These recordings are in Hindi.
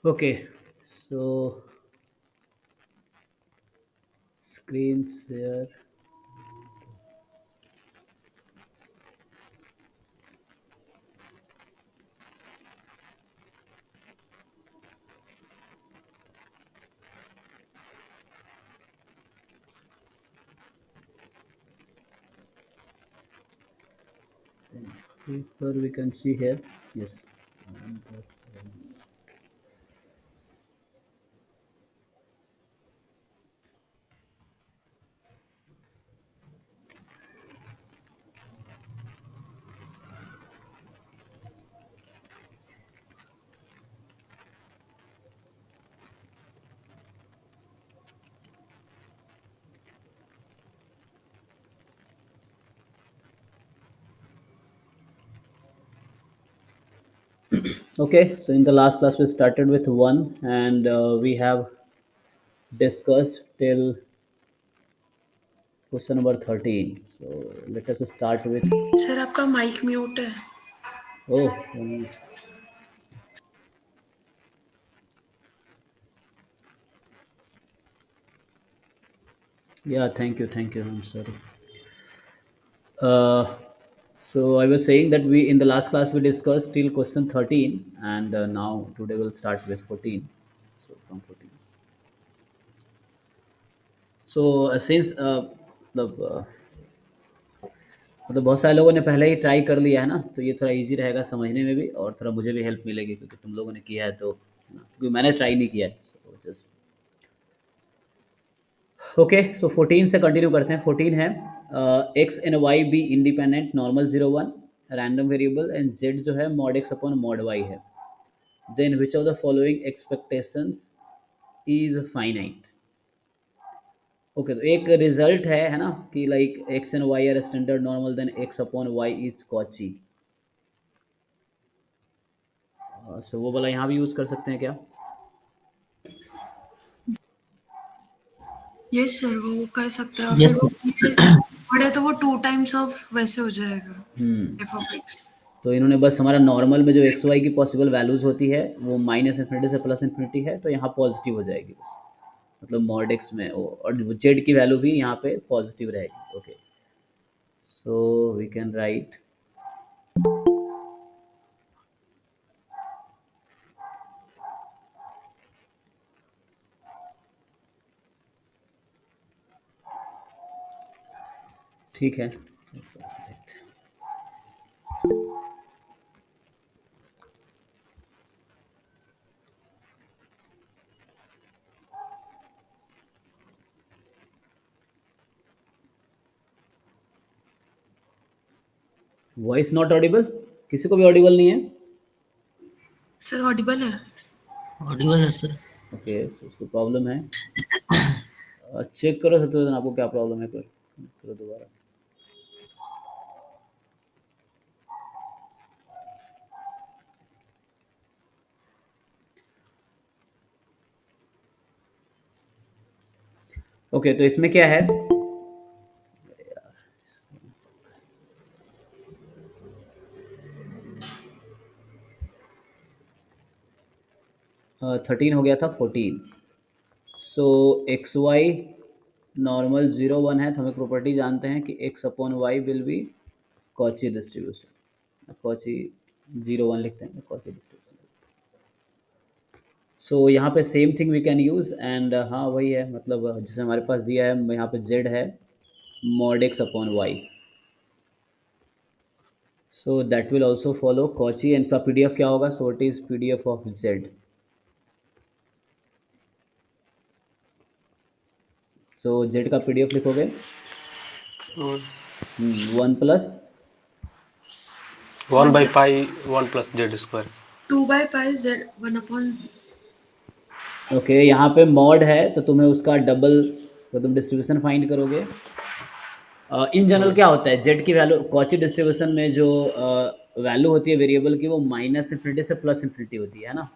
Okay, so screen share. Paper we can see here. Yes. Okay, so in the last class we started with 1 and we have discussed till question number 13. So let us start with. Sir आपका माइक म्यूट है। Oh, 1 minute. Yeah, thank you. I'm sorry. Uh, so I was saying that we in the last class we discussed till question 13, and now today we'll start with 14. So from 14. So since मतलब बहुत सारे लोगों ने पहले ही ट्राई कर लिया है ना, तो ये थोड़ा इजी रहेगा समझने में भी और थोड़ा मुझे भी हेल्प मिलेगी क्योंकि तुम लोगों ने किया है तो क्योंकि मैंने ट्राई नहीं किया है। सो जस्ट ओके, सो 14 से कंटिन्यू करते हैं। 14 है X and Y be independent normal 0 1 random variable and Z जो है mod X upon mod Y है। Then which of the following expectations is finite. Okay, तो एक रिजल्ट है ना कि like X and Y are standard normal then X upon Y is Cauchy. So वो वाला यहाँ भी यूज कर सकते हैं क्या? यस सर, वो कर सकते हैं और फिर यस वो सर। पीछे पढ़े तो वो 2 टाइम्स ऑफ वैसे हो जाएगा, हम्म। F of x. तो इन्होंने बस हमारा नॉर्मल में जो एक्स वाई की पॉसिबल वैल्यूज होती है वो माइनस इन्फिनिटी से प्लस इन्फिनिटी है, तो यहाँ पॉजिटिव हो जाएगी बस। मतलब मॉड एक्स में और जेड की वैल्यू भी यहाँ पे पॉजिटिव रहेगी। Okay, so we can write ठीक है। वॉइस नॉट ऑडिबल, किसी को भी ऑडिबल नहीं है? सर ऑडिबल है। ऑडिबल है सर। ओके, सो उसको प्रॉब्लम है। चेक करो सत्योदन आपको क्या प्रॉब्लम है, करो दोबारा। ओके, तो इसमें क्या है? 13 हो गया था 14। सो एक्स वाई नॉर्मल 0 1 है, तो हमें प्रॉपर्टी जानते हैं कि X upon Y will be Cauchy distribution. Cauchy 0 1 लिखते हैं, कॉची डिस्ट्रीब्यूशन। सो यहाँ पे same thing we can use and हाँ वही है, मतलब जैसे हमारे पास दिया है यहाँ पे जेड है mod X upon Y, so that will also follow Cauchy and इसका पी डी एफ क्या होगा? So it is P D F of Z. So Z का पी डी एफ लिखोगे 1 plus 1 one by plus pi 1 plus z square. 2/पाई जेड 1/। ओके, यहाँ पे मॉड है तो तुम्हें उसका डबल, तो तुम डिस्ट्रीब्यूशन फाइंड करोगे। इन जनरल क्या होता है, जेड की वैल्यू कॉची डिस्ट्रीब्यूशन में जो वैल्यू होती है वेरिएबल की वो माइनस इन्फिनिटी से प्लस इन्फिनिटी होती है ना,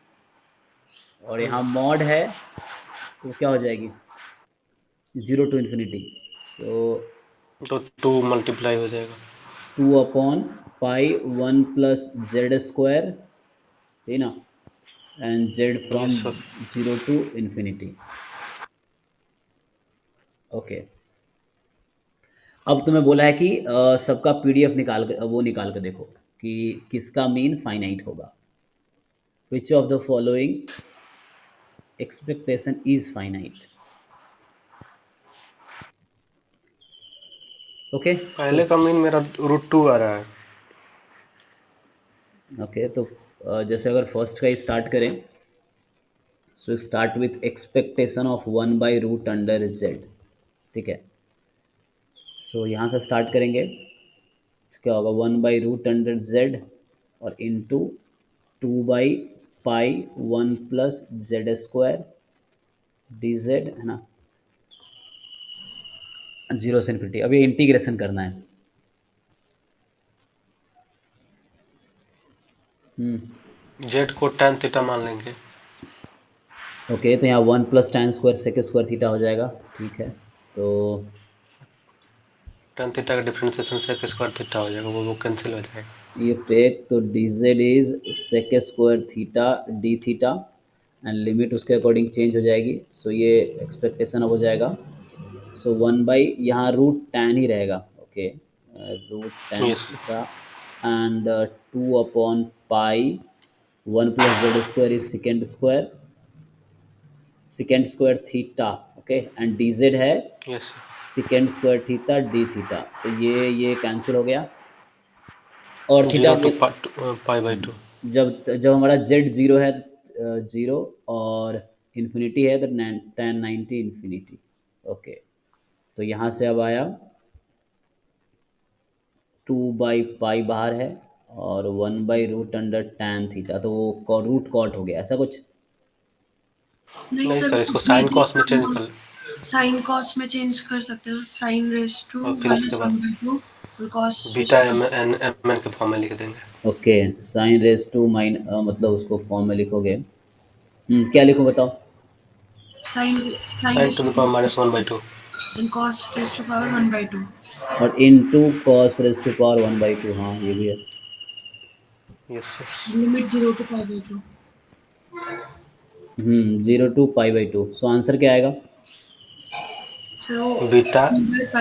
और यहाँ मॉड है तो क्या हो जाएगी? 0 टू इन्फिनिटी। तो तो 2 मल्टीप्लाई हो जाएगा। 2 upon pi 1 plus Z square, है ना। and z from Yes, sir. 0 to infinity. Okay, अब तुम्हें बोला है कि सबका पीडीएफ निकाल के वो निकाल के देखो कि किसका मीन फाइनाइट होगा. विच of the following expectation is finite. Okay, तो पहले का मीन मेरा √2 आ रहा है. ओके, तो जैसे अगर फर्स्ट का ही स्टार्ट करें, so start with expectation of 1/√z. ठीक है, सो यहाँ से स्टार्ट करेंगे. क्या होगा? 1/√z और इंटू 2/पाई 1+z² dz, है ना, 0 से इन्फिनिटी. अब ये इंटीग्रेशन करना है. जेड को tan थीटा मान लेंगे. ओके, तो यहाँ 1+tan² sec² थीटा हो जाएगा. ठीक है, तो tan थीटा का डिफरेंशिएशन sec² थीटा हो जाएगा, वो कैंसिल हो जाएगा. ये फेक, तो dz is sec² theta d theta and limit उसके अकॉर्डिंग चेंज हो जाएगी. सो ये एक्सपेक्टेशन अब हो जाएगा. सो 1/ यहाँ रूट टैन ही रहेगा. Okay, root tan yes. Theta and 2/पाई 1+z² is second square theta. Okay, and dz है yes. Second square theta d theta. तो ये कैंसिल हो गया. और थीटा 0 to π/2. जब जब हमारा z 0 है, 0 और इन्फिनिटी है, तो tan 90 इन्फिनिटी. ओके, तो यहाँ से अब आया 2/पाई बाहर है और 1/√tan थीटा, तो वो रूट कॉट हो गया, ऐसा कुछ. नहीं नहीं सर, सर, इसको साइन कॉस में चेंज कर. साइन कॉस में चेंज कर सकते हैं. साइन रेस टू और फिर उसके बाद -1/2 और कॉस बीटा mn के फॉर्म में लिख देंगे. ओके, साइन रेस टू माइन मतलब उसको फॉर्म में लिखोगे. क्या लिखूँ बताओ. Sine sine sin raise to to the power -1/2. And cos raise to power 1/2. और into cos raise to power 1/2. हाँ, ये भी है. Yes sir. Limit 0 to π/2. 0 to π/2. So answer क्या आएगा? So beta 2/π.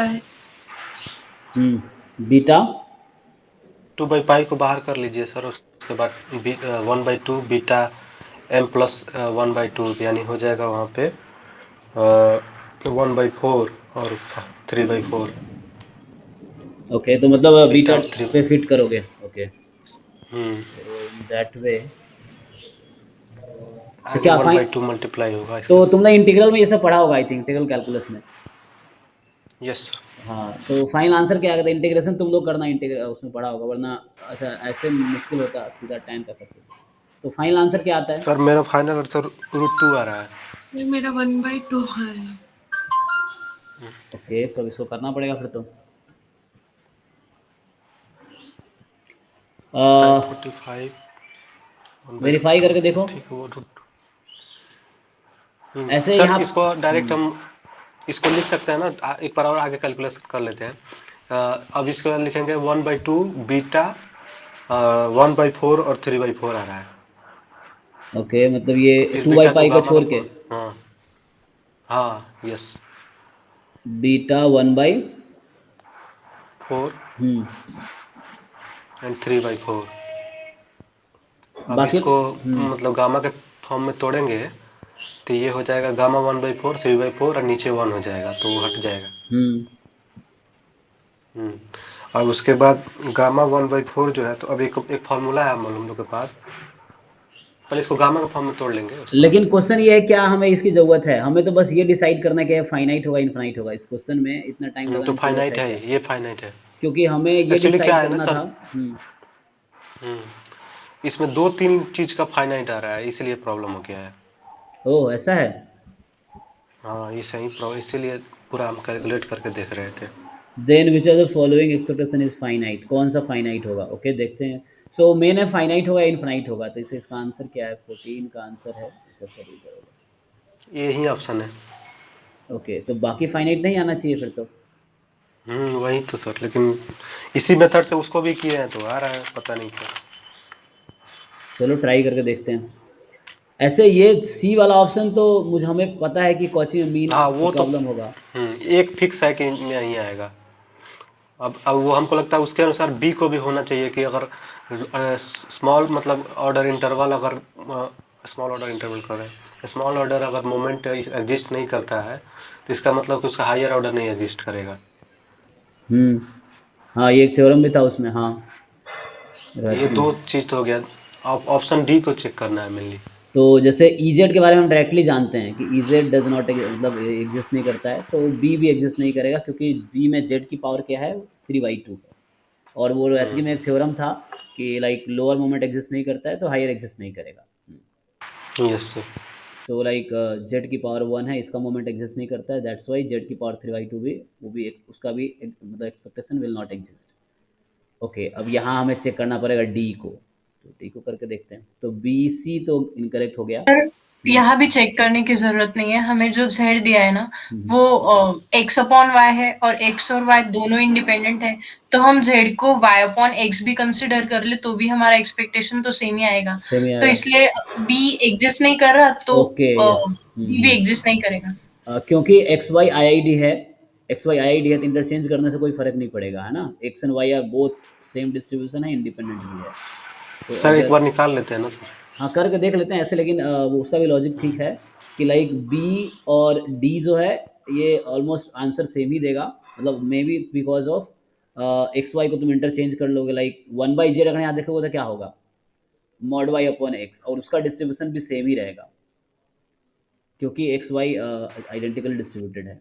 बीटा 2/π को बाहर कर लीजिए सर. उसके बाद 1/2 बीटा m+1/2 यानी हो जाएगा वहाँ पे 1/4 और 3/4. ओके, तो मतलब बीटा बीटा 3. पे फिट करोगे. ओके, हम्म. तो इन दैट वे. तो आगे क्या फाइन, 1/2 मल्टीप्लाई होगा तो इसका. तुमने इंटीग्रल में ये सब पढ़ा होगा आई थिंक, इंटीग्रल कैलकुलस में. Yes sir. हाँ, तो फाइनल आंसर क्या आएगा? तो इंटीग्रेशन तुम लोग करना, इंटीग्रेशन उसमें पढ़ा होगा, वरना अच्छा ऐसे मुश्किल होता सीधा टाइम का करते. तो फाइनल आंसर क्या आता है? सर मेरा फाइनल आंसर √2 आ रहा है. सर मेरा 1/2 है. ओके, तो इसको करना पड़ेगा फिर तो. sin 45 verify 1/2. करके देखो. ठीक है वो ऐसे सर यहाँ इसको डायरेक्ट हम इसको लिख सकते हैं ना. एक बार और आगे कैलकुलेट कर लेते हैं. अब इसके बाद लिखेंगे 1/2 बीटा 1/4 और 3/4 आ रहा है. ओके, मतलब ये फिर टू बाई बीटा को पाई को गामा छोड़ के का. हाँ. हाँ. यस. Beta 1/, 4 and 3/4. अब बाकी इसको मतलब गामा के फॉर्म में तोड़ेंगे तो ये हो जाएगा गामा 1/4 3/4 और नीचे 1 हो जाएगा तो वो हट जाएगा. और उसके बाद गामा 1/4 जो है, तो अब एक फार्मूला है हम लोग के पास. पहले इसको गामा के फॉर्म में तोड़ लेंगे उसको. लेकिन क्वेश्चन ये है, क्या हमें इसकी ज़रूरत है? हमें तो बस ये डिसाइड करना है कि फाइनाइट होगा इनफाइनाइट होगा. इस क्वेश्चन में इतना टाइम तो लगाने की ज़रूरत फाइनाइट है है, क्या? ये फाइनाइट है. क्योंकि हमें ये एक्चुअली क्या डिसाइड है ना करना सर. था. इसमें 2-3 चीज का फाइनाइट आ रहा है, इसलिए प्रॉब्लम हो गया है. ओह, ऐसा है. हाँ, ये सही इसीलिए पूरा हम कैलकुलेट करके देख रहे थे. Then which are the following expectation is finite. कौन सा फाइनाइट होगा? ओके, देखते हैं. सो मेन है फाइनाइट होगा इनफाइनाइट होगा. तो इसका आंसर क्या है? 14 का आंसर है. इसे सही करोगे. यही ऑप्शन है. ओके, तो बाकी फाइनाइट नहीं आना चाहिए फिर तो. वही तो सर, लेकिन इसी मेथड से उसको भी किए हैं तो आ रहा है, पता नहीं क्या. चलो ट्राई करके देखते हैं. ऐसे ये सी वाला ऑप्शन तो मुझे हमें पता है कि कोचिंग में मीन हाँ वो तो प्रॉब्लम होगा। एक फिक्स है कि नहीं आएगा। अब वो हमको लगता है उसके अनुसार बी को भी होना चाहिए कि अगर स्मॉल मतलब ऑर्डर इंटरवल अगर स्मॉल ऑर्डर इंटरवल कर रहे हैं, स्मॉल ऑर्डर अगर मोमेंट एग्जिस्ट नहीं करता है तो इसका मतलब कि उसका हायर ऑर्डर नहीं एग्जिस्ट करेगा। हुँ। हाँ, ये एक थ्योरम भी था उसमें, हाँ, ये रहती दो है। चीज तो हो गया। ऑप्शन डी को चेक करना है मेनली। तो जैसे ईज़ेड के बारे में हम डायरेक्टली जानते हैं कि ईज़ेड डज़ नॉट मतलब एग्ज़िस्ट नहीं करता है, तो बी भी एग्ज़िस्ट नहीं करेगा क्योंकि बी में ज़ेड की पावर क्या है 3/2 है। और वो हम्म वैसे में एक थ्योरम था कि लाइक लोअर मोमेंट एग्ज़िस्ट नहीं करता है तो हायर एग्ज़िस्ट नहीं करेगा। Yes sir. So like Z की पावर 1 है, इसका मोमेंट एग्ज़िस्ट नहीं करता है, दैट्स व्हाई ज़ेड की पावर 3/2 भी वो भी उसका भी मतलब expectation will not exist. Okay, अब यहाँ हमें चेक करना पड़ेगा डी को, तो डी को करके देखते हैं। तो बी सी तो इनकरेक्ट हो गया। पर हुँ, यहाँ भी चेक करने की जरूरत नहीं है, हमें जो z दिया है ना हुँ, वो x अपॉन y है और x और y दोनों इंडिपेंडेंट है, तो हम z को y अपॉन x भी कंसिडर कर ले तो भी हमारा एक्सपेक्टेशन तो सेम ही आएगा। सेम ही तो आएगा। इसलिए b एग्जिस्ट नहीं कर रहा तो ओके, यस। b भी एग्जिस्ट नहीं करेगा। क्योंकि एक्स वाई आईआईडी है, एक्स वाई आईआईडी है तो इंटरचेंज करने से कोई फ़र्क नहीं पड़ेगा, है ना? X and Y are both same distribution है, इंडिपेंडेंट भी है। तो सर एक अगर बार निकाल लेते हैं ना सर। हाँ, करके देख लेते हैं ऐसे, लेकिन वो उसका भी लॉजिक ठीक है कि लाइक बी और डी जो है ये ऑलमोस्ट आंसर सेम ही देगा, मतलब maybe because of X Y को तुम इंटरचेंज कर लोगे, लाइक 1/z अगर यहाँ देखोगे तो क्या होगा? मॉड वाई अपॉन एक्स, और उसका डिस्ट्रीब्यूशन भी सेम ही रहेगा क्योंकि एक्स वाई आइडेंटिकली डिस्ट्रीब्यूटेड है।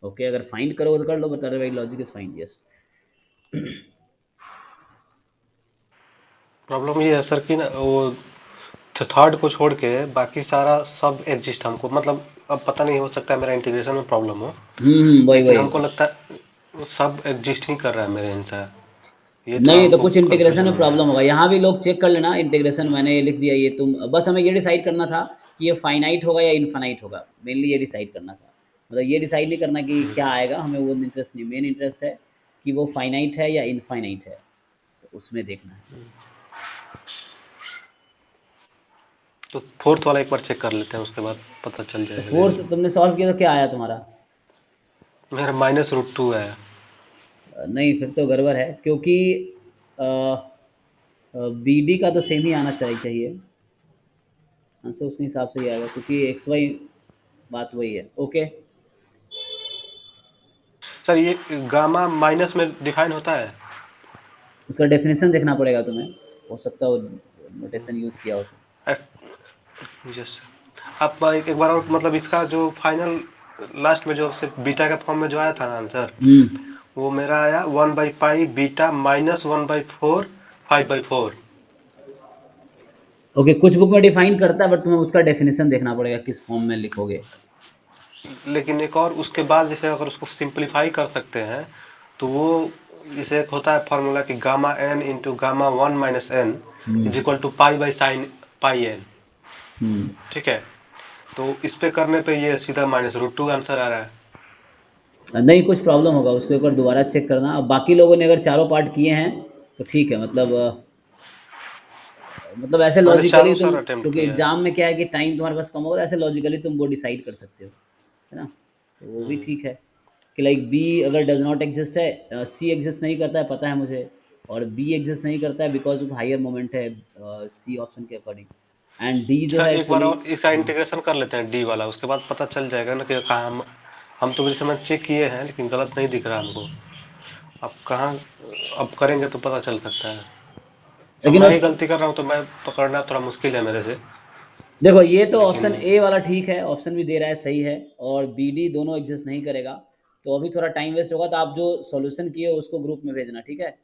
ओके, अगर फाइंड करोगे तो कर लो, but otherwise logic is find, yes. Problem ये है सर कि ना वो थर्ड को छोड़ के बाकी सारा सब एग्जिस्ट हमको मतलब अब पता नहीं हो सकता है मेरा इंटीग्रेशन में प्रॉब्लम हो। वही लेकिन वही। हमको लगता है वो सब एग्जिस्ट ही कर रहा है मेरे अनुसार। ये थोड़ा नहीं तो हमको कुछ इंटीग्रेशन कंफ्यूजन में हो रहा है। प्रॉब्लम होगा, यहाँ भी लोग चेक कर लेना इंटीग्रेशन, मैंने ये लिख दिया, ये तुम बस हमें ये डिसाइड करना था कि ये फाइनाइट होगा या इनफाइनाइट होगा, मेनली ये डिसाइड करना था। मतलब ये डिसाइड नहीं करना कि क्या आएगा, हमें वो इंटरेस्ट नहीं, मेन इंटरेस्ट है कि वो फाइनाइट है या इनफाइनाइट है, तो उसमें देखना है। तो फोर्थ वाला एक बार चेक कर लेते हैं उसके बाद पता चल तो जाएगा धीरे फोर्थ धीरे। तुमने सॉल्व किया तो क्या आया तुम्हारा? मेरा -√2 है। नहीं, फिर तो गड़बड़ है क्योंकि बी डी का तो सेम ही आना चाहिए, आंसर उसके हिसाब से ही आएगा क्योंकि एक्स वाई बात वही है। ओके, सर ये गामा माइनस में डिफाइन होता है। उसका डेफिनेशन देखना पड़ेगा तुम्हें, हो सकता है वो नोटेशन यूज़ किया हो तो। यस। आप एक बार और मतलब इसका जो फाइनल लास्ट में जो सिर्फ बीटा के फॉर्म में जो आया था ना आंसर, हम्म। वो मेरा आया 1/π बीटा -1/4 5/4। ओके, कुछ बुक में डिफाइन करता है बट तुम्हें उसका डेफिनेशन देखना पड़ेगा किस फॉर्म में लिखोगे। लेकिन एक और उसके बाद जैसे अगर उसको सिंपलीफाई कर सकते हैं तो वो जैसे एक होता है फॉर्मूला कि gamma n into gamma 1 - n hmm. Is equal to π/sin πn। Hmm. ठीक है। तो इस पे करने पे ये सीधा -√2 आंसर आ रहा है। नहीं, कुछ प्रॉब्लम होगा, उसके ऊपर दोबारा चेक करना। अब बाकी लोगों ने अगर चारों पार्ट किए हैं तो ठीक है, मतलब मतलब ऐसे मैंने लॉजिकली चारों तुम, सर अटेम्प्ट क्योंकि किया है। एग्जाम में क्या है कि टाइम तुम्हारे पास कम होगा, तो ऐसे लॉजिकली तुम वो डिसाइड कर सकते हो, है ना? तो वो भी ठीक है कि लाइक बी अगर डज नॉट एग्जिस्ट है, सी एग्जिस्ट नहीं करता है पता है मुझे, और बी एग्जिस्ट नहीं करता है बिकॉज ऑफ हायर मोमेंट है सी ऑप्शन के अकॉर्डिंग, एंड डी जो सर है एक बार एक्चुअली। और इसका हाँ, इंटीग्रेशन कर लेते हैं डी वाला, उसके बाद पता चल जाएगा ना कि कहाँ हम तो जैसे मैं चेक किए हैं लेकिन गलत नहीं दिख रहा हमको। अब कहाँ अब करेंगे तो पता चल सकता है। अब लेकिन मैं ही उस, गलती कर रहा हूँ तो मैं पकड़ना थोड़ा मुश्किल है मेरे से। देखो ये तो लेकिन ऑप्शन ए वाला ठीक है, ऑप्शन भी दे रहा है सही है, और बी डी दोनों एग्जिस्ट नहीं करेगा, तो अभी थोड़ा टाइम वेस्ट होगा, तो आप जो सॉल्यूशन किए हो उसको ग्रुप में भेजना, ठीक है?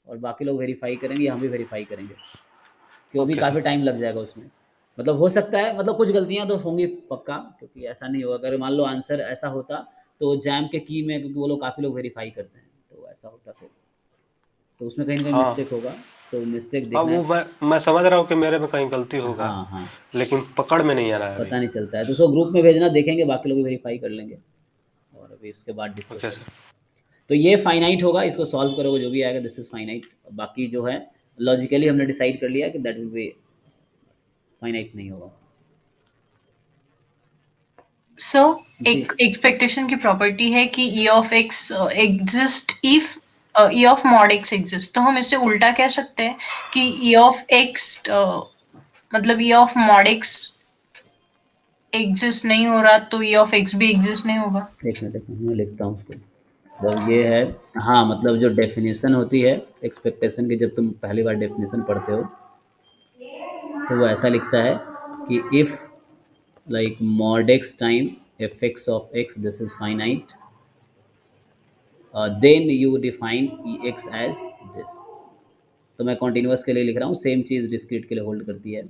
और बाकी लोग वेरीफाई करेंगे, हम भी वेरीफाई करेंगे, क्योंकि अभी ओके सर। काफ़ी टाइम लग जाएगा उसमें। मतलब हो सकता है, मतलब कुछ गलतियाँ तो होंगी पक्का, क्योंकि ऐसा नहीं होगा अगर मान लो आंसर ऐसा होता तो जैम के की में, क्योंकि वो लोग काफ़ी लोग वेरीफाई करते हैं, तो ऐसा होता फिर तो उसमें कहीं ना कहीं हाँ मिस्टेक होगा, तो मिस्टेक हाँ देखना वो है। मैं समझ रहा हूँ कि मेरे में कहीं गलती होगा हाँ हाँ, लेकिन पकड़ में नहीं आ रहा है अभी। पता नहीं चलता है तो उसको ग्रुप में भेजना, देखेंगे बाकी लोग वेरीफाई कर लेंगे और अभी उसके बाद डिस्कस ओके सर। करेंगे। तो ये फाइनाइट होगा, इसको सॉल्व करोगे जो भी आएगा दिस इज फाइनाइट। बाकी जो है लॉजिकली हमने डिसाइड कर लिया कि दैट विल बी फाइनाइट नहीं होगा। सो जी। एक एक्सपेक्टेशन की प्रॉपर्टी है कि E of x exist if E of mod x exist, तो हम इसे उल्टा कह सकते हैं कि ई ऑफ एक्स मतलब ई ऑफ मॉड एक्स एग्जिस्ट नहीं हो रहा तो ई ऑफ एक्स भी एग्जिस्ट नहीं होगा। एक मिनट मैं लिखता हूँ उसको। मतलब ये है, हाँ, मतलब जो डेफिनेशन होती है एक्सपेक्टेशन की, जब तुम पहली बार डेफिनेशन पढ़ते हो तो वो ऐसा लिखता है कि if like mod x time fx of x this is finite, then you define ex as this। तो मैं कॉन्टिन्यूस के लिए लिख रहा हूँ, सेम चीज़ डिस्क्रीट के लिए होल्ड करती है।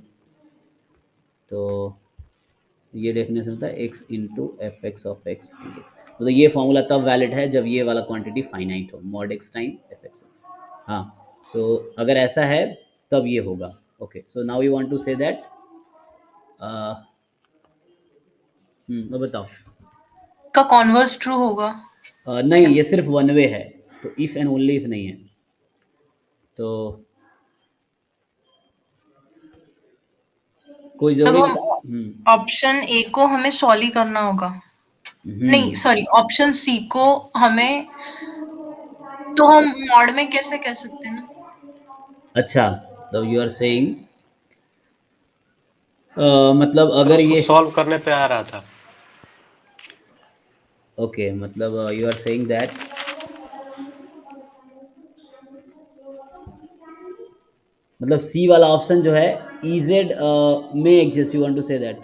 तो ये डेफिनेशन होता है x into f x of x d x. तो ये फॉर्मूला तब वैलिड है जब ये वाला क्वांटिटी फाइनाइट हो, mod x time f x x. हाँ, सो अगर ऐसा है तब ये होगा। Okay, so now you want to say that, बताओ। का कॉन्वर्स ट्रू होगा नहीं, क्या? ये सिर्फ वन वे है, तो इफ़ एंड ओनली इफ नहीं है। तो कोई तब ज़रूरी हम हम्म। ऑप्शन ए को हमें सॉल्व ही करना होगा। नहीं, हम्म। सॉरी, ऑप्शन सी को हमें, तो हम मॉड में कैसे कह सकते हैं ना? अच्छा, तो यू आर सेइंग, मतलब सर अगर उसको ये, सॉल्व करने पे आ रहा था। ओके, मतलब यू आर सेइंग दैट, मतलब सी वाला ऑप्शन जो है इजेड में exist, you want to say that.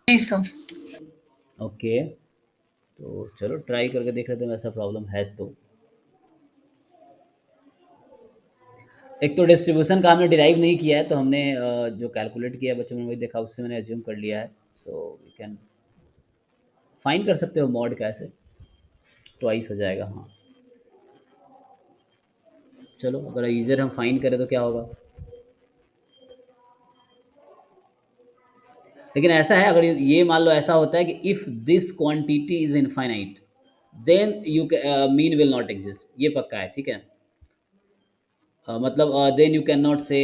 जी सर। ओके, तो चलो ट्राई करके देख लेते हैं वैसा प्रॉब्लम है तो। एक तो डिस्ट्रीब्यूशन का हमने डिराइव नहीं किया है, तो हमने जो कैलकुलेट किया है बच्चों ने वही देखा, उससे मैंने एज्यूम कर लिया है। सो वी कैन फाइंड कर सकते हो मॉड का, ऐसे ट्वाइस हो जाएगा। हाँ, चलो अगर ईजर हम फाइंड करें तो क्या होगा। लेकिन ऐसा है, अगर ये मान लो ऐसा होता है कि if this quantity is infinite then you mean will not exist, ये पक्का है, ठीक है। मतलब then you can not say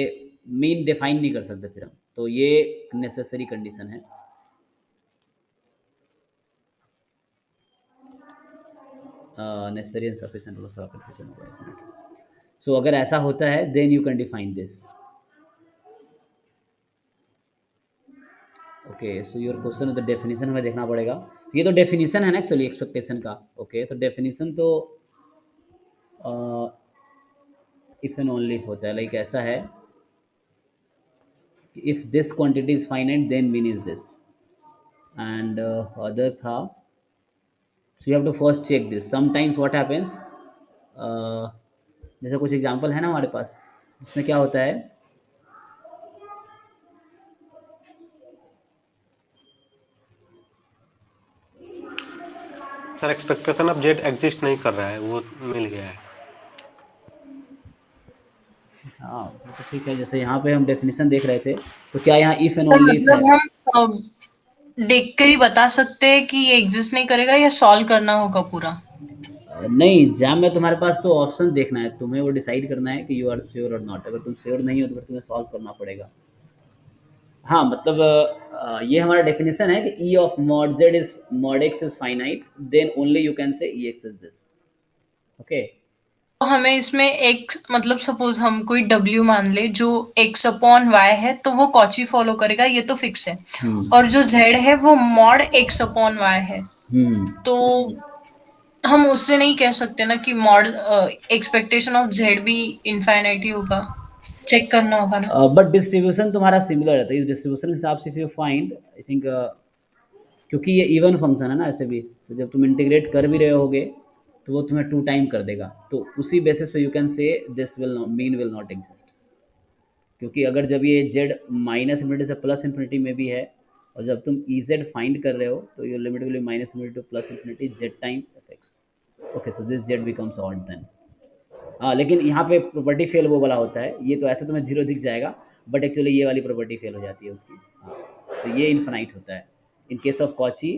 mean define नहीं कर सकते फिर हम, तो ये नेसेसरी कंडीशन है। नेसेसरी एंड सफिशिएंट होगा, सारा कंफ्यूजन होगा, एक मिनट। सो अगर ऐसा होता है then you can define this. Okay, so your question the definition हमें देखना पड़ेगा। ये तो डेफिनेशन है ना एक्चुअली एक्सपेक्टेशन का। ओके, तो डेफिनेशन तो इफ एंड ओनली होता है, लाइक ऐसा है, if this quantity is finite then mean is this, and other था, so you have to first check this. Sometimes what happens, जैसे कुछ एग्जांपल है ना हमारे पास, जिसमें क्या होता है, sir expectation of Z exist नहीं कर रहा है, वो मिल गया है। हाँ वो तो ठीक है, जैसे यहाँ पे हम डेफिनेशन देख रहे थे, तो क्या यहाँ इफ एंड तो ओनली इफ है। मतलब हम देख कर ही बता सकते हैं कि ये एग्जिस्ट नहीं करेगा या सॉल्व करना होगा पूरा? नहीं, एग्जाम में तुम्हारे पास तो ऑप्शन देखना है, तुम्हें वो डिसाइड करना है कि यू आर श्योर और नॉट। अगर तुम श्योर नहीं हो तो फिर तुम्हें सॉल्व करना पड़ेगा। हाँ, मतलब ये हमारा डेफिनेशन है कि E of mod z is mod x is finite then only you can say E x is this. Okay. तो हमें इसमें एक मतलब सपोज हम कोई W मान ले जो x अपॉन y है, तो वो कॉची फॉलो करेगा, ये तो फिक्स है। हम्म। और जो z है वो मॉड x अपॉन y है, हम्म। तो हम उससे नहीं कह सकते ना कि मॉड एक्सपेक्टेशन ऑफ z भी इनफाइनाइट ही होगा। चेक करना होगा ना। बट डिस्ट्रीब्यूशन तुम्हारा सिमिलर है, तो इस डिस्ट्रीब्यूशन के हिसाब से if you find, I think, क्योंकि ये इवन फंक्शन है ना ऐसे भी, तो जब तुम इंटीग्रेट कर भी रहे होगे तो वो तुम्हें टू टाइम कर देगा, तो उसी बेसिस पे यू कैन से this will mean will not exist. क्योंकि अगर जब ये जेड माइनस इन्फिनिटी से प्लस इन्फिनिटी में भी है, और जब तुम ई जेड फाइंड कर रहे हो तो ये limit will be minus infinity to plus infinity z time f x. Okay, so this z becomes odd then. हाँ, लेकिन यहाँ पे प्रॉपर्टी फेल वो वाला होता है, ये तो ऐसे तुम्हें जीरो दिख जाएगा, बट एक्चुअली ये वाली प्रॉपर्टी फेल हो जाती है उसकी। हाँ, तो ये इन्फाइनाइट होता है in case of Cauchy,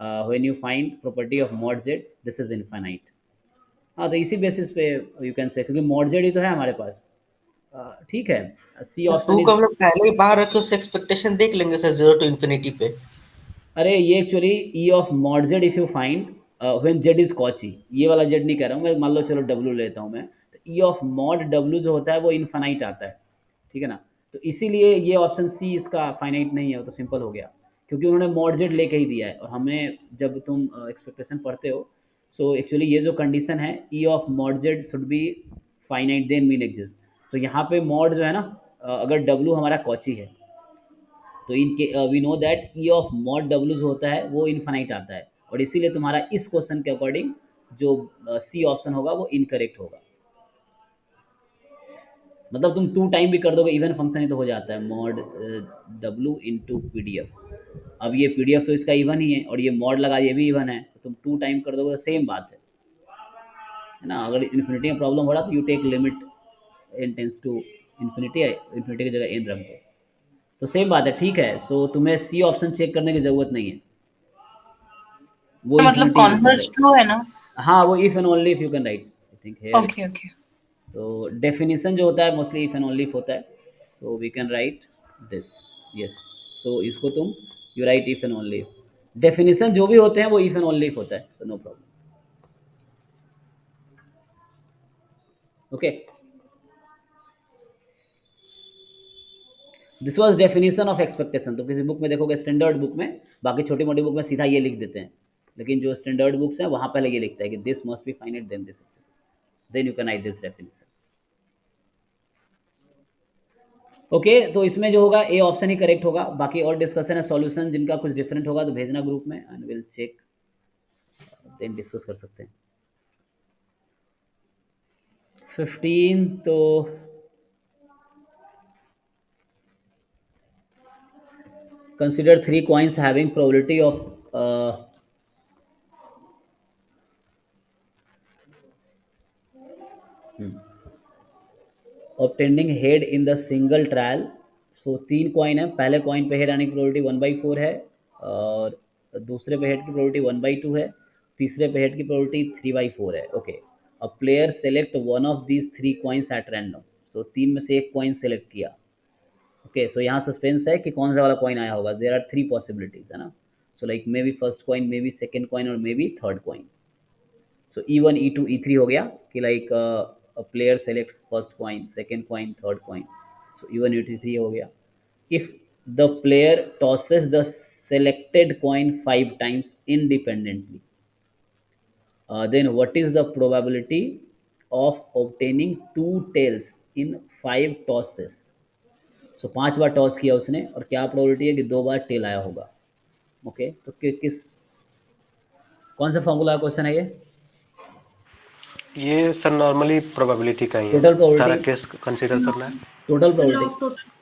when you find property of mod Z this is infinite. हाँ, तो इसी बेसिस पे यू कैन से, क्योंकि मॉड जेड ही तो है हमारे पास, ठीक है, सी टू ऑप्शन को इज, हम लोग पहले ही बाहर रखे उससे एक्सपेक्टेशन देख लेंगे सर 0 to ∞ पे। अरे ये actually E of mod Z if you find when Z is Cauchy, ये वाला जेड नहीं कह रहा हूँ मैं, मान लो चलो डब्ल्यू लेता हूँ मैं, तो ई ऑफ मॉड डब्ल्यू जो होता है वो इनफाइनाइट आता है, ठीक है ना। तो इसीलिए ये ऑप्शन सी इसका फाइनाइट नहीं है, वो तो सिंपल हो गया, क्योंकि उन्होंने मॉड जेड लेके ही दिया है। और हमें जब तुम एक्सपेक्टेशन पढ़ते हो, सो एक्चुअली ये जो कंडीशन है E of mod z should be finite then mean exist. तो यहाँ पे मॉड जो है ना, अगर डब्ल्यू हमारा कॉची है, तो इनके we know that E of mod डब्ल्यू जो होता है वो इनफाइनाइट आता है, और इसीलिए तुम्हारा इस क्वेश्चन के अकॉर्डिंग जो सी ऑप्शन होगा वो इनकरेक्ट होगा। मतलब तुम टू टाइम भी कर दोगे, इवन फंक्शन ही तो हो जाता है, mod W into P D F. अब ये पी डी एफ तो इसका इवन ही है, और ये मॉड लगा ये भी इवन है, तो तुम टू टाइम कर दोगे तो सेम बात है ना। अगर इन्फिनिटी में प्रॉब्लम हो रहा तो you take limit n tends to infinity, infinity की जगह एन रख दो, तो सेम बात है, ठीक है। सो तुम्हें सी ऑप्शन चेक करने की ज़रूरत नहीं है, वो मतलब इन्फिनिटी यूज कॉन्वर्स करेगा। ट्रू है ना? हाँ, वो if and only if you can write, I think here. Okay, okay. तो डेफिनेशन जो होता है mostly if and only if होता है, so we can write this, yes. So इसको तुम you write if and only if, definition जो भी होते हैं वो इफ एंड ओनली इफ होता है, so no problem. Okay, this was definition of expectation. तो किसी बुक में देखोगे, स्टैंडर्ड बुक में, बाकी छोटी मोटी बुक में सीधा ये लिख देते हैं, लेकिन जो स्टैंडर्ड बुक्स हैं वहाँ पहले ये लिखता है कि this must be finite then this, then you can write this definition. Okay, तो इसमें जो होगा ए ऑप्शन ही करेक्ट होगा। बाकी और डिस्कशन है, सॉल्यूशन जिनका कुछ डिफरेंट होगा तो भेजना ग्रुप में, and will check, then discuss कर सकते हैं। 15 तो consider three coins having probability of obtaining head in the single trial. So तीन कॉइन है, पहले कॉइन पे हेड आने की प्रोबेबिलिटी 1/4 है, और दूसरे पे हेड की प्रोबेबिलिटी 1/2 है, तीसरे पे हेड की प्रोबेबिलिटी 3/4 है। Okay, a player select one of these three coins at random. So तीन में से एक कॉइन सेलेक्ट किया। ओके, सो यहाँ सस्पेंस है कि कौन सा वाला कॉइन आया होगा। देर आर थ्री पॉसिबिलिटीज है ना, so like maybe first coin, maybe second coin, और maybe third coin. So E1 E2 E3 हो गया कि like player select first coin, second coin, third coin. So E1 E2 E3 हो गया। If the player tosses the selected coin 5 times independently, then what is the probability of obtaining two tails in 5 tosses? So 5 bar toss किया उसने, और क्या प्रोबेबिलिटी है कि 2 बार टेल आया होगा। ओके, तो किस कौन सा फॉर्मूला क्वेश्चन है ये? ये सर नॉर्मली प्रोबेबिलिटी का ही है, टोटल सारा प्रोबेबिलिटी, केस कंसीडर करना है। Total sir law probability, of total.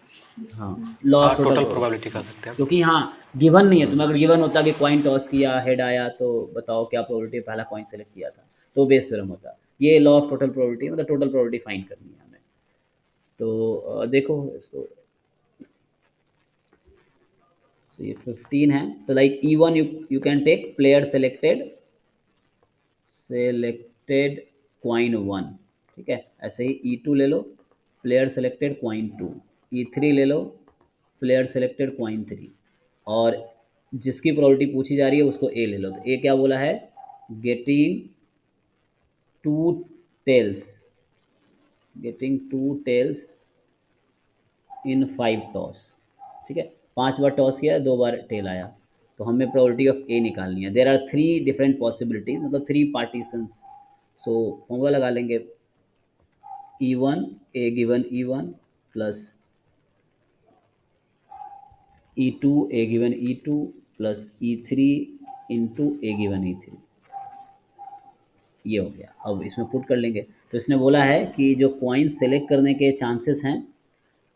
हाँ, लॉ हाँ, of total total probability, probability कर हाँ। सकते हैं। क्योंकि यहाँ गिवन नहीं है, तुम्हें अगर गिवन होता कि कॉइन टॉस किया, हेड आया, तो बताओ क्या प्रोबेबिलिटी, पहला कॉइन सेलेक्ट किया था, तो बेस थ्योरम होता। ये लॉ ऑफ टोटल प्रोबेबिलिटी, मतलब टोटल प्रोबेबिलिटी फाइंड करनी है हमें। तो देखो इसको, तो ये 15 है, तो like E1 you can take player selected coin 1, ठीक है। ऐसे ही E2 ले लो, प्लेयर सेलेक्टेड क्वाइन 2, E3 ले लो, प्लेयर सेलेक्टेड क्वाइन 3, और जिसकी प्रोबेबिलिटी पूछी जा रही है उसको ए ले लो। तो ए क्या बोला है, getting two tails, getting two tails in 5 toss, ठीक है। 5 बार टॉस किया, 2 बार टेल आया, तो हमें प्रोबेबिलिटी ऑफ ए निकालनी है। There are three different possibilities, मतलब थ्री पार्टीशंस। सो फॉर्मूला लगा लेंगे, E1 A given E1 plus E2 A given E2 plus E3 into A given E3, ये हो गया। अब इसमें पुट कर लेंगे, तो इसने बोला है कि जो कॉइन सेलेक्ट करने के चांसेस हैं,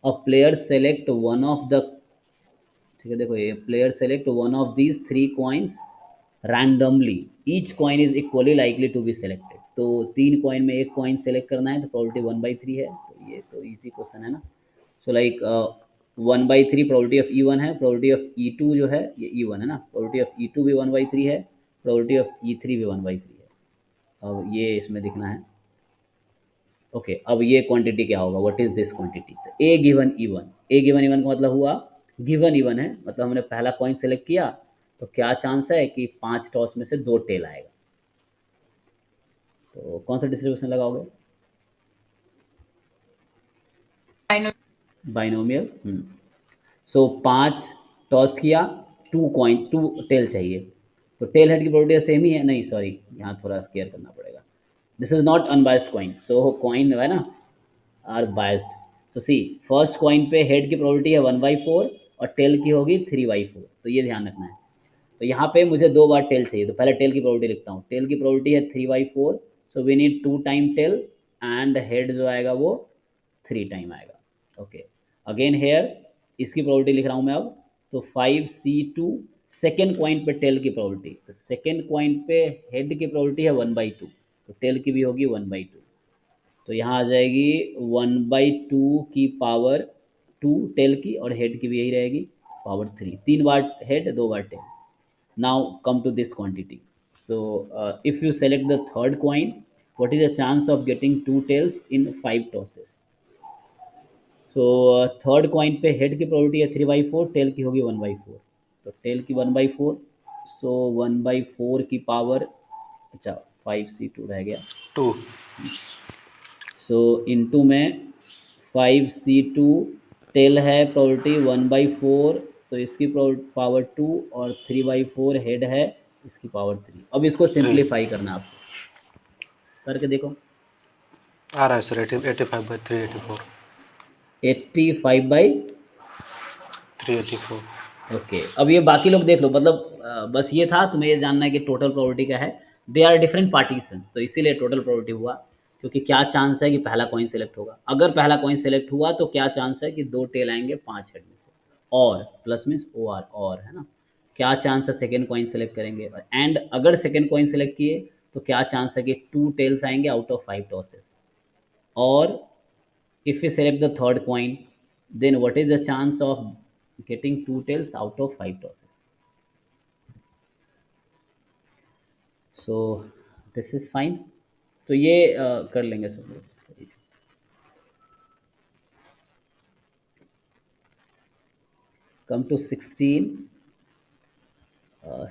a player select one of the, ठीक है, देखो ये player select one of these three coins randomly, each coin is equally likely to be selected. तो तीन कॉइन में एक कॉइन सेलेक्ट करना है, तो प्रोबेबिलिटी 1/3 है, तो ये तो इजी क्वेश्चन है ना। So like 1/3 probability of E1 है, प्रोबेबिलिटी ऑफ E2 जो है ये E1 है ना, प्रोबेबिलिटी ऑफ E2 भी 1/3 है, प्रोबेबिलिटी ऑफ E3 भी 1/3 है। अब ये इसमें दिखना है, ओके, अब ये क्वांटिटी क्या होगा, व्हाट इज दिस क्वांटिटी? तो ए गिवन इवन, ए गिवन इवन का मतलब हुआ गिवन इवन है, मतलब हमने पहला कॉइन सेलेक्ट किया तो क्या चांस है कि 5 टॉस में से 2 टेल आएगा। तो कौन सा डिस्ट्रीब्यूशन लगाओगे? बाइनोमियल। सो 5 टॉस किया, 2 कॉइन 2 टेल चाहिए, तो टेल हेड की प्रोबेबिलिटी सेम ही है, नहीं सॉरी यहाँ थोड़ा केयर करना पड़ेगा, this is not unbiased coin, so coin है ना आर बायस्ड। तो सी, फर्स्ट कॉइन पे हेड की प्रोबेबिलिटी है 1/4 और टेल की होगी 3/4, तो ये ध्यान रखना है। तो यहाँ पे मुझे 2 बार टेल चाहिए, तो पहले टेल की प्रोबेबिलिटी लिखता हूँ, टेल की प्रोबेबिलिटी है 3/4, so we need 2 time tail and head जो आएगा वो 3 टाइम आएगा। ओके, अगेन हेयर इसकी प्रोबेबिलिटी लिख रहा हूँ मैं अब, तो 5C2 सेकेंड कॉइन पे टेल की प्रोबेबिलिटी, तो सेकेंड कॉइन पे हेड की प्रोबेबिलिटी है 1/2, तो टेल की भी होगी 1/2, तो यहाँ आ जाएगी 1/2 की पावर 2 टेल की, और हेड की भी यही रहेगी पावर 3, 3 बार हेड 2 बार tail. Now come to this quantity, so if you select the third coin, what is the chance of getting 2 tails in 5 tosses? So third coin पे हेड की प्रोबेबिलिटी है 3/4, टेल की होगी 1/4, तो टेल की 1/4, सो 1/4 की पावर, अच्छा 5C2 रह गया, 2 सो इनटू में 5C2 टेल है प्रोबेबिलिटी 1/4, तो इसकी पावर 2 और 3/4 हेड है इसकी पावर 3। अब इसको 3 सिंप्लीफाई करना आपको, करके देखो। आ रहा है सर 85/3 84 85/, 384। ओके, अब ये बाकी लोग देख लो, मतलब बस ये था तुम्हें ये जानना है कि टोटल प्रोबेबिलिटी क्या है, दे आर डिफरेंट पार्टीशंस, तो इसीलिए टोटल प्रोबेबिलिटी हुआ, क्योंकि क्या चांस है कि पहला कॉइन सेलेक्ट होगा, अगर पहला कॉइन सेलेक्ट हुआ तो क्या चांस है कि 2 टेल आएंगे 5 हेड में से, और प्लस मीन्स ओ आर, और है ना, क्या चांस है सेकेंड कॉइन सेलेक्ट करेंगे, एंड अगर सेकेंड कॉइन सेलेक्ट किए तो क्या चांस है कि 2 टेल्स आएंगे आउट ऑफ 5 टॉसेस, और if we select the third coin, then what is the chance of getting 2 tails out of 5 tosses? So this is fine, तो ये कर लेंगे सब लोग। कम टू 16,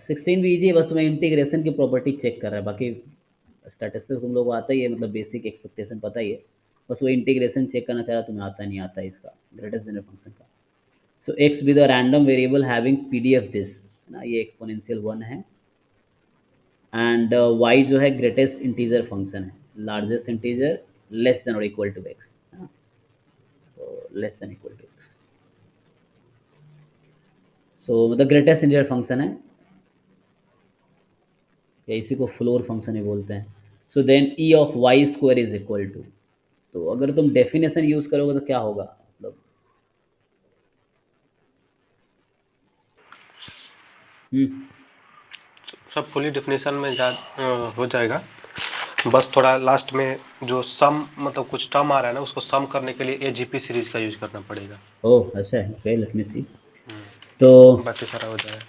16 भी इजी है, बस तुम्हें इंटीग्रेशन की प्रॉपर्टी चेक कर रहा है, बाकी स्टैटिस्टिक्स तुम लोग को आता ही है, मतलब बेसिक एक्सपेक्टेशन पता ही है, बस वो इंटीग्रेशन चेक करना चाह रहा, तुम्हें आता नहीं आता इसका ग्रेटेस्ट जनरल फंक्शन का। So X with a random variable having PDF this, ना ये एक्सपोनेंशियल 1 है, एंड y जो है ग्रेटेस्ट इंटीजर फंक्शन है, लार्जेस्ट इंटीजर लेस देन और इक्वल टू एक्स, है ना, तो less than equal to X, so मतलब ग्रेटेस्ट इंटीजर फंक्शन है, या इसी को फ्लोर फंक्शन ही बोलते हैं। So then E of y square is equal to, तो अगर तुम डेफिनेशन यूज करोगे तो क्या होगा, मतलब हम्म सब फुली डेफिनेशन में हो जाएगा, बस थोड़ा लास्ट में जो सम मतलब कुछ टर्म आ रहा है ना, उसको सम करने के लिए AGP सीरीज का यूज करना पड़ेगा। ओह ऐसा है, ओके लेट मी सी, तो बाकी सारा हो जाएगा।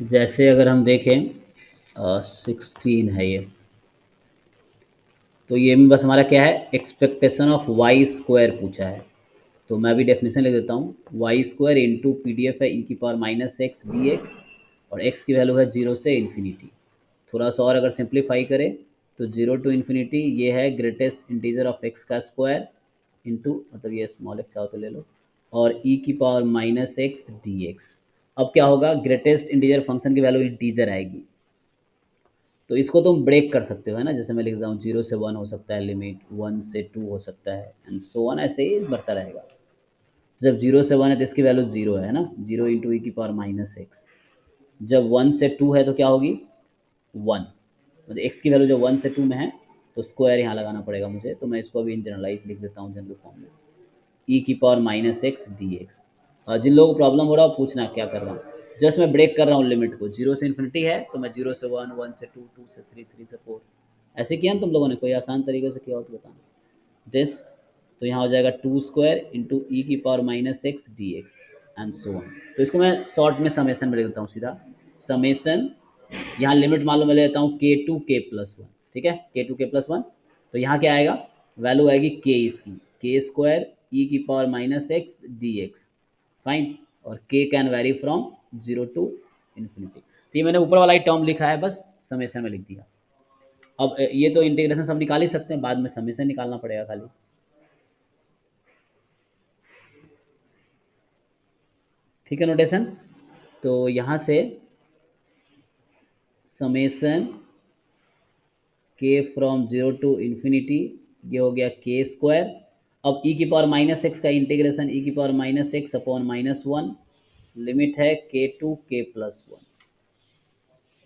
जैसे अगर हम देखें 16 है ये, तो ये में बस हमारा क्या है, एक्सपेक्टेशन ऑफ वाई स्क्वायर पूछा है, तो मैं भी डेफिनेशन लिख देता हूँ, वाई स्क्वायर इंटू PDF है e⁻⁻x dx, और x की वैल्यू है 0 से इन्फिनिटी, थोड़ा सा और अगर सिंप्लीफाई करें तो 0 टू इन्फिनिटी ये है ग्रेटेस्ट इंटीजर ऑफ x का स्क्वायर इंटू, मतलब ये स्मॉल x चाहो तो ले लो, और e⁻⁻x dx। अब क्या होगा, ग्रेटेस्ट इंटीजर फंक्शन की वैल्यू इंटीजर आएगी, तो इसको तुम ब्रेक कर सकते हो, है ना, जैसे मैं लिख रहा हूँ 0 से 1 हो सकता है लिमिट, 1 से 2 हो सकता है, एंड सो ऑन, ऐसे ही बढ़ता रहेगा। जब 0 से 1 है तो इसकी वैल्यू 0 है ना, 0 इंटू e⁻⁻x, जब 1 से 2 है तो क्या होगी 1, मतलब x की वैल्यू जब 1 से 2 में है तो स्क्वायर यहाँ लगाना पड़ेगा मुझे, तो मैं इसको अभी इन जनरलाइज लिख देता हूँ जनरल फॉर्म में, e⁻⁻x dx। जिन लोगों को प्रॉब्लम हो रहा है पूछना क्या कर रहा हूँ, जस्ट मैं ब्रेक कर रहा हूँ लिमिट को, 0 से इन्फिनिटी है तो मैं 0 से 1, 1 से 2, 2 से 3, 3 से 4, ऐसे किया ना तुम लोगों ने, कोई आसान तरीके से किया हो तो बताना दिस, तो यहाँ हो जाएगा 2 square into e⁻⁻x dx and so on. तो इसको मैं शॉर्ट में समेसन में लिख देता हूँ सीधा, समेसन, यहाँ लिमिट मालूम मैं ले लेता हूँ k2 k+1, ठीक है, k2k+1। तो यहाँ क्या आएगा, वैल्यू आएगी k इसकी, k² e⁻x dx, फाइन। और k can very from 0 to infinity. तो ये मैंने ऊपर वाला ही टर्म लिखा है, बस समेशन में लिख दिया। अब ये तो इंटीग्रेशन सब निकाल ही सकते हैं, बाद में समेशन निकालना पड़ेगा खाली। ठीक है नोटेशन। तो यहाँ से summation k from 0 to infinity, ये हो गया k²। अब e⁻x का इंटीग्रेशन e⁻x अपॉन -1, लिमिट है k2k+1।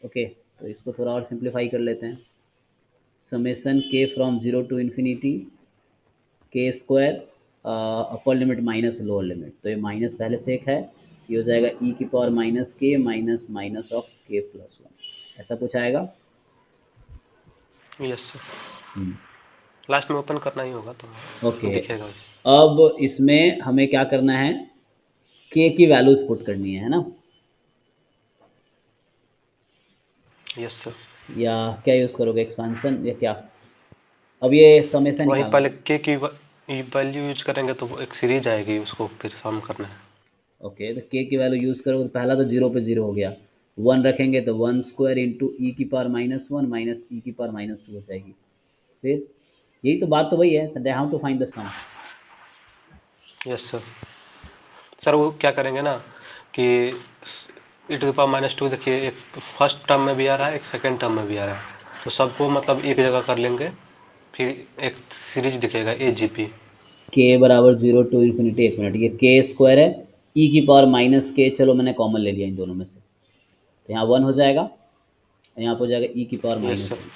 ओके, तो इसको थोड़ा और सिंप्लीफाई कर लेते हैं। Summation k from 0 to infinity k² upper limit minus lower limit, तो ये माइनस पहले से एक है, ये हो जाएगा e⁻k माइनस ऑफ k+1, ऐसा कुछ आएगा। यस सर, लास्ट में ओपन करना ही होगा तो ओके, दिखेगा। अब इसमें हमें क्या करना है, k की वैल्यूज पुट करनी है ना, यस सर, या क्या यूज़ करोगे, एक्सपेंशन या क्या। अब ये समेशन वहीं निकालना पहले है। के की वैल्यू यूज करेंगे तो वो एक सीरीज आएगी, उसको फिर सम करना है। ओके, तो k की वैल्यू यूज़ करोगे तो पहला तो 0 पे 0 हो गया, 1 रखेंगे तो 1² इंटू e⁻1 माइनस e⁻2 हो जाएगी। फिर यही तो बात तो वही है, they how to find the sum. Yes sir, sir वो क्या करेंगे ना कि e⁻², देखिए एक फर्स्ट टर्म में भी आ रहा है, एक सेकंड टर्म में भी आ रहा है, तो सबको मतलब एक जगह कर लेंगे, फिर एक सीरीज दिखेगा AGP। k बराबर 0 to इन्फिनिटी, एक मिनट, ये k² है, e⁻k, चलो मैंने कॉमन ले लिया इन दोनों में से, तो यहाँ 1 हो जाएगा, यहाँ पर हो जाएगा yes sir, e⁻1।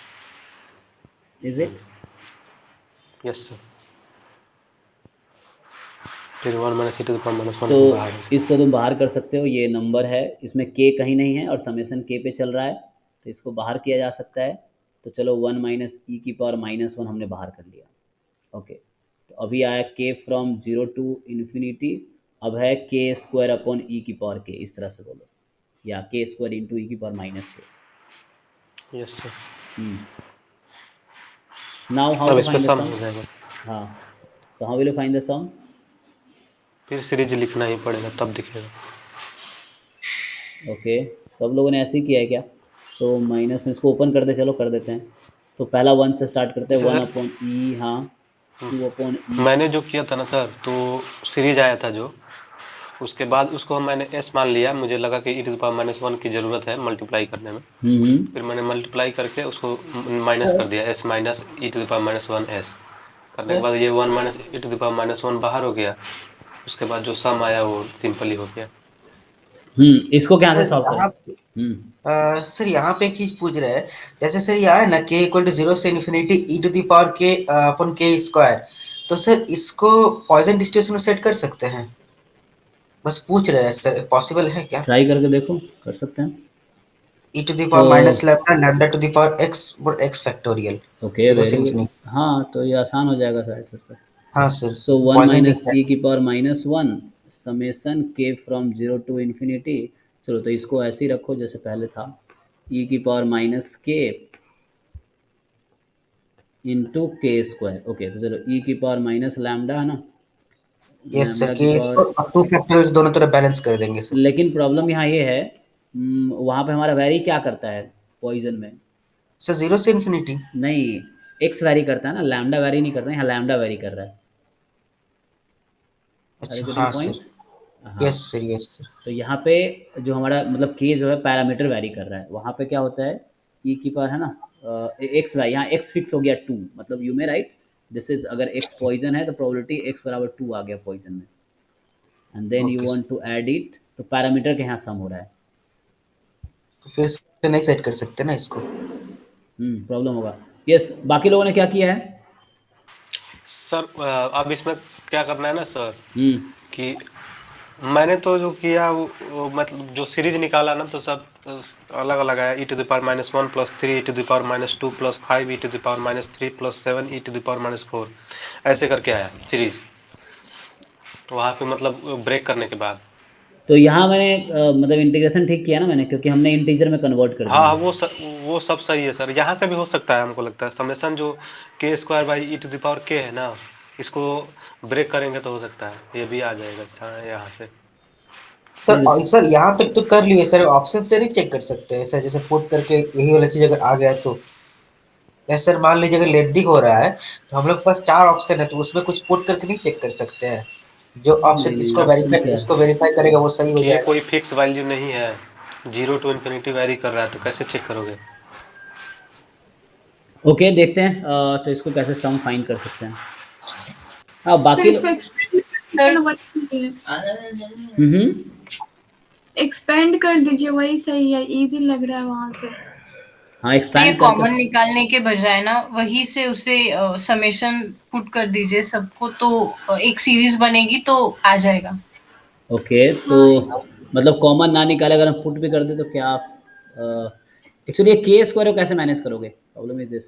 Is it. Yes sir, फिर 1 माइनस e⁻1 तो बाहर हो जाएगा। इसको तुम बाहर कर सकते हो, ये नंबर है, इसमें k कहीं नहीं है और समेशन k पे चल रहा है, तो इसको बाहर किया जा सकता है। तो चलो 1 माइनस e⁻1 हमने बाहर कर लिया। ओके, तो अभी आया k फ्रॉम 0 to इन्फिनिटी, अब है k² अपॉन e⁻k, इस तरह से बोलो, या k² into e⁻k। Yes sir, now how अब टू इस पे फाइंड द सम सम। हो जाएगा, हाँ, तो how will you find the sum. फिर सीरीज लिखना ही पड़ेगा तब दिखेगा। ओके, सब लोगों ने ऐसे ही किया है क्या। तो माइनस में इसको ओपन कर दे, चलो कर देते हैं। तो पहला 1 से स्टार्ट करते हैं, जैसे 1 सर अपॉन ई, हाँ 2 अपॉन ई। मैंने जो किया था ना सर, तो सीरीज आया था जो, उसके बाद उसको मैंने s मान लिया, मुझे लगा कि e⁻1 की ज़रूरत है मल्टीप्लाई करने में, फिर मैंने मल्टीप्लाई करके उसको माइनस कर दिया, s माइनस e⁻1s करने के बाद ये 1 माइनस e⁻1 बाहर हो गया, उसके बाद जो सम आया वो सिंपल ही हो गया। इसको क्या से सर सॉल्व यहाँ करें। सर यहाँ पे एक चीज पूछ रहे हैं, जैसे सर यहाँ है ना k इक्वल टू 0 से इन्फिनिटी e⁻k अपन k², तो सर इसको पॉइसन डिस्ट्रीब्यूशन में सेट कर सकते हैं, बस पूछ रहे हैं सर, पॉसिबल है क्या। ट्राई करके देखो, कर सकते हैं। e⁻ तो minus lambda lambda two the power x factorial okay, 0 से वेरी गुड। इन्फिनिटी। हाँ, तो ये आसान हो जाएगा शायद फिर से। हाँ सर, सो 1 पॉइसन माइनस दिखता है। e⁻1 summation k from 0 to infinity. चलो तो इसको ऐसे ही रखो जैसे पहले था, e⁻k इंटू k²। ओके, तो चलो e⁻ है ना, यस सर, लैम्डा की के इसको पावर। अब टू फैक्टोरियल्स दोनों तरफ बैलेंस कर देंगे सर। लेकिन प्रॉब्लम यहाँ ये है, वहाँ पे हमारा वैरी क्या करता है पॉइजन में। सर 0 से इन्फिनिटी। नहीं, एक्स वैरी करता है ना, लैम्डा वैरी नहीं करता है, यहाँ लैम्डा वैरी कर रहा है। आर यू अच्छा गेटिंग हाँ पॉइंट। सर, हाँ, यस सर, यस सर। तो यहाँ पे जो हमारा मतलब के जो है पैरामीटर वैरी कर रहा है, वहाँ पे क्या होता है, ई की पावर है ना, एक्स वाई, यहाँ एक्स फिक्स हो गया 2, मतलब you may right this is, अगर एक्स पॉइजन है तो प्रोबेबिलिटी एक्स बराबर 2 आ गया पॉइजन में, and then you okay want sir, to add it, तो पैरामीटर के यहाँ सम हो रहा है। तो फिर से नहीं सेट कर सकते ना इसको। प्रॉब्लम होगा। यस, बाकी लोगों ने क्या किया है। सर अब इसमें क्या करना है ना सर, हम्म कि मैंने तो जो किया वो मतलब जो सीरीज निकाला ना, तो सब अलग अलग आया, e⁻1 plus 3 e⁻2 plus 5 e⁻3 plus 7 e⁻4, ऐसे करके आया सीरीज, तो वहाँ पे मतलब ब्रेक करने के बाद। तो यहाँ मैंने मतलब इंटीग्रेशन ठीक किया ना मैंने, क्योंकि हमने इंटीजर में कन्वर्ट कर हाँ दिया। वो सब सही है सर, यहाँ से भी हो सकता है हमको लगता है, समेशन जो k square by e to the power k है ना, इसको ब्रेक करेंगे तो हो सकता है ये भी आ जाएगा अच्छा यहाँ से। सर नहीं सर यहाँ तक तो कर लिए सर, ऑप्शन से नहीं चेक कर सकते हैं सर, जैसे पुट करके यही वाला चीज अगर आ गया तो। जैसे सर मान लीजिए अगर लेंदी हो रहा है तो हम लोग के पास 4 ऑप्शन है, तो उसमें कुछ पुट करके नहीं चेक कर सकते हैं, जो ऑप्शन नहीं नहीं, ऑप्शन क्या है? इसको वेरीफाई करेगा वो सही हो ये जाएगा। कोई फिक्स वैल्यू नहीं है, 0 टू इन्फिनिटी वैरी कर रहा है, तो कैसे चेक करोगे? ओके, देखते हैं तो इसको कैसे सम फाइंड कर सकते हैं। हाँ सर बाकी इसको एक्सपेंड सर एक्सपेंड कर दीजिए, वही सही है, इजी लग रहा है वहां से। हाँ ये एक्सपैंड कॉमन कर निकालने के बजाय ना वही से उसे समेशन पुट कर दीजिए सबको, तो एक सीरीज बनेगी तो आ जाएगा। ओके तो हाँ मतलब कॉमन ना निकाले अगर हम पुट भी कर दे तो क्या आप एक्चुअली ये के स्क्वायर को कैसे मैनेज करोगे? प्रॉब्लम इज दिस,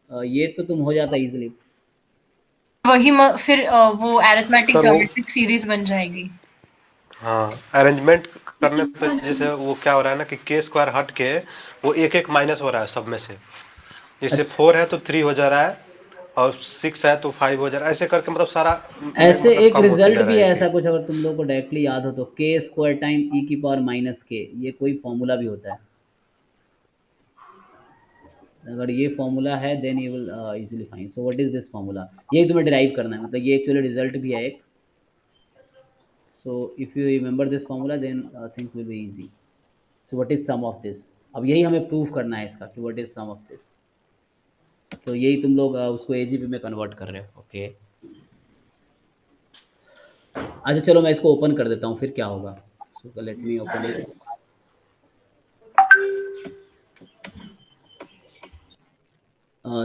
ये तो तुम हो जाता इजीली। वही फिर वो अरिथमेटिक सर वो ज्योमेट्रिक सीरीज बन जाएगी। हाँ अरेंजमेंट करने पे सिंपल सी। जैसे वो क्या हो रहा है ना कि के स्क्वायर हट के वो एक एक माइनस हो रहा है सब में से, जैसे अच्छा, 4 है तो 3 हो जा रहा है, और 6 है तो 5 हो जा रहा है, ऐसे करके मतलब सारा ऐसे मतलब एक कम होते रिजल्ट जा रहा भी है है एक ऐसा एक। कुछ, अगर तुम लोगों को डायरेक्टली याद हो तो के स्क्वायर टाइम ई की पावर माइनस के, ये कोई फॉर्मूला भी होता है। अगर ये फॉर्मूला है then you will easily find. So what is this formula, ये तुम्हें डिराइव करना है, मतलब ये एक्चुअली रिजल्ट भी है एक। So if you remember this formula then things will be easy. So what is sum of this, अब यही हमें प्रूव करना है इसका कि what is sum of this. तो यही तुम लोग उसको एजीपी में कन्वर्ट कर रहे हो। ओके अच्छा चलो मैं इसको ओपन कर देता हूँ फिर क्या होगा। So let me open it.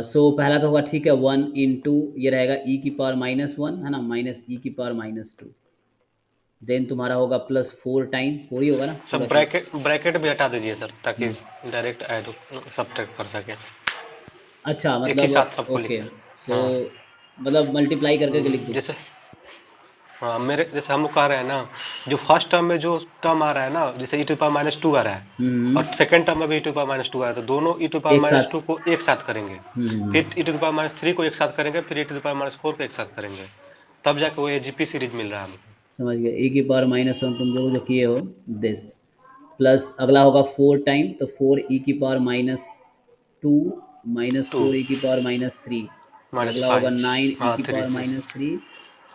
So पहला तो होगा ठीक है 1 इंटू ये रहेगा ई की पावर -1 है ना, माइनस ई की पावर -2, देन तुम्हारा होगा प्लस 4 टाइम 4 ही होगा ना सब पूरा चीज़। ब्रैकेट भी हटा दीजिए सर, ताकि हम्म, डायरेक्ट ऐड सब्ट्रैक्ट कर सके, अच्छा एक ही मतलब साथ सबको ओके। लिखना है। सो हाँ मतलब मल्टीप्लाई करके लिख दूँ। जैसे हाँ मेरे जैसे हम लोग कह रहे हैं ना, जो फर्स्ट टर्म में जो टर्म आ रहा है ना, जैसे ई टू पावर -2 आ रहा है, और सेकंड टर्म में भी ई टू पावर -2 आ रहा है, तो दोनों ई टू पावर एक साथ। -2 को एक साथ करेंगे, फिर ई टू पावर -3 को एक साथ करेंगे, फिर ई टू पावर -4 को एक साथ करेंगे, तब जाके वो एजीपी सीरीज मिल रहा है हमको। समझ गए, ई की पावर -1 तुम लोग जो किए हो दिस, प्लस अगला होगा 4 टाइम, तो 4 ई की पावर -2 टू -4 ई की पावर -3, फिर अगला होगा -5 9 ई हाँ की 3 पावर -3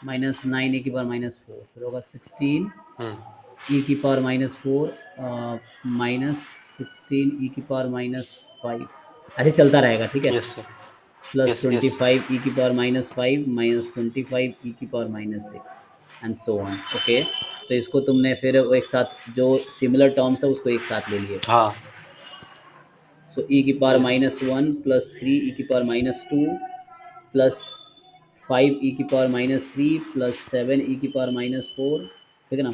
-9 ई की पावर -4, फिर होगा 16 हम्म ई की पावर -4 -16 ई की पावर -5, ऐसे चलता रहेगा ठीक है। Yes sir plus yes twenty yes five E की पावर -5 -25 ई की पावर -6 एंड सो ऑन। ओके तो इसको तुमने फिर वो एक साथ जो सिमिलर टर्म्स है उसको एक साथ ले लिए। हाँ सो ई की पावर यस -1 प्लस 3 ई की पावर -2 प्लस 5 ई की पावर -3 प्लस 7 ई की पावर -4, ठीक है ना,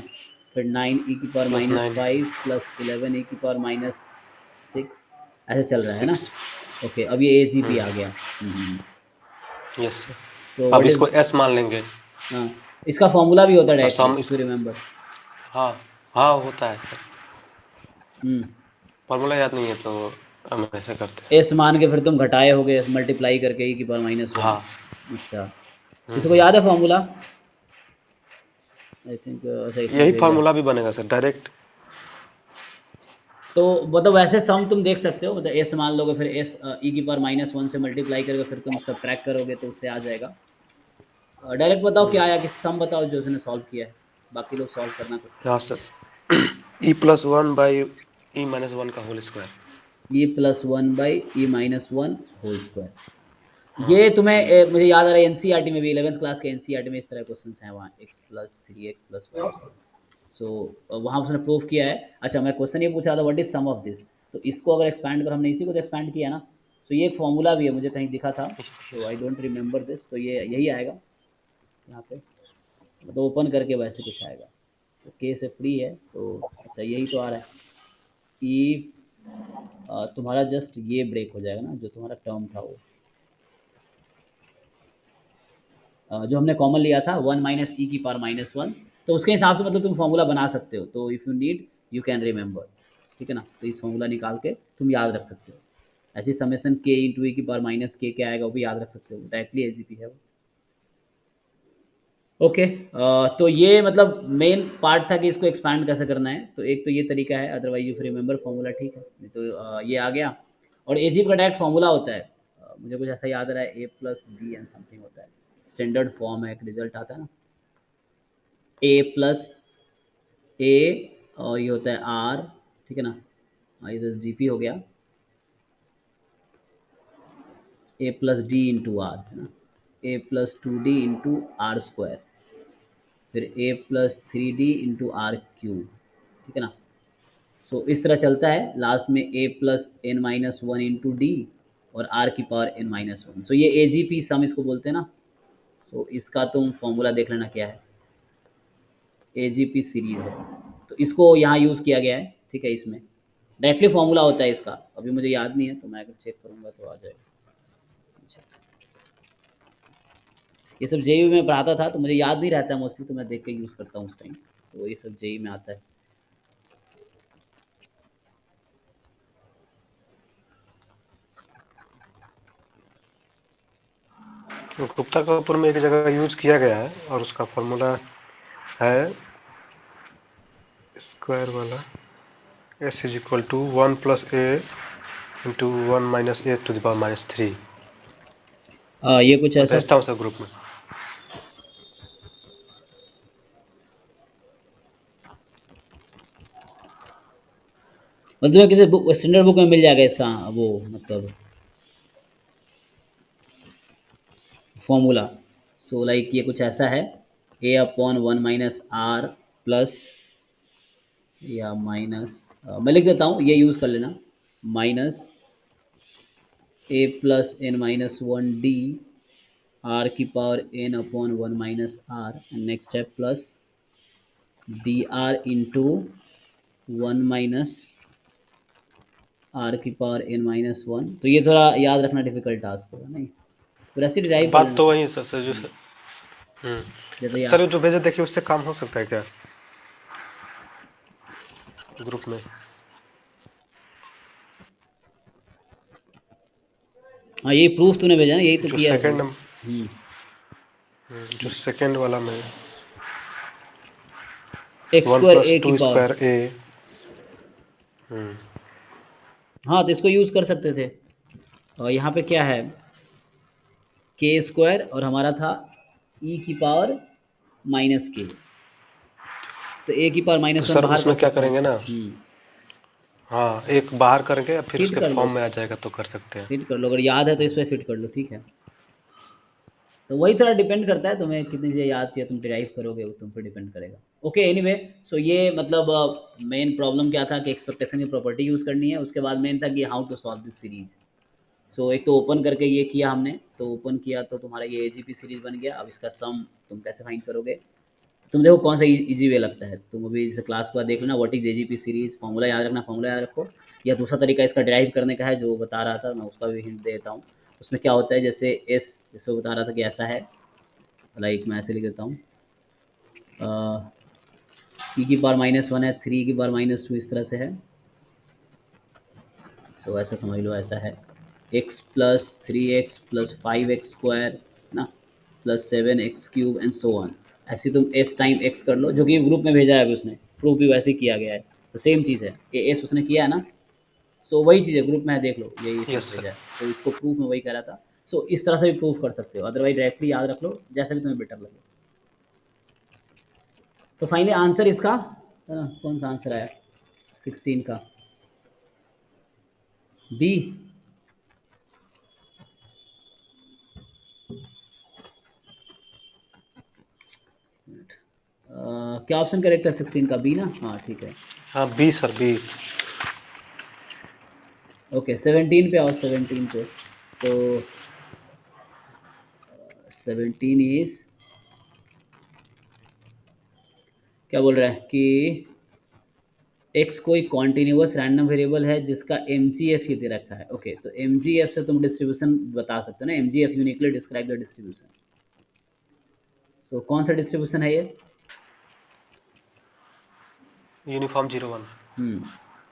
फिर 9 ई की पावर +9 -5 प्लस 11 ई की पावर -6, ऐसे चल रहा है ना। 6 ओके अब ये ए जी पी आ हम्म गया। यस तो सर, अब व्हाट इसको इज, एस मान लेंगे, हाँ इसका फॉर्मूला भी होता है और डायरेक्टली सम इफ यू इसका रिमेंबर। हाँ हाँ होता है सर, हम्म, फॉर्मूला याद नहीं है तो हम ऐसे करते हैं। एस मान के फिर तुम घटाए होगे मल्टीप्लाई करके ई की पावर -1। हाँ अच्छा किसी को याद है फॉर्मूला? आई थिंक अच्छा इसने यही भेजा। फार्मूला भी बनेगा सर डायरेक्ट। तो मतलब वैसे सम तुम देख सकते हो, मतलब एस मान लोगे फिर एस ई की पावर -1 से मल्टीप्लाई करके फिर तुम सब्ट्रैक्ट करोगे तो उससे आ जाएगा। डायरेक्ट बताओ क्या आया, कि सम बताओ जो उसने सॉल्व किया है, बाकी लोग सॉल्व करना खुद से। हाँ सर, e+1/e−1 का whole square. e+1/e−1 whole square. हाँ ये तुम्हें यस मुझे याद आ रहा है एनसीईआरटी में भी 11th क्लास के एनसीईआरटी में इस तरह क्वेश्चन हैं वहाँ, x+3x+5 से। सो वहाँ उसने प्रूव किया है। अच्छा मैं क्वेश्चन ये पूछा था what is sum of this, तो इसको अगर एक्सपैंड कर, हमने इसी को तो एक्सपैंड किया ना, तो ये एक फॉर्मूला भी है, मुझे कहीं दिखा था, तो आई डोंट रिमेंबर दिस, तो ये यही आएगा यहाँ पे, मतलब ओपन करके वैसे कुछ आएगा। तो के से फ्री है तो अच्छा यही तो आ रहा है कि तुम्हारा जस्ट ये ब्रेक हो जाएगा ना, जो तुम्हारा टर्म था वो जो हमने कॉमन लिया था 1 - ई की पावर -1 तो उसके हिसाब से मतलब तुम फॉर्मूला बना सकते हो, तो if you need you can remember, ठीक है ना। तो इस फॉर्मूला निकाल के तुम याद रख सकते हो। ऐसे समेशन k इंटू ए की पावर माइनस के क्या आएगा वो भी याद रख सकते हो, डायरेक्टली एजीपी है वो। ओके, तो ये मतलब मेन पार्ट था कि इसको एक्सपैंड कैसे करना है। तो एक तो ये तरीका है, अदरवाइज यू रिमेंबर फॉर्मूला, ठीक है। नहीं तो ये आ गया। और एजीपी का डायरेक्ट फॉर्मूला होता है, मुझे कुछ ऐसा याद आ रहा है, ए प्लस बी एंड समथिंग होता है, स्टैंडर्ड फॉर्म है, एक रिजल्ट आता है ना, ए प्लस ए और ये होता है आर, ठीक है ना। ये तो जीपी हो गया, A plus D into R, है ना, A plus two D into R square, फिर A plus three D into R cube, ठीक है ना। सो इस तरह चलता है, लास्ट में A plus N minus one into D और आर की power N minus one. So ये ए जी पी सम इसको बोलते हैं ना। सो इसका तुम फॉर्मूला देख लेना क्या है, ए जी पी सीरीज है, तो इसको यहाँ यूज़ किया गया है, ठीक है। इसमें डायरेक्टली फॉर्मूला होता है इसका, अभी मुझे याद नहीं है, तो मैं अगर चेक करूँगा तो आ जाएगा। ये सब जेयू में पढ़ाता था तो मुझे याद नहीं रहता है मोस्टली, तो मैं देख के यूज़ करता हूँ उस टाइम, तो ये सब जेयू में आता है। तो गुप्ता कपूर में एक जगह यूज किया गया है और उसका फॉर्मूला है स्क्वायर वाला, S is equal to one plus a into one minus a to the power minus three. ये कुछ मैं ऐसा, भेजता हूँ सब ग्रुप में। मतलब किसी बुक, स्टैंडर्ड बुक में मिल जाएगा इसका वो मतलब फॉर्मूला। सो लाइक ये कुछ ऐसा है, A upon one minus R plus या माइनस, मैं लिख देता हूँ, ये यूज़ कर लेना, minus A plus N minus one D R की power N upon one minus R, and next step plus D R into one minus R की पावर एन माइनस वन। तो ये थोड़ा याद रखना डिफिकल्ट टास्क होगा, नहीं तो ऐसे डिराइव कर बात लेना तो फिर। वही सर जो जैसे सर याद, जो भेजे देखिए उससे काम हो सकता है क्या ग्रुप में? हाँ यही प्रूफ तूने भेजा ना, यही तो जो किया है सेकंड हमने। जो सेकंड वाला में एक्स वन स्क्वायर प्लस ए की टू पावर, स्क्वायर ए। हाँ तो इसको यूज़ कर सकते थे। और यहाँ पे क्या है, के स्क्वायर और हमारा था ई की पावर माइनस के, तो ए की पावर तो माइनस वन सर बाहर कर उसमें क्या सकते हैं। करेंगे ना, हाँ एक बाहर करके फिर फिट उसके कर लो, फॉर्म में आ जाएगा तो कर सकते हैं। फिट कर लो, अगर याद है तो इस पर फिट कर लो, ठीक है। तो वही थोड़ा डिपेंड करता है तुम्हें कितनी चीज़ें याद किया, तुम डिराइव करोगे वो तुम पे डिपेंड करेगा। ओके एनीवे, सो ये मतलब मेन प्रॉब्लम क्या था कि एक्सपेक्टेशन की प्रॉपर्टी यूज़ करनी है, उसके बाद मेन था कि how to solve this series. So एक तो ओपन करके ये किया हमने, तो ओपन किया तो तुम्हारा ये एजीपी सीरीज बन गया। अब इसका सम तुम कैसे फाइंड करोगे, तुम देखो कौन सा इजी वे लगता है, तुम अभी जैसे क्लास के बाद देख लेना, what is AGP series, formula याद रखना, फॉर्मूला याद रखो। या दूसरा तरीका इसका ड्राइव करने का है जो बता रहा था मैं, उसका भी हिंट देता हूँ। उसमें क्या होता है, जैसे एस, जैसे वो बता रहा था कि ऐसा है, लाइक मैं ऐसे लिख देता हूँ, ई की पावर माइनस वन है, थ्री की पावर माइनस टू, इस तरह से है। तो ऐसा समझ लो, ऐसा है X plus three X plus five X square ना, plus seven X cube and so on. ऐसे तुम एस टाइम एक्स कर लो, जो कि ग्रुप में भेजा है अभी उसने, प्रूफ भी वैसे ही किया गया है, तो सेम चीज़ है, ये एस उसने किया है ना। सो वही चीज़ है, ग्रुप में है, देख लो यही चीज़ यस भेजा सर। है, तो इसको प्रूफ में वही कह रहा था। सो इस तरह से भी प्रूफ कर सकते हो, अदरवाइज डायरेक्टली याद रख लो, जैसा भी तुम्हें बेटर लगे। तो फाइनली आंसर इसका है ना, कौन सा आंसर आया 16 का, बी। क्या ऑप्शन करेक्ट है 16 का, बी ना, हाँ ठीक है। हाँ बी सर बी। ओके 17 पे आओ, 17 पे, तो 17 इज, क्या बोल रहा है कि एक्स कोई कॉन्टिन्यूस रैंडम वेरिएबल है जिसका एम जी एफ ये दे रखा है। ओके तो एम जी एफ से तुम डिस्ट्रीब्यूशन बता सकते हो ना, M G F uniquely describe the distribution. So कौन सा डिस्ट्रीब्यूशन है ये, यूनिफॉर्म 01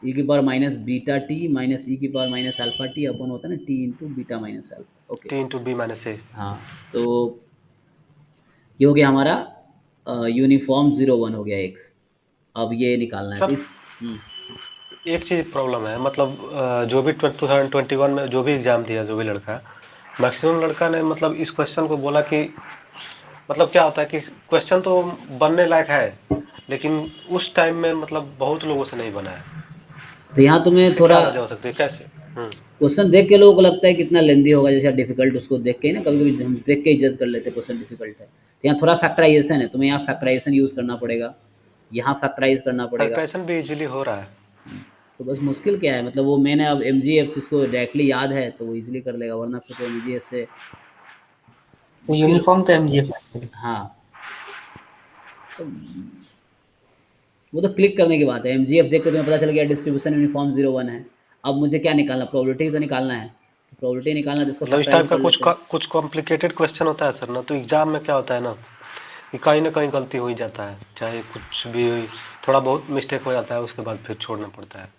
ई की power minus beta T minus E की power minus alpha T upon होता है ना T into beta minus alpha. Okay, T into B minus A. हाँ, तो ये हो गया हमारा यूनिफॉर्म 01 हो गया एक्स। अब ये निकालना है सर तो एक चीज़ प्रॉब्लम है, मतलब जो भी 2021 में जो भी एग्ज़ाम दिया जो भी लड़का, मैक्सिमम लड़का ने मतलब इस क्वेश्चन को बोला कि मतलब क्या होता है कि क्वेश्चन तो बनने लायक है, लेकिन उस टाइम में मतलब बहुत लोगों से नहीं बना है। तो यहाँ तुम्हें इसकी थोड़ा क्या वजह हो सकती है, कैसे? क्वेश्चन देख के लोगों को लगता है कितना लेंदी होगा जैसे डिफिकल्ट, उसको देख के ही ना कभी कभी हम देख के ही जज कर लेते हैं क्वेश्चन डिफिकल्ट है। तो यहाँ थोड़ा फैक्टराइजेशन है, तुम्हें यहाँ फैक्टराइजेशन यूज़ करना पड़ेगा, यहाँ फैक्टराइज करना पड़ेगा। फैक्टराइजेशन भी इजीली हो रहा है। तो बस मुश्किल क्या है, मतलब वो मैंने अब एम जी एफ जिसको डायरेक्टली याद है तो वो इजीली कर लेगा, वरना फिर तो एम जी एफ से तो मुश्किल। यूनिफॉर्म का एमजीएफ है। हाँ, तो वो तो क्लिक करने की बात है। एम जी एफ देख के तुम्हें पता चल गया डिस्ट्रीब्यूशन यूनिफॉर्म 01 है। अब मुझे क्या निकालना, प्रोबेबिलिटी तो निकालना है, प्रोबेबिलिटी निकालना जिसको मतलब इस फैक्टराइज टाइप का कर लेते हैं। कुछ कॉम्प्लिकेटेड क्वेश्चन होता है सर ना, तो एग्जाम में क्या होता है ना कि कहीं ना कहीं गलती हो ही जाता है, चाहे कुछ भी थोड़ा बहुत मिस्टेक हो जाता है, उसके बाद फिर छोड़ना पड़ता है।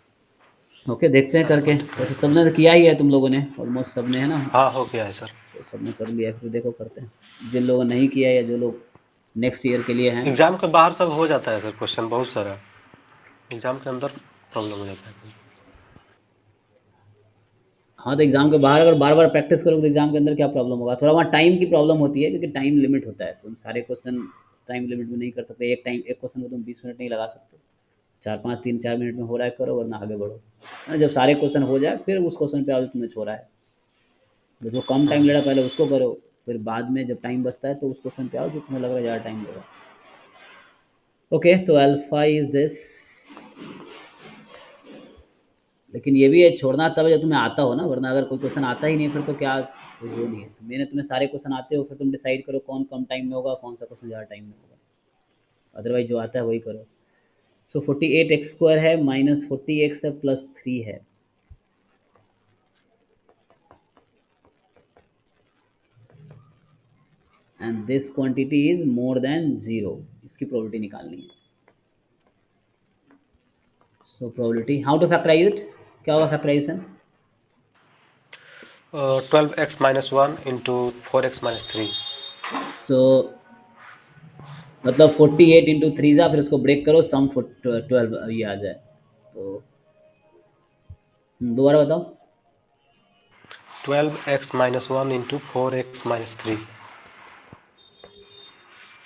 ओके, देखते हैं सारी करके, बात दिक्कत वैसे है। सबने तो किया ही है, तुम लोगों ने ऑलमोस्ट सबने, है ना, हाँ, हो गया है सर। तो सबने कर लिया है, फिर देखो करते हैं जिन लोगों ने नहीं किया या जो लोग नेक्स्ट ईयर के लिए हैं। एग्जाम के बाहर सब हो जाता है सर, क्वेश्चन बहुत सारा, एग्जाम के अंदर प्रॉब्लम हो जाता है। हाँ, तो एग्जाम के बाहर अगर बार बार प्रैक्टिस करोगे तो एग्जाम के अंदर क्या प्रॉब्लम होगा, थोड़ा वहाँ टाइम की प्रॉब्लम होती है क्योंकि टाइम लिमिट होता है, तुम सारे क्वेश्चन टाइम लिमिट में नहीं कर सकते, एक क्वेश्चन को तुम 20 मिनट नहीं लगा सकते। 4 5 3 4 मिनट में हो रहा है करो, वरना आगे बढ़ो। जब सारे क्वेश्चन हो जाए फिर उस क्वेश्चन पे आओ जो तुम्हें छोड़ा है। जो कम टाइम ले रहा है पहले उसको करो, फिर बाद में जब टाइम बचता है तो उस क्वेश्चन पे आओ जो तुम्हें लग रहा है ज़्यादा टाइम लेगा। ओके, तो अल्फा इज दिस। लेकिन ये भी है, छोड़ना तब है जब तुम्हें आता हो ना, वरना अगर कोई क्वेश्चन आता ही नहीं फिर तो क्या, कुछ वो नहीं है। तो मैंने तुम्हें सारे क्वेश्चन आते हो, फिर तुम डिसाइड करो कौन कम टाइम में होगा, कौन सा क्वेश्चन ज़्यादा टाइम में होगा, अदरवाइज जो आता है वही करो। सो 48x² है माइनस 40x है प्लस 3 है। And this quantity is more than 0, इसकी प्रोबेबिलिटी निकालनी है। So probability, how to factorize it, क्या होगा factorization? 12x minus 1 into 4x minus 3। सो मतलब 48 इंटू 3 जा, फिर उसको ब्रेक करो, सम 12 ये आ जाए तो दोबारा बताओ। 12x minus 1 into 4x minus 3।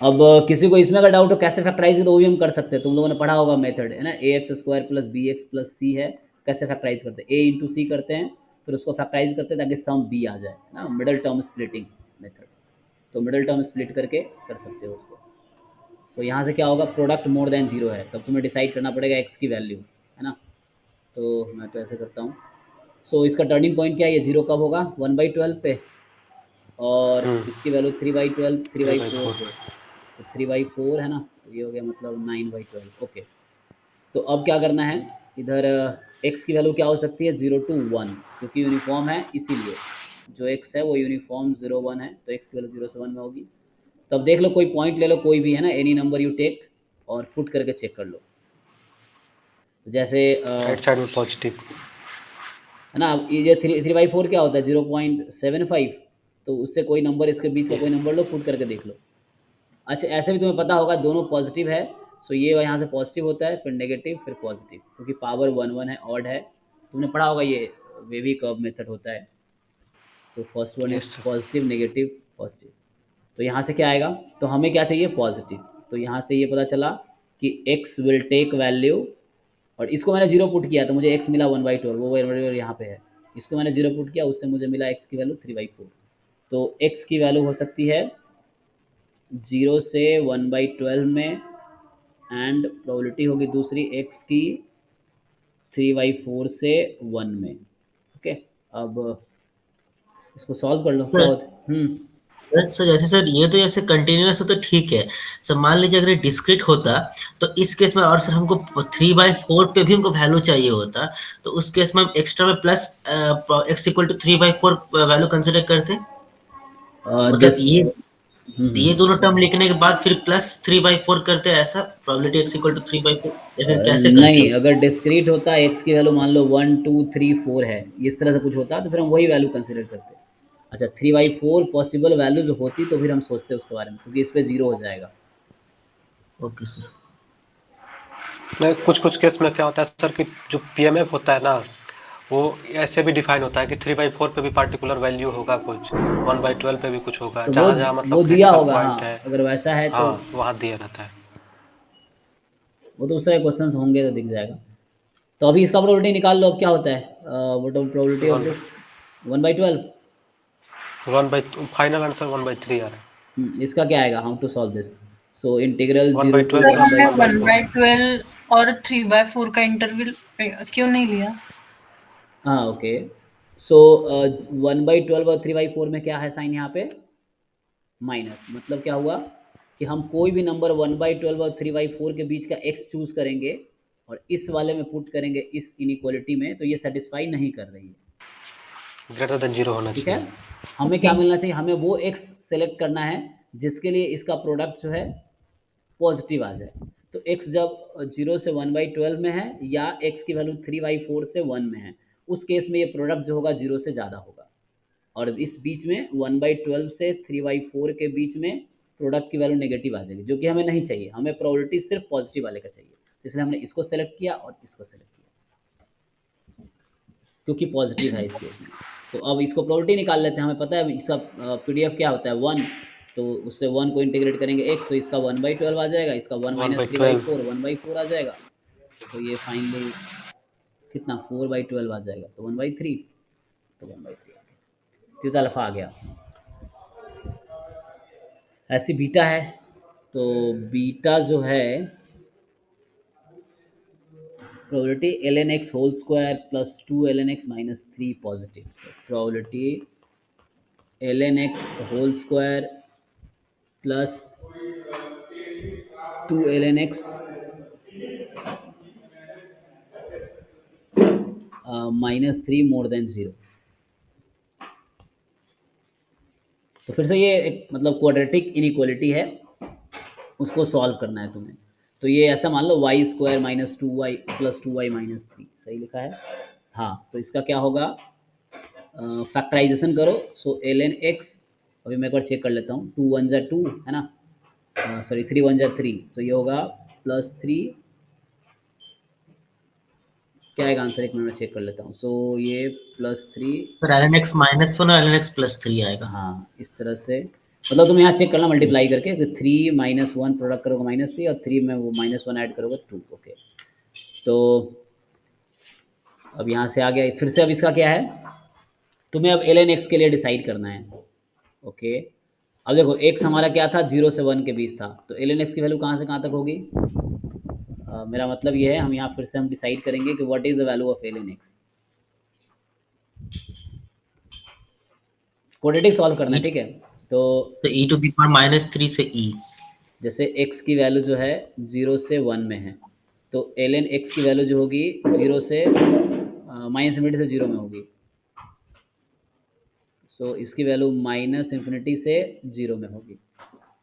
अब किसी को इसमें अगर डाउट हो कैसे फैक्टराइज, तो वो भी हम कर सकते हैं, तुम लोगों ने पढ़ा होगा मेथड, है ना, ax² plus B x plus C है, कैसे फैक्टराइज करते हैं, a इंटू सी करते हैं, फिर उसको फैक्टराइज करते हैं ताकि सम b आ जाए, है ना, मिडल टर्म स्प्लिटिंग मेथड। तो मिडल टर्म स्प्लिट करके कर सकते हो उसको। सो यहाँ से क्या होगा, प्रोडक्ट मोर देन 0 है, तब तुम्हें डिसाइड करना पड़ेगा x की वैल्यू, है ना। तो मैं तो ऐसे करता हूँ। सो इसका टर्निंग पॉइंट क्या है, ये 0 कब होगा, 1/12 पे, और इसकी वैल्यू 3/12 3/4 3/4। पे, तो 3/4 है ना, तो ये हो गया मतलब 9/12। ओके, तो अब क्या करना है, इधर x की वैल्यू क्या हो सकती है, 0 to 1, क्योंकि यूनिफॉर्म है इसीलिए, जो x है वो यूनिफॉर्म 0 1 है, तो x की वैल्यू 0 से 1 में होगी। तो अब देख लो, कोई पॉइंट ले लो कोई भी, है ना, एनी नंबर यू टेक, और पुट करके चेक कर लो। तो जैसे राइट साइड में पॉजिटिव। है ना, अब ये 3/4 क्या होता है, 0.75, तो उससे कोई नंबर, इसके बीच का ये कोई नंबर लो, पुट करके देख लो। अच्छा, ऐसे भी तुम्हें पता होगा दोनों पॉजिटिव है, सो ये यहाँ से पॉजिटिव होता है, फिर नेगेटिव, फिर पॉजिटिव, क्योंकि पावर 1 1 है, ऑड है, तुमने पढ़ा होगा ये वेवी कर्व मेथड होता है। तो first one is yes sir. Positive negative positive. तो यहाँ से क्या आएगा, तो हमें क्या चाहिए, पॉजिटिव। तो यहाँ से ये पता चला कि x विल टेक वैल्यू, और इसको मैंने 0 पुट किया तो मुझे x मिला 1/12, वो यहाँ पे है, इसको मैंने 0 पुट किया, उससे मुझे मिला x की वैल्यू 3/4। तो x की वैल्यू हो सकती है 0 से 1/12 में, एंड प्रोबेबिलिटी होगी दूसरी x की 3/4 से 1 में। ओके, अब इसको सॉल्व कर लो, क्या सर होता है। सर जैसे सर ये तो जैसे कंटिन्यूअस हो तो ठीक है सर, मान लीजिए अगर डिस्क्रीट होता तो इस केस में, और सर हमको 3/4 पे भी हमको वैल्यू चाहिए होता, तो उस केस में हम एक्स्ट्रा में plus x equal to 3/4 value consider करते, मतलब दिस ये ये दोनों टर्म लिखने के बाद फिर +3/4 करते हैं ऐसा, प्रोबेबिलिटी x इक्वल टू 3/4, या फिर कैसे करते नहीं, हैं? अगर डिस्क्रीट होता x की वैल्यू मान लो 1 2 3 4 है, इस तरह से कुछ होता तो फिर हम वही वैल्यू कंसिडर करते। अच्छा 3/4 पॉसिबल वैल्यूज होती तो फिर हम सोचते उसके बारे में, क्योंकि इस पे 0 हो जाएगा। Okay sir. नहीं, कुछ-कुछ केस में क्या होता है सर कि जो पीएमएफ होता है ना, वो ऐसे भी डिफाइन होता है कि 3/4 पे भी पार्टिकुलर वैल्यू होगा कुछ, 1/12 पे भी कुछ होगा, तो जहाँ-जहाँ वो मतलब दिया क्रिटिकल होगा, पॉइंट है, हाँ, अगर वैसा है तो हाँ, वहाँ दिया रहता है। वो तो उस तरह क्वेश्चंस होंगे तो दिख जाएगा। तो अभी इसका प्रोबेबिलिटी निकाल लो, अब क्या होता है, what is probability of 1 this 1/12। Final answer 1/3 आ रहा है। इसका क्या आएगा, how to solve this. So integral 1/12 zero to sir plus one by हमने 12। 1/12 और 3/4 का इंटरवल क्यों नहीं लिया? हाँ ओके। सो 1/12 और 3/4 में क्या है साइन यहाँ पे, माइनस, मतलब क्या हुआ कि हम कोई भी नंबर 1/12 और 3/4 के बीच का x चूज करेंगे और इस वाले में पुट करेंगे इस इनइक्वालिटी में, तो ये सेटिस्फाई नहीं कर रही है। ग्रेटर देन 0 होना ठीक है, चाहिए। हमें क्या ओके। मिलना चाहिए, हमें वो x सेलेक्ट करना है जिसके लिए इसका प्रोडक्ट जो है पॉजिटिव आ जाए। तो x जब 0 से 1/12 में है या x की वैल्यू 3/4 से 1 में है, उस केस में ये प्रोडक्ट जो होगा 0 से ज़्यादा होगा। और इस बीच में 1/12 से 3/4 के बीच में प्रोडक्ट की वैल्यू नेगेटिव आ जाएगी, जो कि हमें नहीं चाहिए, हमें प्रोबेबिलिटी सिर्फ पॉजिटिव वाले का चाहिए। इसलिए हमने इसको सेलेक्ट किया और इसको सेलेक्ट किया, क्योंकि पॉजिटिव है इस केस में। तो अब इसको प्रोबेबिलिटी निकाल लेते हैं, हमें पता है इसका पीडीएफ क्या होता है 1। तो उससे 1 को इंटीग्रेट करेंगे x, तो इसका 1/12 आ जाएगा, इसका 1 माइनस 1/12 3/4 1/4 आ जाएगा। तो ये फाइनली कितना 4/12 आ जाएगा, तो 1/3, तो 1/3 आ गया, थीटा अल्फा आ गया। ऐसी बीटा है, तो बीटा जो है probability ln x whole square plus 2 ln x minus 3 positive. तो probability ln x whole square plus 2 ln x -3 more than 0। तो फिर से ये एक मतलब क्वाड्रेटिक इनइक्वालिटी है, उसको सॉल्व करना है तुम्हें। तो ये ऐसा मान लो y square minus 2y plus 2y minus 3, सही लिखा है। हाँ, तो इसका क्या होगा, फैक्टराइजेशन करो। सो ln x, अभी मैं एक बार चेक कर लेता हूँ, 2 1 जा 2 है ना, सॉरी 3 1 जा 3, तो ये होगा +3, क्या आएगा आंसर, एक मिनट में चेक कर लेता हूँ। सो ये +3, फिर ln x -1 और ln x +3 आएगा। हाँ इस तरह से, मतलब तुम यहाँ चेक करना मल्टीप्लाई करके, तो 3 -1 प्रोडक्ट करोगे -3 और 3 में वो -1 ऐड करोगे 2। ओके, तो अब यहाँ से आ गया फिर से। अब इसका क्या है, तुम्हें अब ln x के लिए डिसाइड करना है। ओके, अब देखो x हमारा क्या था, 0 से 1 के बीच था, तो ln x की वैल्यू कहाँ से कहाँ तक होगी। मेरा मतलब ये है, हम यहाँ फिर से हम डिसाइड करेंगे कि what is the value of ln x। Quadratic solve करना है, e ठीक है। तो तो e⁻³ से e। जैसे x की वैल्यू जो है 0 से 1 में है, तो ln x की वैल्यू जो होगी 0 से -∞ से 0 में होगी। सो इसकी वैल्यू -∞ से 0 में होगी,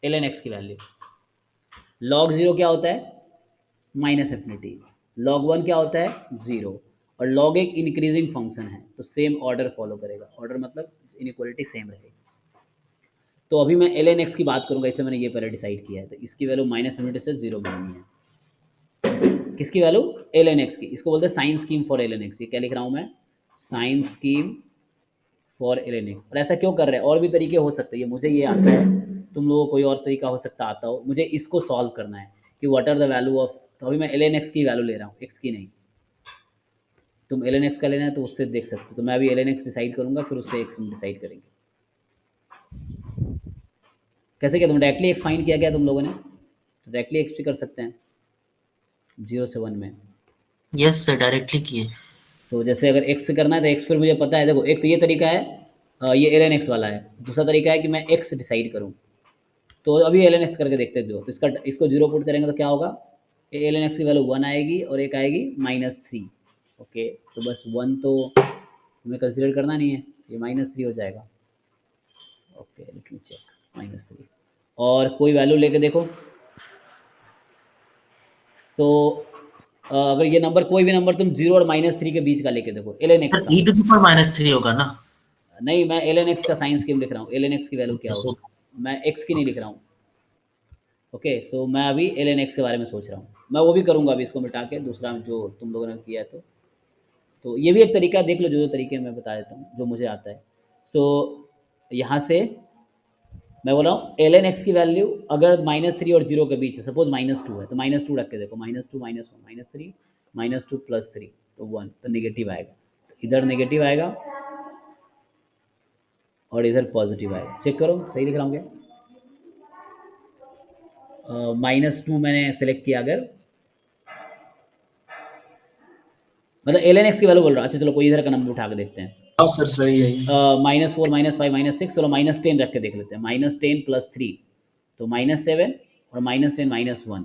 ln x की वैल्यू। log 0 क्या होता है, -∞। log 1 क्या होता है, 0। और log एक इंक्रीजिंग फंक्शन है, तो सेम ऑर्डर फॉलो करेगा, ऑर्डर मतलब इनइक्वालिटी सेम रहेगी। तो अभी मैं ln x की बात करूंगा, इससे मैंने ये पहले डिसाइड किया है, तो इसकी वैल्यू -∞ से 0 में होनी है। किसकी वैल्यू, ln x की, इसको बोलते हैं sign scheme for ln x। ये क्या लिख रहा हूँ मैं, sign scheme for ln x। और ऐसा क्यों कर रहे हैं, और भी तरीके हो सकते हैं, ये मुझे ये आता है, तुम लोगों को कोई और तरीका हो सकता आता हो, मुझे इसको सॉल्व करना है कि what are the value of. तो अभी मैं ln x की वैल्यू ले रहा हूँ, x की नहीं। तुम ln x का लेना है तो उससे देख सकते हो, तो मैं अभी ln x डिसाइड करूंगा, फिर उससे x डिसाइड करेंगे। कैसे किया, तुम डायरेक्टली x फाइंड किया क्या तुम लोगों ने, तो डायरेक्टली x भी कर सकते हैं 0 से 1 में। यस सर, डायरेक्टली किए। तो जैसे अगर x से करना है तो x फिर मुझे पता है, देखो एक तो ये तरीका है, ये ln x वाला है। दूसरा तरीका है कि मैं x डिसाइड करूँ, तो अभी ln x करके देखते हैं। जो तो इसको 0 पुट करेंगे तो क्या होगा, ln x की वैल्यू 1 आएगी और एक आएगी -3। ओके, तो बस 1 तो हमें कंसिडर करना नहीं है, ये -3 हो जाएगा। Okay let me check, -3। और कोई वैल्यू लेके देखो। तो अगर ये नंबर कोई भी नंबर तुम 0 और -3 के बीच का लेके देखो, ln x सर का। e⁻³ होगा ना? नहीं, मैं ln x का साइन स्कीम लिख रहा हूँ, ln x की वैल्यू क्या अच्छा, होगी, मैं x की नहीं लिख रहा हूँ। ओके, सो मैं अभी ln x के बारे में सोच रहा हूँ। मैं वो भी करूँगा अभी, इसको मिटा के दूसरा जो तुम लोगों ने किया है। तो ये भी एक तरीका देख लो, जो तरीके मैं बता देता हूँ, जो मुझे आता है। सो यहाँ से मैं बोल रहा हूँ ln x की वैल्यू अगर -3 और 0 के बीच है, सपोज -2 है, तो -2 रख के देखो, -2 -1 -3 -2 +3 तो 1, तो नेगेटिव आएगा। तो इधर नेगेटिव आएगा और इधर पॉजिटिव आएगा। चेक करो सही लिख रहा हूँ क्या? -2 मैंने सेलेक्ट किया, अगर मतलब ln x की वैल्यू बोल रहा हूँ। अच्छा चलो, कोई इधर का नंबर उठा के देखते हैं। हाँ सर, सही है ये। -4 -5 -6, चलो -10 रख के देख लेते हैं। -10 + 3 तो -7 और -10 -1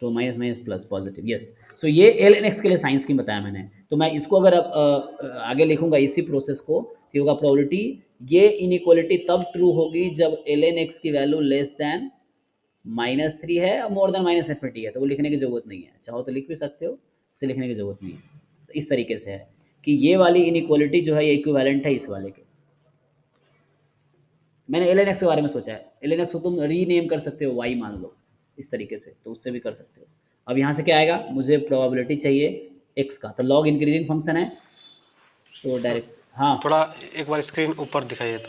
तो minus minus plus positive, yes. So ये ln x के लिए साइंस की बताया मैंने। तो मैं इसको अगर अब आगे लिखूंगा इसी प्रोसेस को, तो होगा प्रोबेबिलिटी, ये इनइक्वालिटी तब ट्रू होगी जब ln x की वैल्यू लेस दैन -3 है और मोर देन -∞ है। तो वो लिखने की ज़रूरत नहीं है, चाहो तो लिख भी सकते हो, इसे लिखने की ज़रूरत नहीं है। तो इस तरीके से है कि ये वाली इनइक्वालिटी जो है ये इक्विवेलेंट है इस वाले के। मैंने ln x के बारे में सोचा है। ln x को तुम रीनेम कर सकते हो, y मान लो, इस तरीके से, तो उससे भी कर सकते हो। अब यहाँ से क्या आएगा, मुझे प्रोबेबिलिटी चाहिए x का, तो लॉग इंक्रीजिंग फंक्शन है, तो सर डायरेक्ट हाँ। थोड़ा एक बार स्क्रीन ऊपर दिखाइए तो।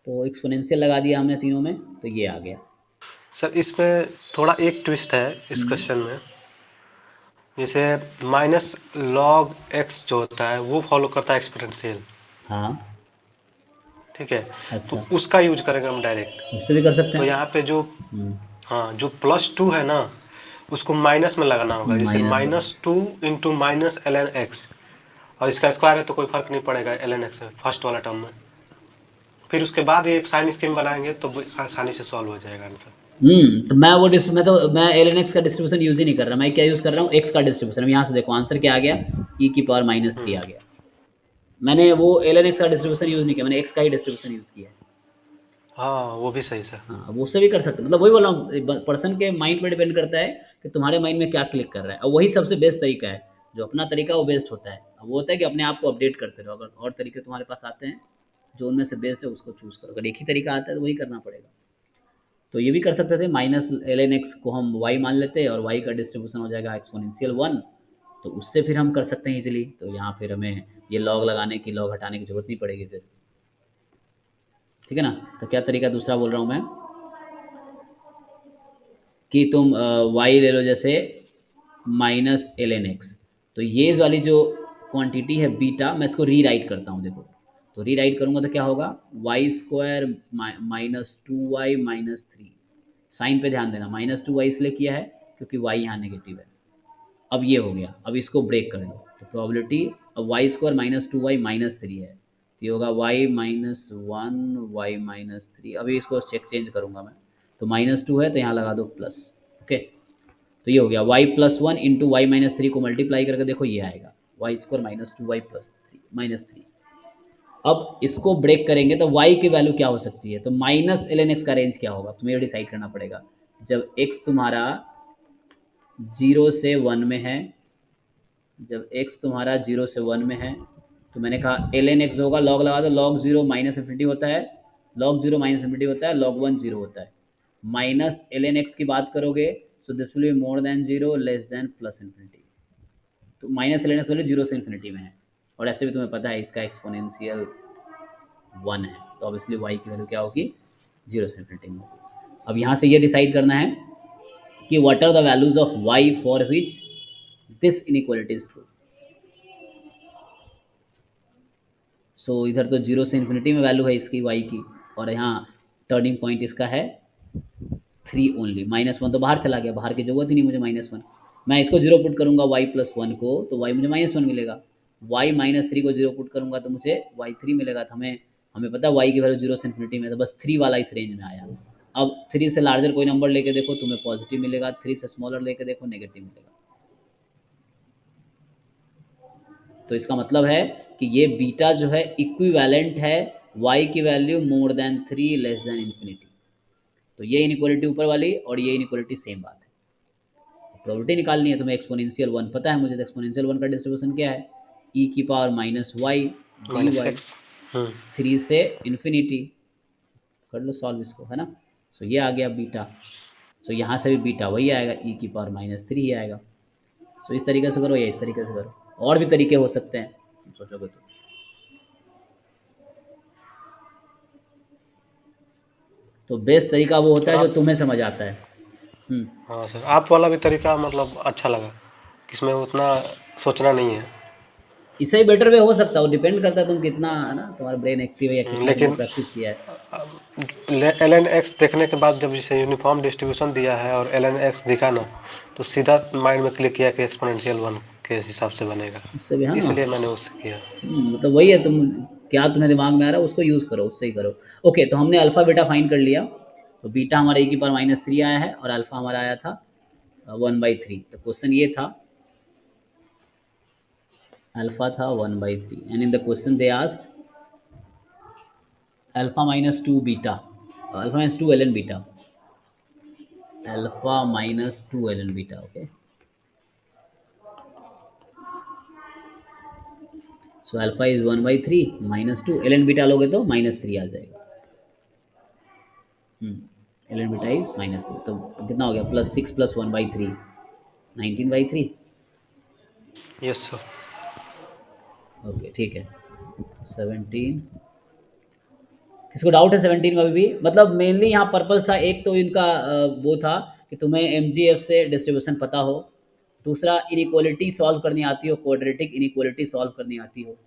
तो एक्सपोनेंशियल लगा दिया हमने तीनों में, तो ये आ गया। सर इसमें थोड़ा एक ट्विस्ट है इस क्वेश्चन में। जैसे माइनस लॉग एक्स जो होता है वो फॉलो करता है एक्सपोनेंशियल, हाँ, ठीक है। तो अच्छा, उसका यूज करेंगे हम डायरेक्ट। उससे भी कर सकते तो हैं। यहाँ पे जो हम्म, हाँ जो +2 है ना, उसको माइनस में लगाना होगा। जैसे minus -2 into minus ln x, और इसका स्क्वायर है तो कोई फर्क नहीं पड़ेगा ln x में, फर्स्ट वाला टर्म में। फिर उसके बाद ये साइन स्कीम बनाएंगे तो आसानी से सॉल्व हो जाएगा आंसर। तो मैं वो मैं ln x का डिस्ट्रीब्यूशन यूज ही नहीं कर रहा, मैं क्या यूज़ कर रहा हूँ, x का डिस्ट्रीब्यूशन। अब यहाँ से देखो आंसर क्या आ गया, e⁻³ आ गया। मैंने वो ln x का डिस्ट्रीब्यूशन यूज़ नहीं किया, मैंने x का ही डिस्ट्रीब्यूशन यूज़ किया है। हाँ वो भी सही सर। हाँ, अब उससे भी कर सकते, मतलब वही बोल रहा हूँ, पर्सन के माइंड पे डिपेंड करता है कि तुम्हारे माइंड में क्या क्लिक कर रहा है, और वही सबसे बेस्ट तरीका है। जो अपना तरीका वो बेस्ट होता है। अब वो होता है कि अपने आप को अपडेट करते रहो। अगर और तरीके तुम्हारे पास आते हैं, जो उनमें से बेस्ट है उसको चूज़ करो। अगर एक ही तरीका आता है तो वही करना पड़ेगा। तो ये भी कर सकते थे, -ln x को हम y मान लेते हैं और y का डिस्ट्रीब्यूशन हो जाएगा एक्सपोनेंशियल 1, तो उससे फिर हम कर सकते हैं इजीली। तो यहाँ फिर हमें ये लॉग लगाने की, लॉग हटाने की जरूरत नहीं पड़ेगी फिर, ठीक है ना। तो क्या तरीका दूसरा बोल रहा हूँ मैं, कि तुम y ले लो, जैसे -ln x, तो ये वाली जो क्वांटिटी है बीटा, मैं इसको रीराइट करता हूँ, देखो। तो रीराइट करूँगा तो क्या होगा, y² -2y -3। साइन पे ध्यान देना, -2y इसलिए किया है क्योंकि y यहाँ नेगेटिव है। अब ये हो गया, अब इसको ब्रेक कर लो, तो प्रोबेबिलिटी, अब y² -2y -3 है, तो ये होगा y -1 y -3। अभी इसको चेंज करूँगा मैं, तो -2 है तो यहाँ लगा दो प्लस। ओके, तो ये हो गया y+1 इंटू वाई -3 को मल्टीप्लाई करके देखो, ये आएगा y² -2y +3 -3। अब इसको ब्रेक करेंगे तो y की वैल्यू क्या हो सकती है, तो -ln x का रेंज क्या होगा, तुम्हें डिसाइड करना पड़ेगा। जब x तुम्हारा 0 से 1 में है, जब x तुम्हारा 0 से 1 में है, तो मैंने कहा ln x होगा, लॉग लगा दो, log 0 -∞ होता है, log 0 -∞ होता है, log 1 0 होता है। माइनस ln x की बात करोगे, so this will be more than 0 less than +∞। तो -ln x वैल्यू 0 से इन्फिनिटी में है, और ऐसे भी तुम्हें पता है इसका एक्सपोनेंशियल 1 है, तो ऑब्वियसली y की वैल्यू क्या होगी, 0 से इन्फिनिटी में होगी। अब यहाँ से ये डिसाइड करना है कि what are the values of y for which this inequality is true. So इधर तो 0 से इन्फिनिटी में वैल्यू है इसकी y की, और यहाँ टर्निंग पॉइंट इसका है 3 ओनली। -1 तो बाहर चला गया, बाहर की जरूरत ही नहीं मुझे -1। मैं इसको 0 पुट करूँगा y+1 को, तो y मुझे -1 मिलेगा। y -3 को 0 पुट करूँगा तो मुझे y3 मिलेगा। तो हमें हमें पता है y की वैल्यू 0 से इन्फिनिटी में, तो बस 3 वाला इस रेंज में आया। अब 3 से लार्जर कोई नंबर लेके देखो, तुम्हें पॉजिटिव मिलेगा, 3 से स्मॉलर लेके देखो, नेगेटिव मिलेगा। तो इसका मतलब है कि ये बीटा जो है इक्विवेलेंट है y की वैल्यू मोर देन 3 लेस देन इन्फिनिटी। तो ये इनइक्वालिटी ऊपर वाली और ये इनइक्वालिटी सेम बात है। प्रोबेबिलिटी निकालनी है तुम्हें, एक्सपोनेंशियल 1 पता है मुझे, तो एक्सपोनेंशियल 1 का डिस्ट्रीब्यूशन क्या है, e की power minus y d minus y, x. 3 से इन्फिनिटी। कर लो सॉल्व इसको, है ना। सो ये आ गया बीटा। सो यहाँ से भी बीटा वही आएगा, e की पावर माइनस 3 ही आएगा। सो इस तरीके से करो या इस तरीके से करो, और भी तरीके हो सकते हैं सोचोगे तो बेस्ट तरीका वो होता सर है जो आप तुम्हें समझ आता है। हाँ सर, आप वाला भी तरीका मतलब अच्छा लगा, इसमें उतना सोचना नहीं है। इससे ही बेटर वे हो सकता है, वो डिपेंड करता है तुम कितना, है ना, तुम्हारा ब्रेन एक्टिव है या कितना तुमने लेकिन प्रैक्टिस किया है। एल एन एक्स देखने के बाद जब इसे यूनिफॉर्म डिस्ट्रीब्यूशन दिया है और एल एन एक्स दिखा ना, तो सीधा माइंड में क्लिक किया कि एक्सपोनेंशियल 1 के हिसाब से बनेगा, उससे भी, हाँ। इसलिए मैंने उससे किया। मतलब वही है, तुम क्या तुम्हें दिमाग में आ रहा है उसको यूज़ करो, उससे ही करो। ओके, तो हमने अल्फ़ा बीटा फाइंड कर लिया। तो बीटा हमारा e की पावर माइनस 3 आया है और अल्फ़ा हमारा आया था 1/3। तो क्वेश्चन ये था, अल्फ़ा था 1/3 and in the question they asked alpha minus 2 beta, alpha minus 2 ln beta, alpha minus 2 ln beta. Okay, so alpha is 1/3 minus 2 ln beta लोगे तो -3 आ जाएगा। ln बीटा इज -3, तो कितना हो गया, +6 + 1/3 19/3। Yes sir. ओके ठीक है, 17। किसको डाउट है 17 में अभी भी? मतलब मेनली यहाँ पर्पस था, एक तो इनका वो था कि तुम्हें एमजीएफ से डिस्ट्रीब्यूशन पता हो, दूसरा इनइक्वालिटी सॉल्व करनी आती हो, क्वाड्रेटिक इनइक्वालिटी सॉल्व करनी आती हो।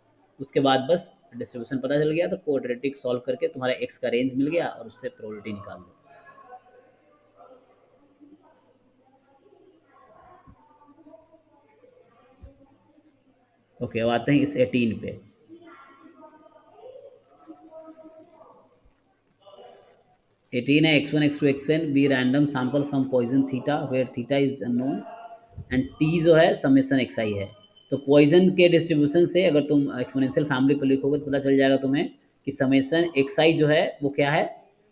उसके बाद बस डिस्ट्रीब्यूशन पता चल गया तो क्वाड्रेटिक सॉल्व करके तुम्हारा एक्स का रेंज मिल गया और उससे प्रोबेबिलिटी निकाल दो। ओके, अब आते हैं इस 18 पे। 18 है x1 x2 xn be random sample from Poisson theta where theta is unknown and t जो है समेसन एक्स आई है। तो पॉइजन के डिस्ट्रीब्यूशन से अगर तुम एक्सपोनेंशियल फैमिली पर लिखोगे तो पता चल जाएगा तुम्हें कि समेसन एक्स आई जो है वो क्या है,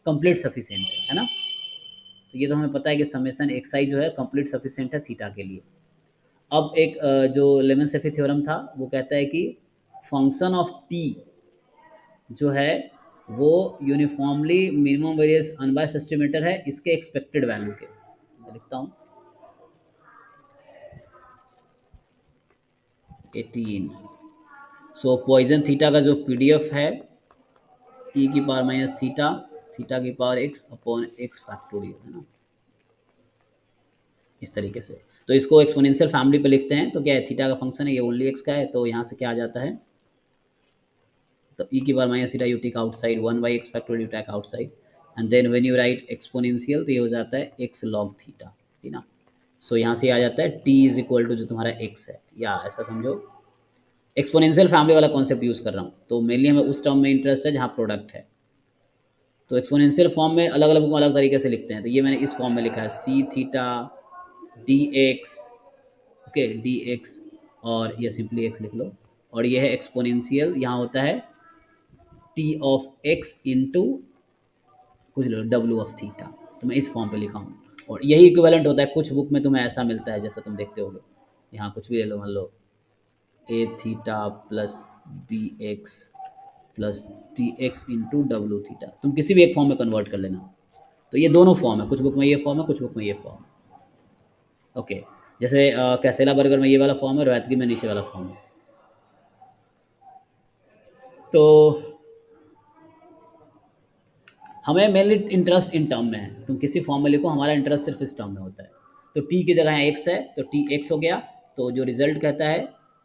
कंप्लीट सफिशिएंट है ना। तो ये तो हमें पता है कि समेसन एक्स आई जो है कंप्लीट सफिशिएंट है थीटा के लिए। अब एक जो लेमन सेफी थ्योरम था वो कहता है कि फंक्शन ऑफ टी जो है वो uniformly minimum various unbiased estimator है इसके एक्सपेक्टेड वैल्यू के। मैं लिखता हूँ 18। सो पॉइजन थीटा का जो पीडीएफ है e की पावर माइनस थीटा, थीटा की power x upon x factorial, है ना, इस तरीके से। तो इसको एक्सपोनेंशियल फैमिली पे लिखते हैं तो क्या है, थीटा का फंक्शन है, ये ओनली x का है, तो यहाँ से क्या आ जाता है, तो e की power minus theta you take outside 1/x factorial you take outside and then when you write exponential तो ये हो जाता है x log थीटा, ठीक ना। सो यहाँ से आ जाता है t इज इक्वल टू जो तुम्हारा x है, या ऐसा समझो एक्सपोनेंशियल फैमिली वाला कॉन्सेप्ट यूज़ कर रहा हूँ। तो मेनली हमें उस टर्म में इंटरेस्ट है जहाँ प्रोडक्ट है। तो एक्सपोनेंशियल फॉर्म में अलग अलग को अलग तरीके से लिखते हैं, तो ये मैंने इस फॉर्म में लिखा है c theta d x, okay d x, और ये सिंपली एक्स लिख लो। और ये है एक्सपोनेंशियल, यहाँ होता है टी ऑफ एक्स इंटू कुछ लो डब्ल्यू ऑफ थीटा, तो मैं इस फॉर्म पे लिखा हूँ। और यही इक्विवेलेंट होता है, कुछ बुक में तुम्हें ऐसा मिलता है जैसा तुम देखते होगे, यहाँ कुछ भी ले लो, मान लो a theta plus B x plus t x into डब्ल्यू थीटा, तुम किसी भी एक फॉर्म में कन्वर्ट कर लेना। तो ये दोनों फॉर्म है, कुछ बुक में ये फॉर्म है, कुछ बुक में ये फॉर्म है। ओके, जैसे कैसेला बर्गर में ये वाला फॉर्म है, रोहतगी में नीचे वाला फॉर्म है। तो हमें मेनली इंटरेस्ट इन टर्म में है, तुम किसी फॉर्म में लिखो, हमारा इंटरेस्ट सिर्फ इस टर्म में होता है। तो टी की जगह यहाँ एक्स है तो टी एक्स हो गया। तो जो रिजल्ट कहता है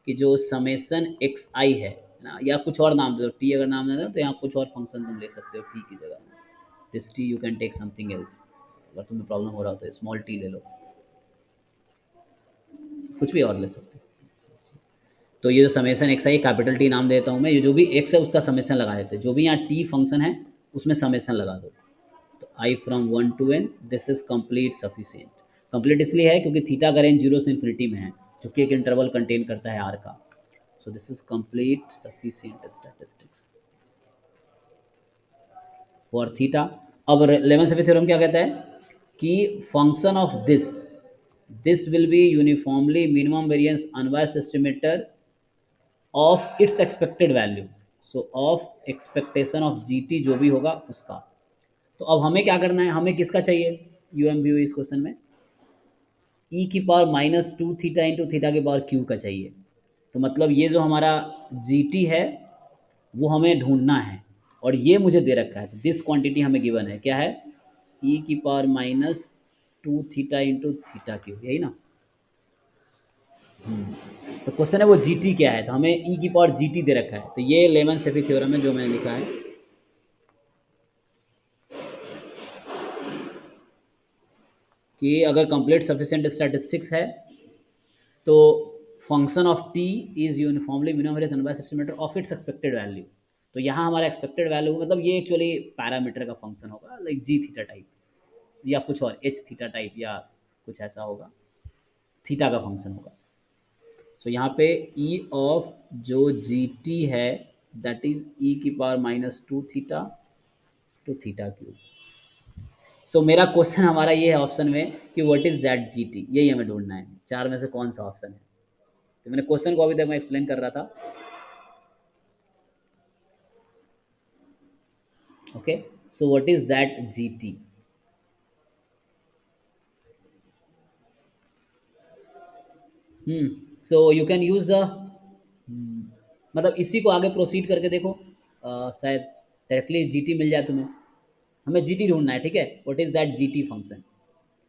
कि जो समेसन एक्स आई है ना, या कुछ और नाम दे दो, टी अगर नाम ना दो तो यहाँ कुछ और फंक्शन तुम ले सकते हो टी की जगह, this t you can take something else, अगर तुम्हें प्रॉब्लम हो रहा हो तो स्मॉल टी ले लो, कुछ भी और ले सकते हो। तो ये जो समेसन एक्स आई कैपिटल टी नाम देता हूँ मैं, ये जो भी एक्स है उसका समेसन लगा देते हैं, जो भी यहाँ टी फंक्शन है उसमें समेसन लगा दो। तो i from 1 to n this is complete sufficient. Complete इसलिए है क्योंकि थीटा का रेंज 0 से इन्फिनिटी में है, जो कि एक इंटरवल कंटेन करता है आर का। सो So this is complete sufficient statistics for theta. अब लेवेंस थ्योरम क्या कहता है कि function of this will be uniformly minimum variance unbiased estimator of its expected value, so of expectation of GT जो भी होगा उसका। तो अब हमें क्या करना है, हमें किसका चाहिए यूएमबीओ इस क्वेश्चन में, ई की power minus two theta into theta की पावर क्यू का चाहिए। तो मतलब ये जो हमारा जीटी है वो हमें ढूंढना है और ये मुझे दे रखा है। तो दिस क्वांटिटी हमें गिवन है, क्या है, ई की power minus two theta into theta Q, यही ना। तो क्वेश्चन है वो जीटी क्या है, तो हमें ई की पावर जीटी दे रखा है। तो ये लेमन-सेफी थ्योरम है जो मैंने लिखा है कि अगर कंप्लीट सफिशिएंट स्टैटिस्टिक्स है तो function of T is uniformly minimum variance unbiased estimator of its expected value. तो यहाँ हमारा एक्सपेक्टेड वैल्यू मतलब ये एक्चुअली पैरामीटर का फंक्शन होगा, लाइक जी थीटा टाइप या कुछ और एच थीटा टाइप या कुछ ऐसा होगा, थीटा का फंक्शन होगा। सो यहाँ पे ई ऑफ जो जी टी है दैट इज ई की power minus two theta two theta cube. So मेरा क्वेश्चन हमारा ये है ऑप्शन में कि what is that g t, यही हमें ढूंढना है, चार में से कौन सा ऑप्शन है। तो मैंने क्वेश्चन को अभी तक मैं एक्सप्लेन कर रहा था, okay. So what is that g T, so you can use the, मतलब इसी को आगे प्रोसीड करके देखो, शायद डायरेक्टली जीटी मिल जाए तुम्हें। हमें जीटी ढूंढना है, ठीक है, what is that g t function,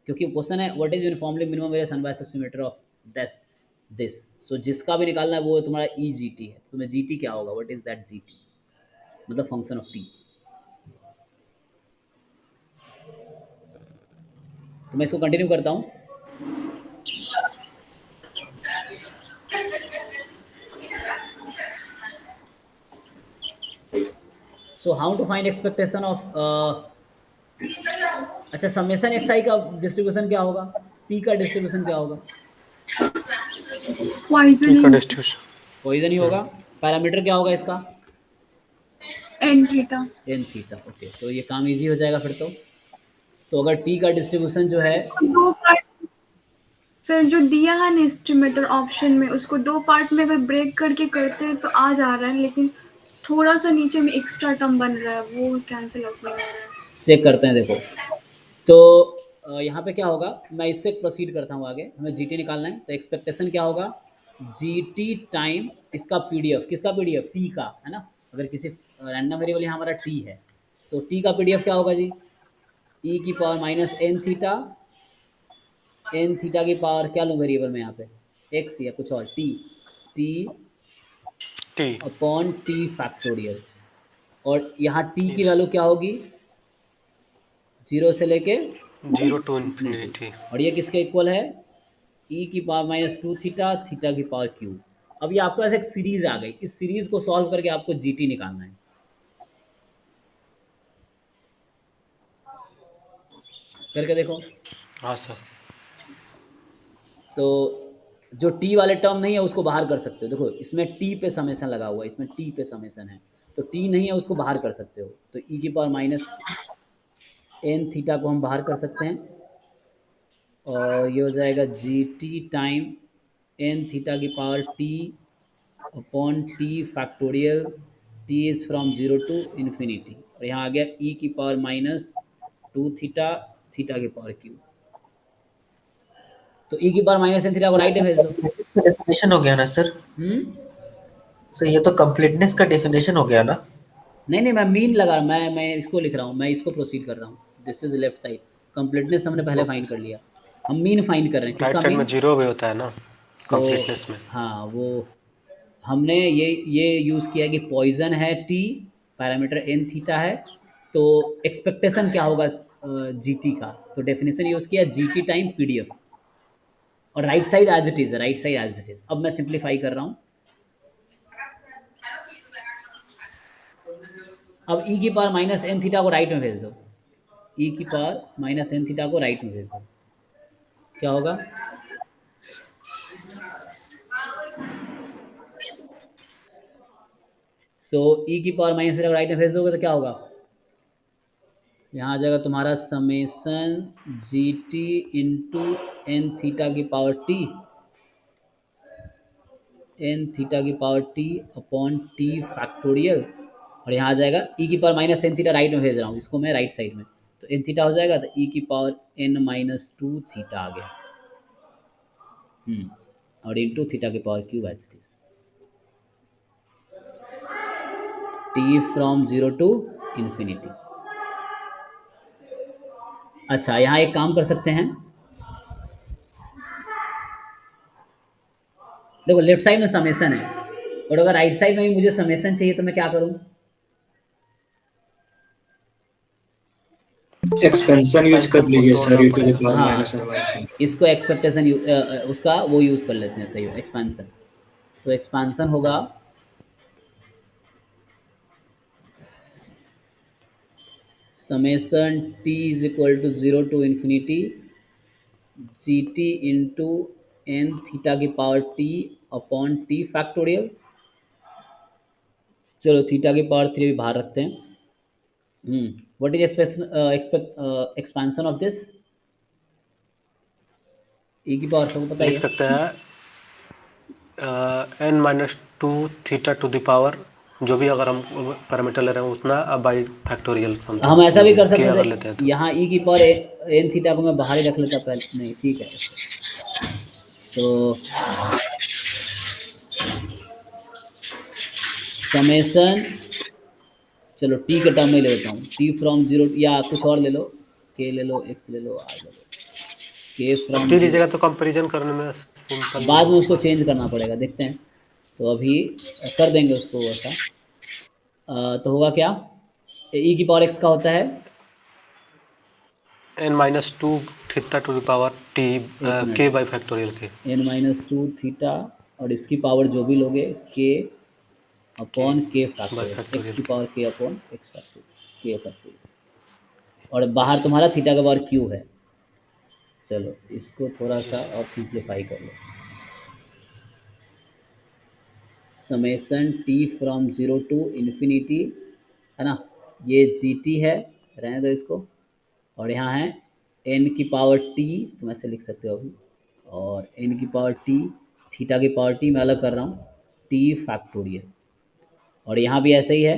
क्योंकि क्वेश्चन है what is uniformly minimum variance unbiased estimator of this. So जिसका भी निकालना है वो तुम्हारा ई जी टी है। तुम्हें जी टी क्या होगा, what is that g t, मतलब फंक्शन ऑफ टी। तो मैं इसको कंटिन्यू करता हूँ। So how to find expectation of, अच्छा समेशन एक्स आई का डिस्ट्रीब्यूशन क्या होगा, पी का डिस्ट्रीब्यूशन क्या होगा, टी का पॉइजनिंग डिस्ट्रीब्यूशन पॉइजन ही होगा। पैरामीटर क्या होगा इसका, n theta. N theta, okay. तो ये काम इजी हो जाएगा फिर तो अगर टी का डिस्ट्रीब्यूशन जो है, उसको दो पार्ट, सर जो दिया है ना एस्टिमेटर ऑप्शन में, उसको दो पार्ट में अगर ब्रेक करके करते हैं तो आ जा रहा है, लेकिन थोड़ा सा नीचे में एक्स्ट्रा टर्म बन रहा है, वो कैंसिल आउट नहीं हो रहा है। चेक करते हैं देखो। तो यहाँ पे क्या होगा, मैं इससे प्रोसीड करता हूँ आगे। हमें जीटी निकालना है, तो एक्सपेक्टेशन क्या होगा, जीटी टाइम इसका पीडीएफ, किसका पीडीएफ, टी का, है ना। अगर किसी रैंडम वेरिएबल यहाँ हमारा टी है तो टी का पीडीएफ क्या होगा जी, ई की पावर माइनस एन थीटा की पावर क्या लूँ वेरिएबल में यहाँ पे, एक्स या कुछ और, T T T upon t factorial. और यहाँ टी की वैल्यू क्या होगी, जीरो से लेके 0 टू इन्फिनिटी। इन्फिनिटी। और ये किसके इक्वल है, ई की power minus two theta theta की पावर क्यू। अब ये आपके पास एक सीरीज आ गई, इस सीरीज को सॉल्व करके आपको जीटी निकालना है। करके देखो। हाँ सर। तो जो टी वाले टर्म नहीं है उसको बाहर कर सकते हो, देखो इसमें टी पे समेसन लगा हुआ है, इसमें टी पे समेसन है, तो टी नहीं है उसको बाहर कर सकते हो। तो ई की पावर माइनस एन थीटा को हम बाहर कर सकते हैं और ये हो जाएगा g t time n theta की power t upon t factorial, t is from zero to infinity. और यहाँ आ गया ई की power minus two theta theta की पावर क्यू। तो ई की पावर माइनस एन थीटा को राइट में भेज दो। इसका डेफिनेशन हो गया ना सर। सर ये तो कंप्लीटनेस का डेफिनेशन हो गया ना। नहीं मैं मीन लगा, मैं इसको लिख रहा हूँ, मैं इसको प्रोसीड कर रहा हूँ। This is left side, completeness हमने पहले फाइंड कर लिया, हम मीन फाइंड कर रहे हैं, राइट किसका साइड में मीन। 0 भी होता है ना सो कंप्लीटनेस में। हाँ, वो हमने ये यूज़ किया कि पॉइजन है टी, पैरामीटर एन थीटा है, तो एक्सपेक्टेशन क्या होगा जी टी का, तो डेफिनेशन यूज़ किया g t time P D F. और right side as it is, right side as it is. अब मैं सिंप्लीफाई कर रहा हूँ। अब ई की पावर माइनस एन थीटा को राइट में भेज दो, ई की पावर माइनस एन थीटा को राइट में भेज दो, क्या होगा, सो ई की पावर माइनस थीटा राइट में भेज दोगे तो क्या होगा, यहाँ आ जाएगा तुम्हारा summation g t into n theta की पावर टी, एन थीटा की power t upon t factorial, और यहाँ आ जाएगा ई की power minus n theta right में भेज रहा हूँ इसको मैं राइट साइड में, तो एन थीटा हो जाएगा तो ई की power N minus two theta आ गया, और इंटू थीटा की power cube as it is, t from zero to infinity. अच्छा यहाँ एक काम कर सकते हैं, देखो लेफ्ट साइड में समेसन है और अगर राइट साइड में भी मुझे समेसन चाहिए तो मैं क्या करूँ, एक्सपेंशन यूज कर लीजिए sir, e to the power हाँ माइनस एन। इसको एक्सपेक्टेशन उसका वो यूज़ कर लेते हैं, सही है एक्सपेंशन, तो एक्सपेंशन होगा summation t is equal to zero to infinity g t into n theta की power t upon t factorial, चलो थीटा की पावर 3 भी बाहर रखते हैं। What is expansion of this, e की पावर सबको पता ही लिख है, सकते हैं n minus two theta to the power, जो भी अगर हम पैरामीटर ले रहे हैं उतना, अब बाई फैक्टोरियल समथिंग। हम ऐसा भी कर सकते अगर थे, लेते हैं तो यहाँ ई की पावर एन थीटा को मैं बाहर ही रख लेता पहले, नहीं ठीक है, तो समेसन, चलो टी के टर्म में ले लेता हूँ, टी फ्रॉम जीरो, या कुछ और ले लो, के ले लो, एक्स ले लो, आर ले लो, के फ्रॉम टी लीजिएगा तो कंपैरिजन करने में सिंपल बाद में उसको चेंज करना पड़ेगा, देखते हैं, तो अभी कर देंगे उसको वैसा। तो होगा क्या, ई की पावर एक्स का होता है n minus two theta to the power t k by factorial k, n minus two theta, और इसकी पावर जो भी लोगे k upon k factorial, x की power k upon x factorial, k factorial, और बाहर तुम्हारा थीटा का पावर क्यू है। चलो इसको थोड़ा सा और सिंप्लीफाई कर लो, summation t from zero to infinity, है ना, ये जी टी है, रहने दो इसको, और यहाँ है एन की पावर टी, तुम ऐसे लिख सकते हो अभी, और एन की पावर टी, थीटा की पावर टी मैं अलग कर रहा हूँ, टी फैक्टोरियल, और यहाँ भी ऐसे ही है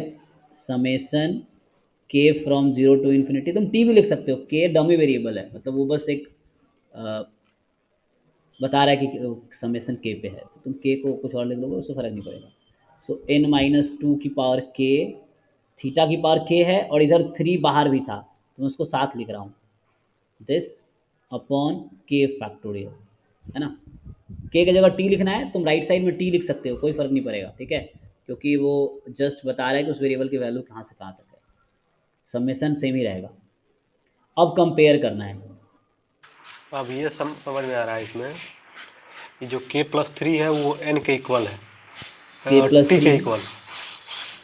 समेसन के फ्रॉम जीरो टू इन्फिनिटी, तुम टी भी लिख सकते हो, के डमी वेरिएबल है, मतलब वो बस एक बता रहा है कि समेसन के पे है, तो तुम के को कुछ और लिख दोगे उससे फ़र्क नहीं पड़ेगा। सो एन माइनस टू की पावर के, थीटा की पावर के है और इधर 3 बाहर भी था तो मैं उसको साथ लिख रहा हूँ, दिस अपॉन के फैक्टोरियल, है ना, के की जगह टी लिखना है तुम राइट साइड में टी लिख सकते हो, कोई फ़र्क नहीं पड़ेगा, ठीक है, क्योंकि वो जस्ट बता रहा है कि उस वेरिएबल की वैल्यू कहाँ से कहाँ तक है, समेसन सेम ही रहेगा। अब कंपेयर करना है, अब ये समझ में आ रहा है इसमें, ये जो k प्लस थ्री है वो n के इक्वल है, के प्लस t के 3, इक्वल,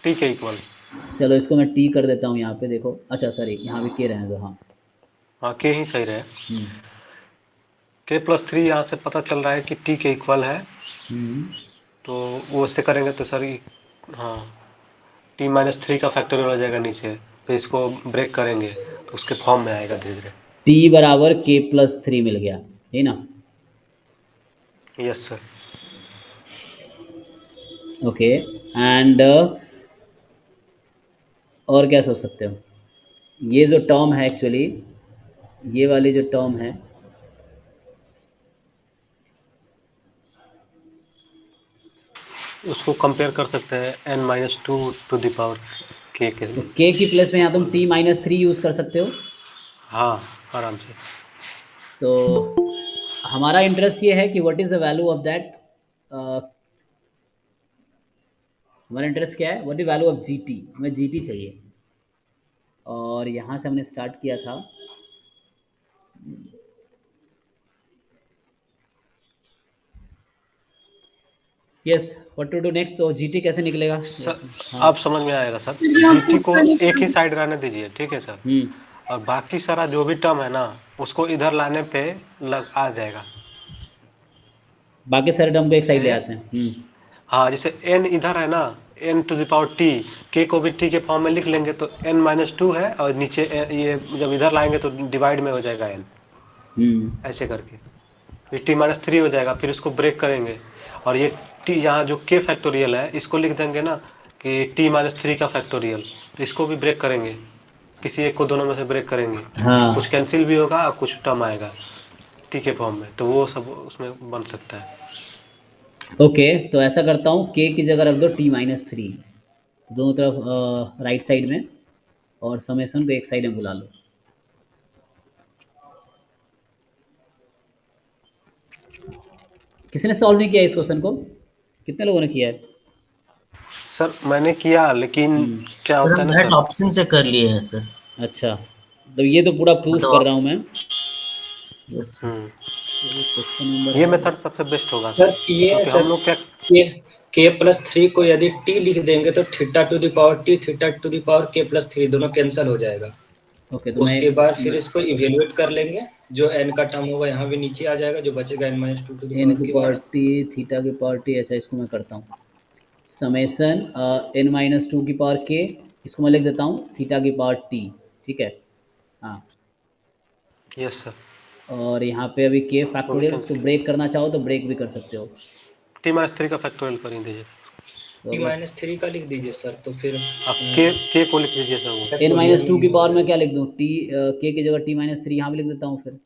t के इक्वल, चलो इसको मैं टी कर देता हूँ यहाँ पे, देखो अच्छा सॉरी यहाँ भी के रहने दो, हाँ हाँ k ही सही रहे, k प्लस थ्री यहाँ से पता चल रहा है कि t के इक्वल है, तो वो उससे करेंगे तो सर हाँ t माइनस थ्री का फैक्टोरियल आ जाएगा नीचे, फिर इसको ब्रेक करेंगे तो उसके फॉर्म में आएगा धीरे धीरे, टी बराबर के प्लस 3 मिल गया, है ना, यस सर, ओके, एंड और क्या सोच सकते हो, ये जो टर्म है एक्चुअली, ये वाली जो टर्म है, उसको कंपेयर कर सकते हैं n minus two to the power k के, तो के की प्लेस में यहाँ तुम टी माइनस 3 यूज़ कर सकते हो, हाँ आराम से। तो हमारा इंटरेस्ट ये है कि what is the value of that, हमारा इंटरेस्ट क्या है, what is value of G T, हमें जी टी चाहिए, और यहाँ से हमने स्टार्ट किया था, yes what to do next, तो जी टी कैसे निकलेगा सर हाँ अब समझ में आएगा सर, यहाँ जीटी पुट को करने एक ही के साइड रहने दीजिए, ठीक है सर, और बाकी सारा जो भी टर्म है ना उसको इधर लाने पे लग आ जाएगा, बाकी सारे टर्म को एक साइड ले जैसे आते हैं, हाँ जैसे n इधर है ना, n टू द पावर टी, k को भी t के फॉर्म में लिख लेंगे तो n-2 है, और नीचे ये जब इधर लाएंगे तो डिवाइड में हो जाएगा n, ऐसे करके फिर t-3 हो जाएगा। फिर इसको ब्रेक करेंगे और ये t यहाँ जो k फैक्टोरियल है इसको लिख देंगे ना कि t-3 का फैक्टोरियल, तो इसको भी ब्रेक करेंगे, किसी एक को दोनों में से ब्रेक करेंगे, हाँ कुछ कैंसिल भी होगा और कुछ टर्म आएगा t के फॉर्म में, तो वो सब उसमें बन सकता है। ओके, तो ऐसा करता हूँ, k की जगह रख दो t-3 दोनों तरफ राइट साइड में, और समेसन को एक साइड में बुला लो। किसी ने सॉल्व नहीं किया इस क्वेश्चन को? कितने लोगों ने किया है? सर मैंने किया, लेकिन क्या सर होता है हम ना डायरेक्ट सर, ऑप्शन से कर लिए हैं सर। अच्छा, तो ये तो पूरा प्रूफ मतलब कर रहा हूँ मैं। यस क्वेश्चन नंबर ये है, मेथड सबसे बेस्ट होगा सर सर, किए हैं क्योंकि सर। हम लोग क्या, ये k+3 को यदि t लिख देंगे तो θ⁻t θ⁻k+3 दोनों कैंसिल हो जाएगा। ओके, तो उसके बाद फिर इसको इवेल्युएट कर लेंगे, जो n का टर्म होगा यहाँ भी नीचे आ जाएगा, जो बचेगा n-2 एन की k पावर वाला। टी, थीटा की पावर टी, अच्छा इसको मैं करता हूँ समेसन n-2 की पावर k, इसको मैं लिख देता हूँ थीटा की पावर टी, ठीक है। हाँ, यस सर, और यहाँ पे अभी k वो भी फैक्टोरियल, इसको कैंसिल, ब्रेक करना चाहो तो ब्रेक भी कर सकते हो। t-3 का फैक्टोरियल कर ही दीजिए। तो अगर t-3 का लिख दीजिए सर, तो फिर आप के को लिख दीजिए सर, वो n-2 की पावर में जाएगा। क्या लिख दूँ, t k की जगह t-3 यहाँ पे लिख देता हूँ फिर,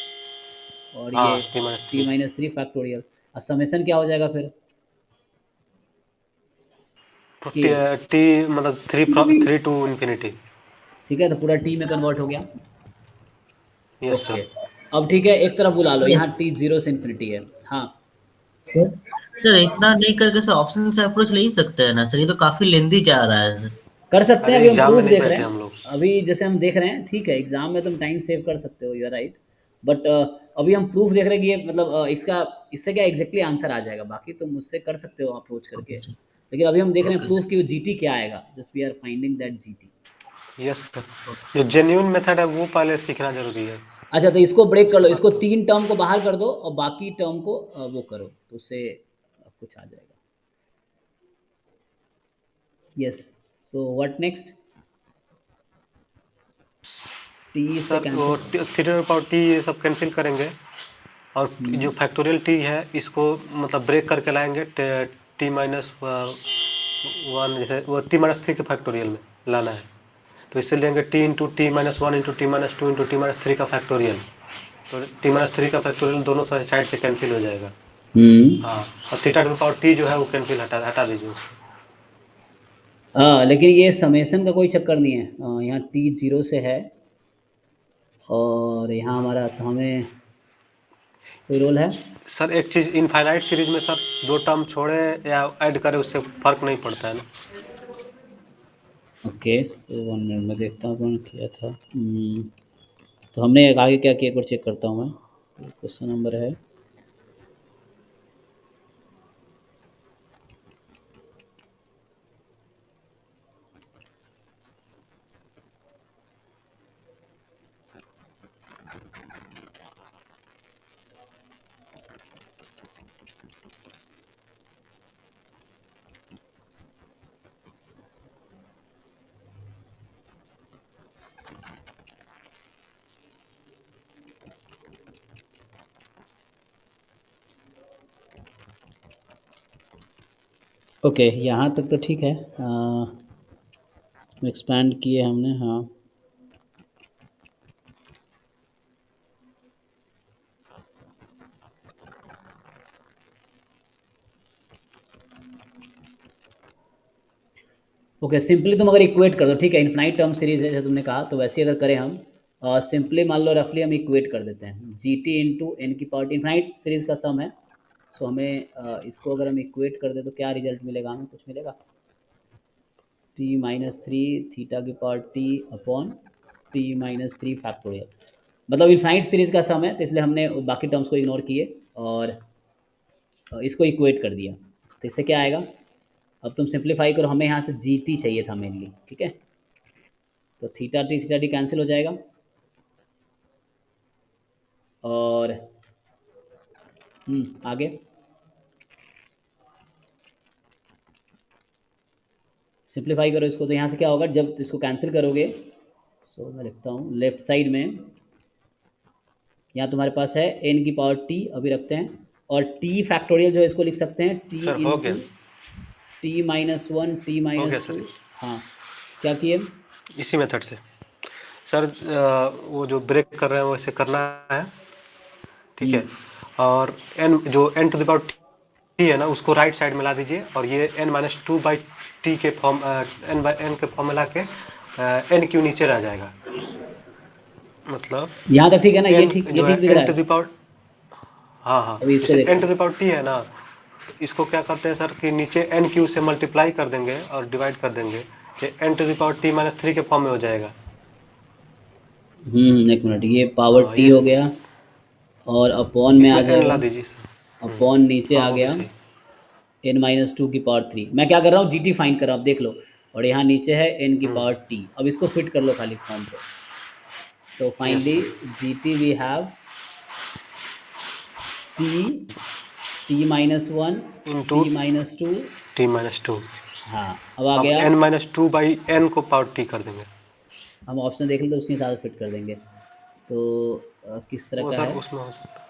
और हाँ ये t-3, t-3 फैक्टोरियल, और समेसन क्या हो जाएगा फिर, तो k, t मतलब 3 टू इन्फिनिटी। ठीक है, तो पूरा t में कन्वर्ट हो गया। यस ओके, सर, अब ठीक है, एक तरफ बुला लो, सर यहाँ t 0 से इन्फिनिटी है। हाँ, सर सर इतना नहीं करके सर ऑप्शन से अप्रोच ले ही सकते हैं ना सर, ये तो काफी लेंदी जा रहा है सर। कर सकते हैं, अरे अभी हम एग्जाम में प्रूफ नहीं देख रहे बैठे हैं। हम लोग। अभी जैसे हम देख रहे हैं, ठीक है, एग्जाम में तुम टाइम सेव कर सकते हो, यू आर राइट, बट अभी हम प्रूफ देख रहे हैं कि ये मतलब इसका, इससे क्या एग्जैक्टली आंसर आ जाएगा, बाकी तुम मुझसे कर सकते हो अप्रोच करके, ओके सर। लेकिन अभी हम देख रहे हैं ओके प्रूफ सर। कि जीटी क्या आएगा, just we are finding that g t. Yes sir, okay जो जेन्युइन मेथड है वो पहले सीखना जरूरी है, अच्छा, तो इसको ब्रेक कर उसके लो, बाद इसको तो 3 टर्म को बाहर कर दो और बाकी टर्म को वो करो, तो उससे कुछ आ जाएगा। Yes, so what next, T से सर वो कैंसिल। 3 ये सब कैंसिल करेंगे, और जो फैक्टोरियल टी है इसको मतलब ब्रेक करके लाएंगे t-1, जैसे वो t-3 के फैक्टोरियल में लाना है, तो इससे लेंगे t × t-1 × t-2 × t-3 का फैक्टोरियल, तो t-3 का फैक्टोरियल दोनों साइड से कैंसिल हो जाएगा। हाँ, और θ⁻t जो है वो कैंसिल हटा दीजिए उसको। हाँ, लेकिन ये समेसन का कोई चक्कर नहीं है, यहाँ टी 0 से है, और यहाँ हमारा, तो हमें कोई रोल है। सर एक चीज़, इनफाइनाइट सीरीज में सर दो टर्म छोड़े या ऐड करें उससे फर्क नहीं पड़ता है ना। ओके, तो 1 मिनट में देखता हूँ कौन किया था। तो हमने आगे क्या किया, एक बार चेक करता हूँ मैं। क्वेश्चन नंबर है, ओके, यहाँ तक तो ठीक है, एक्सपैंड किए हमने, हाँ। ओके, सिंपली तुम अगर इक्वेट कर दो, ठीक है, इन्फिनाइट टर्म सीरीज है जैसे तुमने कहा, तो वैसे ही अगर करें हम, सिंपली मान लो रफली हम इक्वेट कर देते हैं जी टी इंटू एन की पावर, इन्फिनाइट सीरीज का सम है, सो हमें इसको अगर हम इक्वेट कर दे तो क्या रिजल्ट मिलेगा, हमें कुछ मिलेगा, t-3 थीटा की power t upon t-3 factorial, मतलब इन्फाइनाइट सीरीज का सम है, तो इसलिए हमने बाकी टर्म्स को इग्नोर किए और इसको इक्वेट कर दिया, तो इससे क्या आएगा, अब तुम सिंप्लीफाई करो, हमें यहाँ से जी टी चाहिए था मेनली, ठीक है, तो थीटा टी कैंसिल हो जाएगा, और आगे सिंप्लीफाई करो इसको, तो यहाँ से क्या होगा जब इसको कैंसिल करोगे, सो मैं लिखता हूँ लेफ्ट साइड में, यहाँ तुम्हारे पास है n की पावर t अभी रखते हैं, और t फैक्टोरियल जो है इसको लिख सकते हैं t सर हो इंटू गया, टी माइनस वन टी हो गया माइनस टू। सर, हाँ, क्या किए? इसी मेथड से। सर वो जो ब्रेक कर रहे हैं वैसे करना है, ठीक है। और n जो n to the power t है ना, उसको राइट साइड में ला दीजिए, और ये n minus two by T के फॉर्म n बाई n के फॉर्म में ला के n क्यू नीचे रह जाएगा, मतलब यहाँ तक ठीक है ना? ये n ठीक, ये जो है ठीक दिख रहा n टू है? द पावर, हाँ हाँ, अभी इसको जैसे n देखते टू हैं। द पावर t है ना, तो इसको क्या करते हैं सर कि नीचे n क्यू से मल्टीप्लाई कर देंगे और डिवाइड कर देंगे, ये n to the power t minus three के फॉर्म में हो जाएगा। एक मिनट, ये पावर हाँ टी ये हो गया और अपॉन में आ इसमें n जाएगा, ला दीजिए सर। अपॉन नीचे हाँ आ वो भी गया सही। n माइनस टू की पावर थ्री। मैं क्या कर रहा हूँ, जी टी फाइंड कर रहा हूँ, आप देख लो, और यहाँ नीचे है n की पावर t। अब इसको फिट कर लो खाली फॉर्म पे, तो yes finally sir. G T V have t, t minus one, into t minus to. t minus to. हाँ, अब आ अब गया, n minus two by n को पावर t कर देंगे। हम ऑप्शन देख लेते तो उसके हिसाब से फिट कर देंगे। तो किस तरह वो का सर है? उसमें हो सकता है,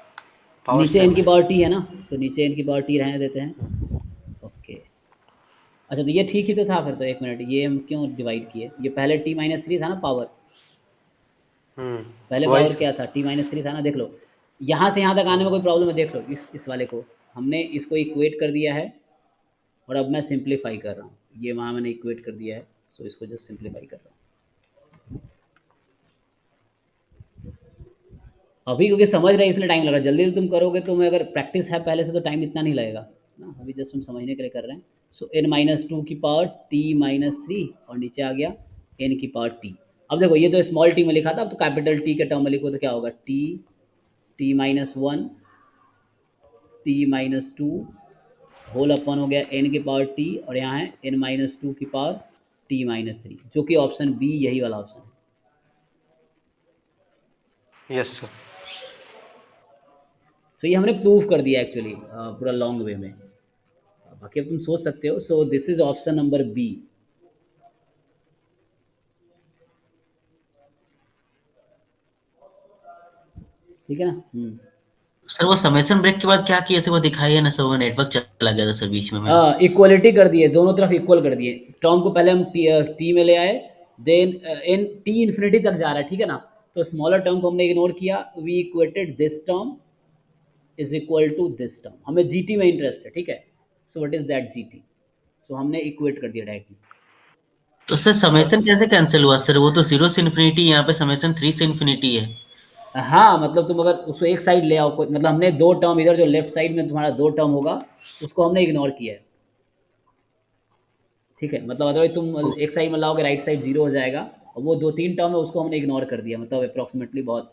पावर नीचे सेम n की है। पावर t है ना, तो नीचे n की पावर t रहने देते हैं। ओके, अच्छा, तो ये ठीक ही तो था फिर तो। एक मिनट, ये हम क्यों डिवाइड किए? ये पहले t माइनस थ्री था ना पावर, पहले वही पावर सर। क्या था? t माइनस थ्री था ना, देख लो। यहाँ से यहाँ तक आने में कोई प्रॉब्लम है? देख लो इस वाले को, हमने इसको इक्वेट कर दिया है, और अब मैं सिंप्लीफाई कर रहा हूँ। ये वहाँ मैंने इक्वेट कर दिया है, सो इसको जस्ट सिंप्लीफाई कर रहा हूँ अभी, क्योंकि समझ रहे हैं इसलिए टाइम लग रहा है। जल्दी तुम करोगे तो, मैं अगर प्रैक्टिस है पहले से तो टाइम इतना नहीं लगेगा ना, अभी जस्ट हम समझने के लिए कर रहे हैं। सो n माइनस टू की पावर t माइनस थ्री, और नीचे आ गया n की पावर t। अब देखो, ये तो स्मॉल t में लिखा था, अब तो कैपिटल T के टर्म में लिखो तो क्या होगा? t minus one, t minus two, whole upon हो गया n की पावर t, और यहाँ है n माइनस टू की पावर t माइनस थ्री, जो कि ऑप्शन बी, यही वाला ऑप्शन है। Yes sir. तो ये हमने प्रूव कर दिया एक्चुअली, पूरा लॉन्ग वे में। बाकी अब तुम सोच सकते हो। So this is option number B, ठीक है ना? सर वो समेसन ब्रेक के बाद क्या किया सर, वो दिखाई है ना सर, वो नेटवर्क चला गया था सर बीच में मेरा। इक्वलिटी कर दिए, दोनों तरफ इक्वल कर दिए। टर्म को पहले हम टी में ले आए, देन इन टी इन्फिनिटी तक जा रहा है, ठीक है ना? तो स्मॉलर टर्म को हमने इग्नोर किया, we equated this term is equal to this term. हमें जीटी में इंटरेस्ट है, ठीक है? So what is that g t? So हमने इक्वेट कर दिया डायरेक्टली। तो सर सर समेसन कैसे कैंसिल हुआ सर? वो तो 0 से इन्फिनिटी, यहाँ पे समेसन 3 से इन्फिनिटी है। हाँ, मतलब तुम अगर उसको एक साइड ले आओ, मतलब हमने दो टर्म इधर, जो लेफ्ट साइड में तुम्हारा दो टर्म होगा, उसको हमने इग्नोर किया है, ठीक है? मतलब अदरवाइज तुम एक साइड में लाओगे, राइट साइड जीरो हो जाएगा, और वो दो तीन टर्म है उसको हमने इग्नोर कर दिया, मतलब अप्रॉक्सीमेटली बहुत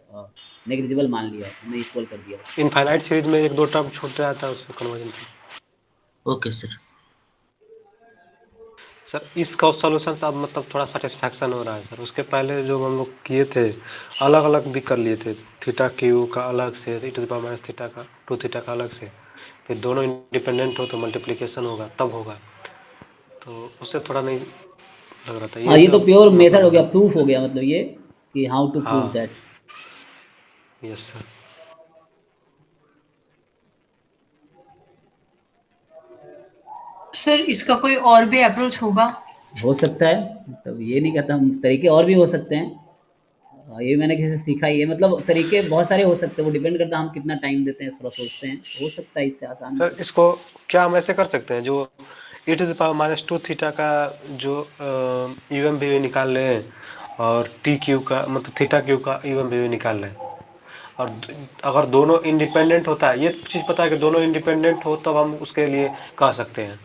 नेग्लिजिबल मान लिया है हमने, इक्वल कर दिया उसको। इनफाइनाइट सीरीज में एक दो टर्म छूट जाता है उससे कन्वर्जन। Okay sir. सर इसका सोल्यूशन अब मतलब थोड़ा सेटिस्फैक्शन हो रहा है सर। उसके पहले जो हम लोग किए थे, अलग अलग भी कर लिए थे, थीटा क्यू का अलग से, e to the power minus theta का, टू थीटा का अलग से, फिर दोनों इंडिपेंडेंट हो तो मल्टीप्लिकेशन होगा, तब होगा, तो उससे थोड़ा नहीं लग रहा था ये हाँ, ये तो सब प्योर मेथड हो गया, मतलब। प्रूफ हो गया, मतलब ये कि हाउ टू प्रूव हाँ दैट। Yes sir. सर इसका कोई और भी अप्रोच होगा? हो सकता है, मतलब ये नहीं कहता, हम तरीके और भी हो सकते हैं। ये मैंने किसी से सीखा ही है, मतलब तरीके बहुत सारे हो सकते हैं, वो डिपेंड करता है हम कितना टाइम देते हैं, थोड़ा सोचते हैं। हो सकता है इससे आसान भी सर हो। इसको क्या हम ऐसे कर सकते हैं, जो e to the power minus two theta का जो यू एम वी निकाल लें, और टी क्यू का मतलब थीटा क्यू का यू एम वी निकाल लें, और अगर दोनों इंडिपेंडेंट होता है, ये चीज़ पता है कि दोनों इंडिपेंडेंट हो तब हम उसके लिए कह सकते हैं।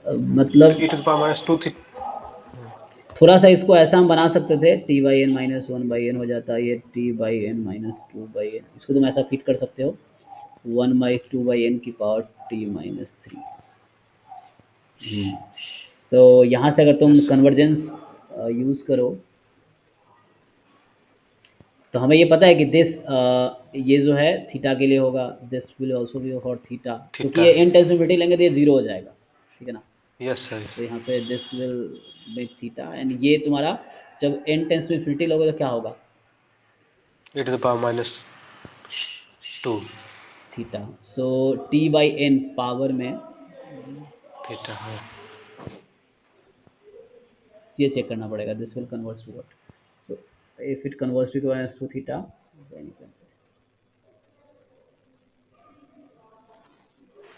मतलब e to the power minus two थी। थोड़ा सा इसको ऐसा हम बना सकते थे, t by n minus one by n हो जाता है, ये t by n minus two by n, इसको तुम ऐसा फिट कर सकते हो, one by two by n की पावर टी माइनस थ्री। तो यहाँ से अगर तुम यस सर। कन्वर्जेंस यूज़ करो, तो हमें ये पता है कि दिस, ये जो है थीटा के लिए होगा, this will also be for theta, क्योंकि थीटा ये एन टेंस इन्फिनिटी लेंगे तो ये जीरो हो जाएगा, ठीक है ना। Yes sir. तो यहाँ पे this will be theta and ये तुम्हारा जब n टेंस टू इन्फिनिटी लोगे तो क्या होगा, e⁻². Theta. So t/n power में थीटा है। ये चेक करना पड़ेगा, this will convert to what, so if it converts to -2 theta then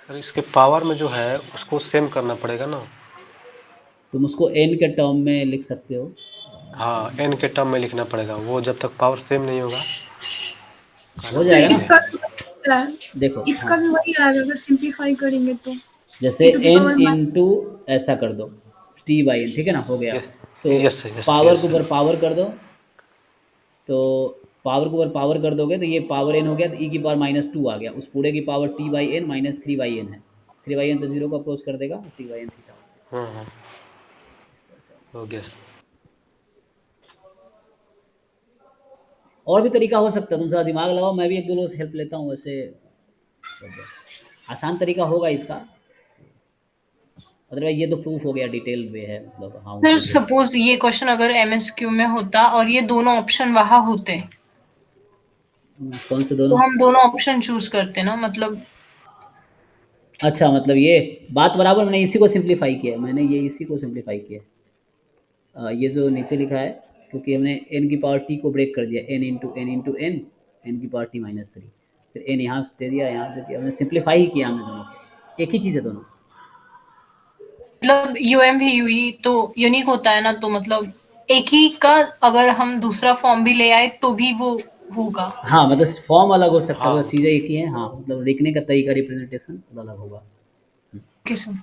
sir इसके पावर में जो है उसको सेम करना पड़ेगा ना। तुम उसको n के टर्म में लिख सकते हो। हाँ n के टर्म में लिखना पड़ेगा, वो जब तक पावर सेम नहीं होगा हो सर जाएगा ना। इसका भी वही है, देखो इसका हाँ, भी वही आएगा अगर सिंप्लीफाई करेंगे तो जैसे e to the n power into ऐसा कर दो t/n, ठीक है ना, हो गया। तो yes sir, yes power yes के सर। ऊपर पावर कर दो, तो पावर के ऊपर पावर कर दोगे तो ये पावर n हो गया, तो e की पावर -2 आ गया, उस पूरे की पावर t/n -3/n है, 3/n तो 0 को अप्रोच कर देगा, t/n थीटा हो गया। हाँ हो गया। और भी तरीका हो सकता है, तुम थोड़ा दिमाग लगाओ, मैं भी एक दो लोगों से हेल्प लेता हूँ वैसे, आसान तरीका होगा इसका, अदरवाइज ये तो प्रूफ हो गया, डिटेल वे है, मतलब हाँ सर सपोज ये क्वेश्चन अगर MSQ में होता और ये दोनों ऑप्शन वहां होते कौन से तो दोनों, हम दोनों ऑप्शन चूज करते ना, मतलब अच्छा मतलब ये बात बराबर, मैंने इसी को सिंप्लीफाई किया, मैंने ये इसी को सिंप्लीफाई किया, ये जो नीचे लिखा है, क्योंकि हमने n की पावर t को ब्रेक कर दिया, n इंटू n की पावर t -3, फिर n यहाँ से दे दिया, यहाँ दे दिया, हमने सिंप्लीफाई ही किया हमने दोनों को, एक ही चीज़ है दोनों। मतलब UMVUE तो यूनिक होता है ना, तो मतलब एक ही का अगर हम दूसरा फॉर्म भी ले आए तो भी वो होगा। हाँ मतलब फॉर्म अलग हो सकता है, हाँ मतलब चीज़ें एक ही हैं, हाँ मतलब लिखने का तरीका, रिप्रेजेंटेशन अलग होगा। किस्म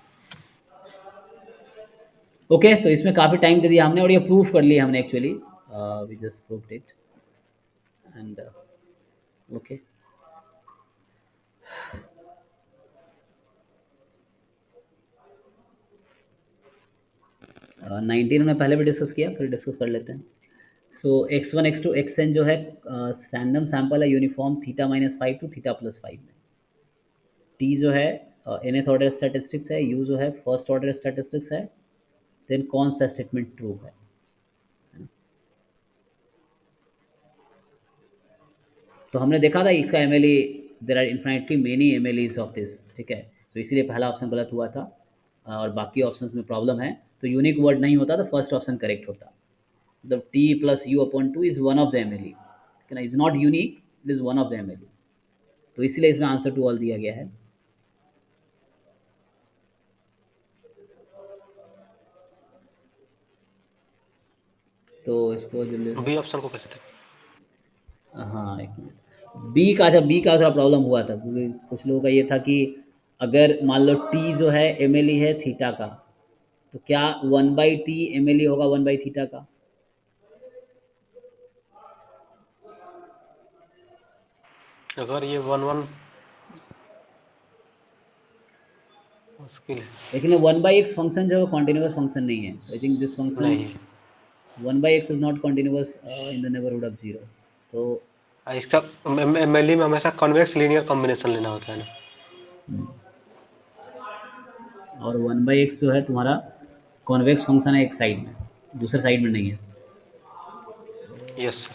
ओके, तो इसमें काफ़ी टाइम दे दिया हमने, और ये प्रूफ कर लिया हमने actually, we just proved it and okay. 19 हमने पहले भी डिस्कस किया, फिर डिस्कस कर लेते हैं। सो x1 x2 xn जो है रैंडम सैंपल है, यूनिफॉर्म θ-5 टू θ+5 में। t जो है nth ऑर्डर स्टैटिस्टिक्स है, u जो है फर्स्ट ऑर्डर स्टैटिस्टिक्स है, देन कौन सा स्टेटमेंट ट्रू है। तो हमने देखा था इसका MLE, there are infinitely many MLEs of this, ठीक है, तो इसीलिए पहला ऑप्शन गलत हुआ था, और बाकी ऑप्शंस में प्रॉब्लम है, तो यूनिक वर्ड नहीं होता तो फर्स्ट ऑप्शन करेक्ट होता, मतलब t+u/2 is one of the MLE, ठीक है ना, is not unique, it is one of the MLE, तो इसलिए इसमें आंसर टू ऑल दिया गया है। तो इसको जो बी ऑप्शन को कैसे थे? हाँ एक मिनट, बी का, अच्छा बी का थोड़ा प्रॉब्लम हुआ था, क्योंकि कुछ लोगों का ये था कि अगर मान लो टी जो है MLE है थीटा का, तो क्या 1/t MLE होगा 1/थीटा का। अगर ये 1 मुश्किल है। लेकिन 1/x फंक्शन जो है कॉन्टिन्यूस फंक्शन नहीं है, आई थिंक दिस फंक्शन नहीं 1/x is not continuous in the neighbourhood of 0, तो इसका MLE में हमेशा कॉन्वेक्स लीनियर कॉम्बिनेशन लेना होता है ना। और 1/x जो है तुम्हारा कॉन्वेक्स फंक्शन है एक साइड में, दूसरे साइड में नहीं है। यस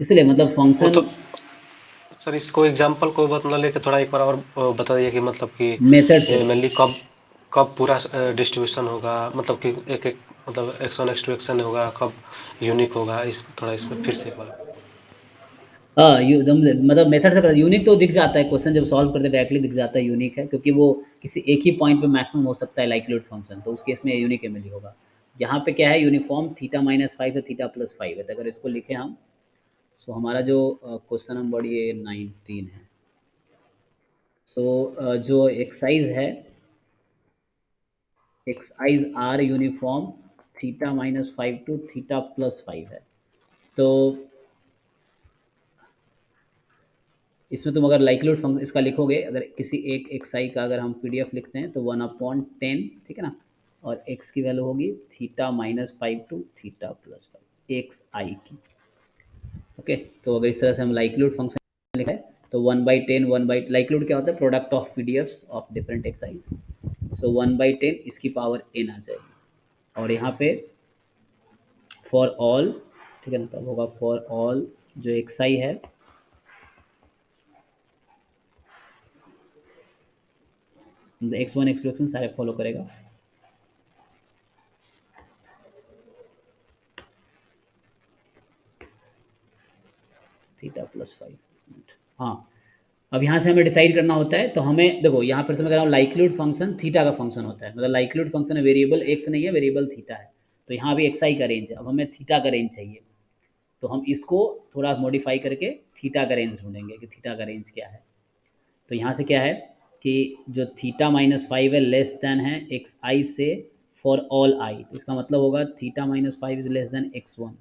इसलिए मतलब वो फंक्शन तो सर, इसको एग्जांपल को बदला लेके थोड़ा एक बार और बता दिए कि मतलब कि मेथड से, MLE कब कब पूरा डिस्ट्रीब्यूशन होगा, मतलब कि एक एक मतलब x1 x2 xn होगा, कब यूनिक होगा, इस थोड़ा इसमें फिर से एक बार। हाँ मतलब मेथड से यूनिक तो दिख जाता है, क्वेश्चन जब सॉल्व करते डायरेक्टली दिख जाता है यूनिक है, क्योंकि वो किसी एक ही पॉइंट पे मैक्सिमम हो सकता है लाइक्लीहुड फंक्शन, तो उस केस में यूनिक MLE होगा। यहाँ पे क्या है, यूनिफॉर्म θ-5 से θ+5 है, तो अगर इसको लिखें हम, सो हमारा जो क्वेश्चन नंबर ये 19 है, सो जो एक्सरसाइज है, एक्सरसाइज आर यूनिफॉर्म θ-5 टू θ+5 है, तो इसमें तुम अगर लाइक्लीहुड फंक्शन इसका लिखोगे, अगर किसी एक एक्स का अगर हम PDF लिखते हैं तो 1/10, ठीक है ना, और x की वैल्यू होगी θ-5 टू θ+5 XI की। ओके, तो अगर इस तरह से हम लाइक्लीहुड फंक्शन लिखा है तो 1/10 लाइक्लीहुड क्या होता है, product of PDFs of different x i's. So 1/10 इसकी पावर n आ जाएगी, और यहाँ पे फॉर ऑल, ठीक है ना, तब होगा फॉर ऑल जो एक्साई है x1 x2 x1 सारे फॉलो करेगा। Theta plus 5। हाँ, अब यहाँ से हमें डिसाइड करना होता है, तो हमें देखो यहाँ पर से मैं कह रहा हूँ लाइक्लीहुड फंक्शन थीटा का फंक्शन होता है, मतलब लाइक्लीहुड फंक्शन है, वेरिएबल एक्स नहीं है, वेरिएबल थीटा है, तो यहाँ भी एक्स आई का रेंज है। अब हमें थीटा का रेंज चाहिए, तो हम इसको थोड़ा मॉडिफाई करके थीटा का रेंज ढूंढेंगे कि थीटा का रेंज क्या है। तो यहाँ से क्या है कि जो थीटा -5 है लेस देन है एक्स आई से फॉर ऑल आई, तो इसका मतलब होगा theta -5 is less than x1।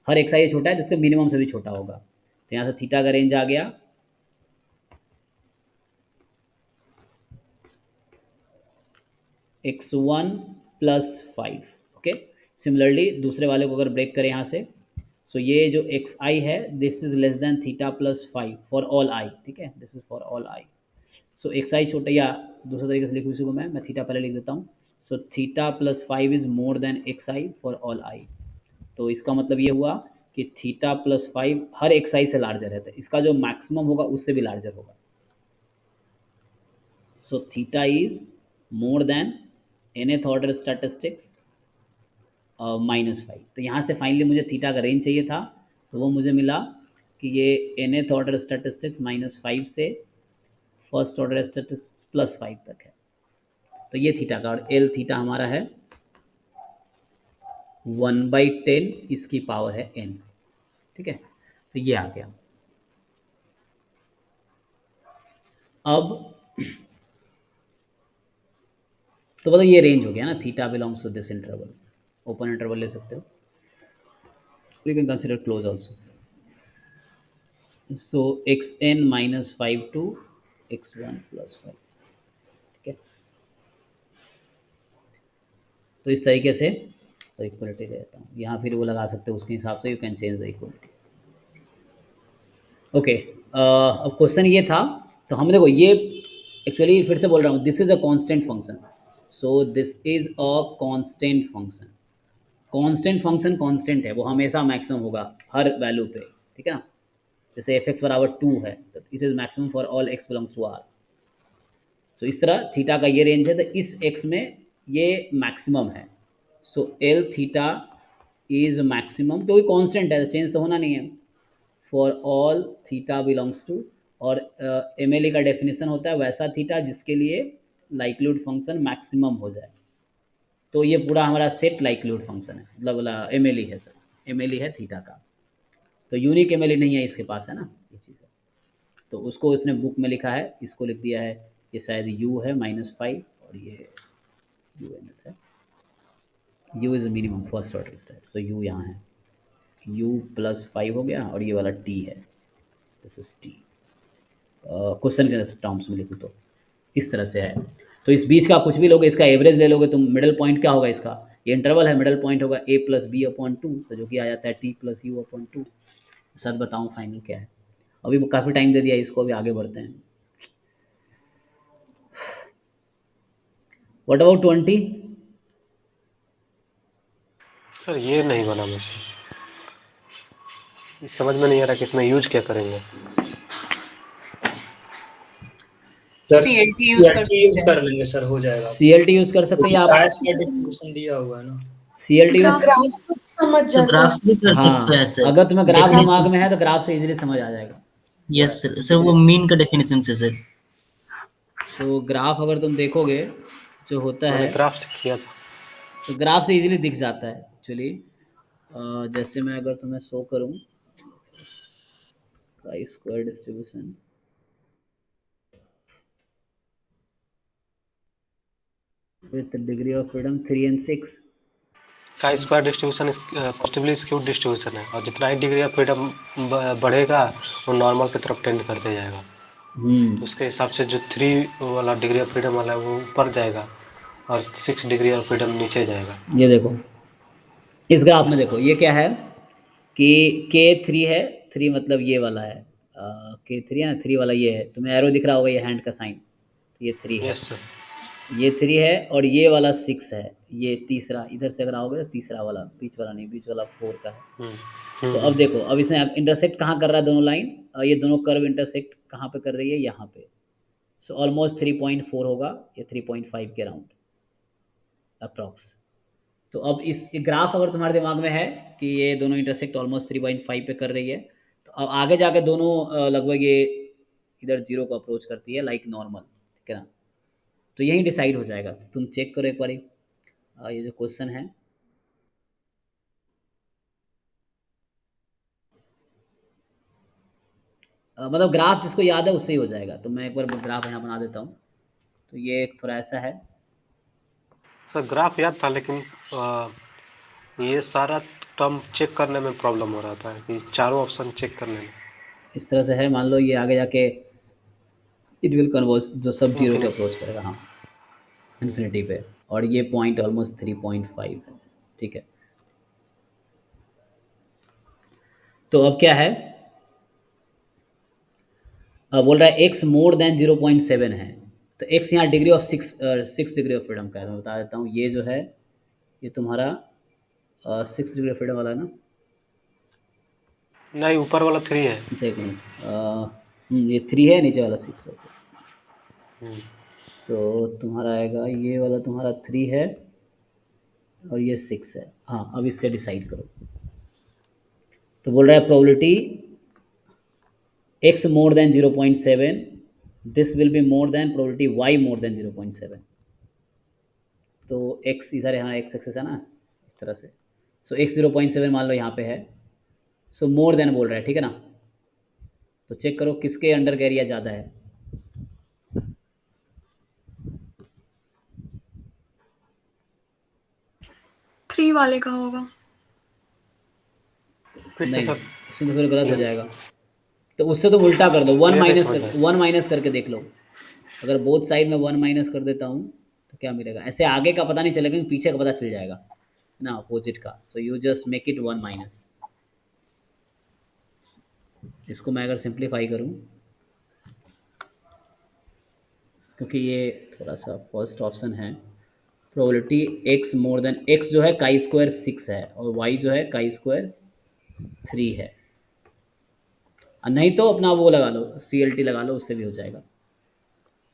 हर एक्स आई छोटा है जिसका मिनिमम से भी छोटा होगा, तो यहाँ से थीटा का रेंज आ गया x1 + 5। ओके, सिमिलरली दूसरे वाले को अगर ब्रेक करें यहाँ से, सो ये जो एक्स आई है this is less than theta + 5 for all i, ठीक है, this is for all i. So x i छोटा, या दूसरे तरीके से लिखूँ इसी को मैं थीटा पहले लिख देता हूँ। So theta + 5 is more then x I for all i, तो इसका मतलब ये हुआ कि थीटा + 5 हर एक्स आई से लार्जर है, तो इसका जो मैक्सिमम होगा उससे भी लार्जर होगा। So theta is more then nth order statistics -5। तो यहाँ से फाइनली मुझे थीटा का रेंज चाहिए था, तो वो मुझे मिला कि ये nth ऑर्डर स्टैटिस्टिक्स -5 से फर्स्ट ऑर्डर स्टैटिस्टिक्स +5 तक है। तो ये थीटा का, और एल थीटा हमारा है 1/10 इसकी पावर है n, ठीक है, तो ये आ गया। अब तो मतलब ये रेंज हो गया ना, theta belongs to this interval, open interval ले सकते हो, you can consider close also. सो xn -5 to x1 + 5, ठीक है। तो इस तरीके से तो इक्वलिटी रहता हूँ यहाँ, फिर वो लगा सकते हो उसके हिसाब से, you can change the equality. Okay, अब क्वेश्चन ये था, तो हम देखो ये एक्चुअली फिर से बोल रहा हूँ, this is a constant function, so this is a constant function. Constant function constant है, वो हमेशा मैक्सिमम होगा हर वैल्यू पे, ठीक है ना। जैसे f(x) = 2 है, तो it is maximum for all x belongs to r। तो इस तरह थीटा का ये रेंज है, तो इस x में ये मैक्सिमम है। सो एल थीटा इज मैक्सिमम, क्योंकि कांस्टेंट है, चेंज तो होना नहीं है, for all theta belongs to, और एम एल ए का डेफिनेशन होता है वैसा थीटा जिसके लिए लाइक्लीहुड फंक्शन मैक्सिमम हो जाए। तो ये पूरा हमारा सेट लाइक्लीहुड फंक्शन है, मतलब एम एल ई है सर, एम एल ई है थीटा का। तो यूनिक एम एल ई नहीं है इसके पास, है ना, ये चीज़ है। तो उसको इसने बुक में लिखा है, इसको लिख दिया है ये शायद u है -5, और ये u है, u is minimum first order step, so u यहाँ है, u + 5 हो गया, और ये वाला t है, दिस इज t। क्वेश्चन के टर्म्स में लिखूँ तो इस तरह से है। तो इस बीच का कुछ भी लोगे, इसका एवरेज ले लोगे तुम, मिडल पॉइंट क्या होगा इसका, ये इंटरवल है, मिडल पॉइंट होगा a + b/2, तो जो कि आ जाता है t + u/2। सच बताऊँ फाइनल क्या है, अभी काफ़ी टाइम दे दिया इसको, अभी आगे बढ़ते हैं। What about 20? सर ये नहीं बना मुझे, समझ में नहीं आ रहा कि इसमें यूज क्या करेंगे। सर CLT यूज कर CLT यूज सकते हैं। कर लेंगे सर, हो जाएगा। CLT यूज कर सकते हैं, या आप क्लास का डिस्ट्रीब्यूशन दिया हुआ है ना, CLT यूज, ग्राफ समझ तो जाते ग्राफ हैं। से भी कर हाँ, सकते हैं सर। अगर तुम्हें ग्राफ Definition- दिमाग में है तो ग्राफ से इजीली समझ आ जाएगा। यस सर, सर वो मीन का डेफिनेशन से सर। तो ग्राफ अगर तुम देखोगे जो होता मैंने है, ग्राफ से किया था। तो ग्राफ से इजीली दिख जाता है एक्चुअली। जैसे मैं अगर तुम्हें शो करूं price square distribution, with degree of freedom 3 and 6, का square distribution positively skewed distribution है, और जितना ही डिग्री ऑफ फ्रीडम बढ़ेगा वो नॉर्मल की तरफ टेंड करते जाएगा। तो उसके हिसाब से जो 3 वाला डिग्री ऑफ फ्रीडम वाला है वो ऊपर जाएगा, और 6 डिग्री ऑफ फ्रीडम नीचे जाएगा। ये देखो इस ग्राफ में देखो ये क्या है कि K3 है, 3 मतलब ये वाला है, K3 है ना, 3 वाला ये है, तुम्हें एरो दिख रहा होगा, ये हैंड का साइन, तो ये 3 है, यस सर। ये 3 है, और ये वाला 6 है, ये तीसरा इधर से अगर आओगे तो तीसरा वाला, बीच वाला नहीं, बीच वाला 4 का है। तो अब देखो, अब इसमें इंटरसेक्ट कहाँ कर रहा है दोनों लाइन, ये दोनों कर्व इंटरसेक्ट कहाँ पे कर रही है, यहाँ पे। सो ऑलमोस्ट 3.4 होगा, ये 3.5 के अराउंड अप्रॉक्स। तो अब इस ग्राफ अगर तुम्हारे दिमाग में है कि ये दोनों इंटरसेक्ट ऑलमोस्ट 3.5 पे कर रही है, तो अब आगे जाके दोनों लगभग ये इधर जीरो को अप्रोच करती है लाइक नॉर्मल, ठीक है ना। तो यही डिसाइड हो जाएगा। तो तुम चेक करो एक बारी, ये जो क्वेश्चन है, मतलब ग्राफ जिसको याद है उससे ही हो जाएगा। तो मैं एक बार ग्राफ यहाँ बना देता हूँ। तो ये थोड़ा ऐसा है, सर ग्राफ याद था, लेकिन ये सारा टर्म चेक करने में प्रॉब्लम हो रहा था कि चारों ऑप्शन चेक करने में। इस तरह से है, मान लो ये आगे जाके इट विल कन्वर्स, जो सब जीरो को Infinity। अप्रोच करेगा, हाँ इन्फिनिटी पे, और ये पॉइंट ऑलमोस्ट 3.5 है, ठीक है। तो अब क्या है, बोल रहा है एक्स मोर देन 0.7 है। तो एक्स यहाँ degree of 6 degree of freedom का है। मैं बता देता हूँ, ये जो है ये तुम्हारा 6 डिग्री ऑफ फ्रीडम वाला है ना। नहीं, ऊपर वाला 3 है। अच्छा एक मिनट, ये 3 है, नीचे वाला 6 है। तो तुम्हारा आएगा, ये वाला तुम्हारा 3 है और ये 6 है। हाँ, अब इससे डिसाइड करो। तो बोल रहा है probability x more than 0.7, this will be more than probability y more than 0.7। तो x इधर यहाँ x एक्सेस है ना, इस तरह से। सो x 0.7 मान लो यहाँ पे है, सो मोर देन बोल रहा है, ठीक है ना। तो चेक करो किसके अंडर का एरिया ज़्यादा है। 3 वाले का होगा। फिर से नहीं, सर इसमें तो फिर गलत हो जाएगा। तो उससे तो उल्टा कर दो, वन ये नहीं माइनस समझ कर, में। 1 माइनस करके देख लो। अगर बोथ साइड में 1 माइनस कर देता हूँ तो क्या मिलेगा। ऐसे आगे का पता नहीं चलेगा, लेकिन पीछे का पता चल जाएगा ना, अपोजिट का। So you just make it 1 minus. इसको मैं अगर सिंप्लीफाई करूँ, क्योंकि ये थोड़ा सा फर्स्ट ऑप्शन है, probability x more then, x जो है काई स्क्वायर 6 है और वाई जो है काई स्क्वायर 3 है। नहीं तो अपना वो लगा लो, CLT लगा लो, उससे भी हो जाएगा।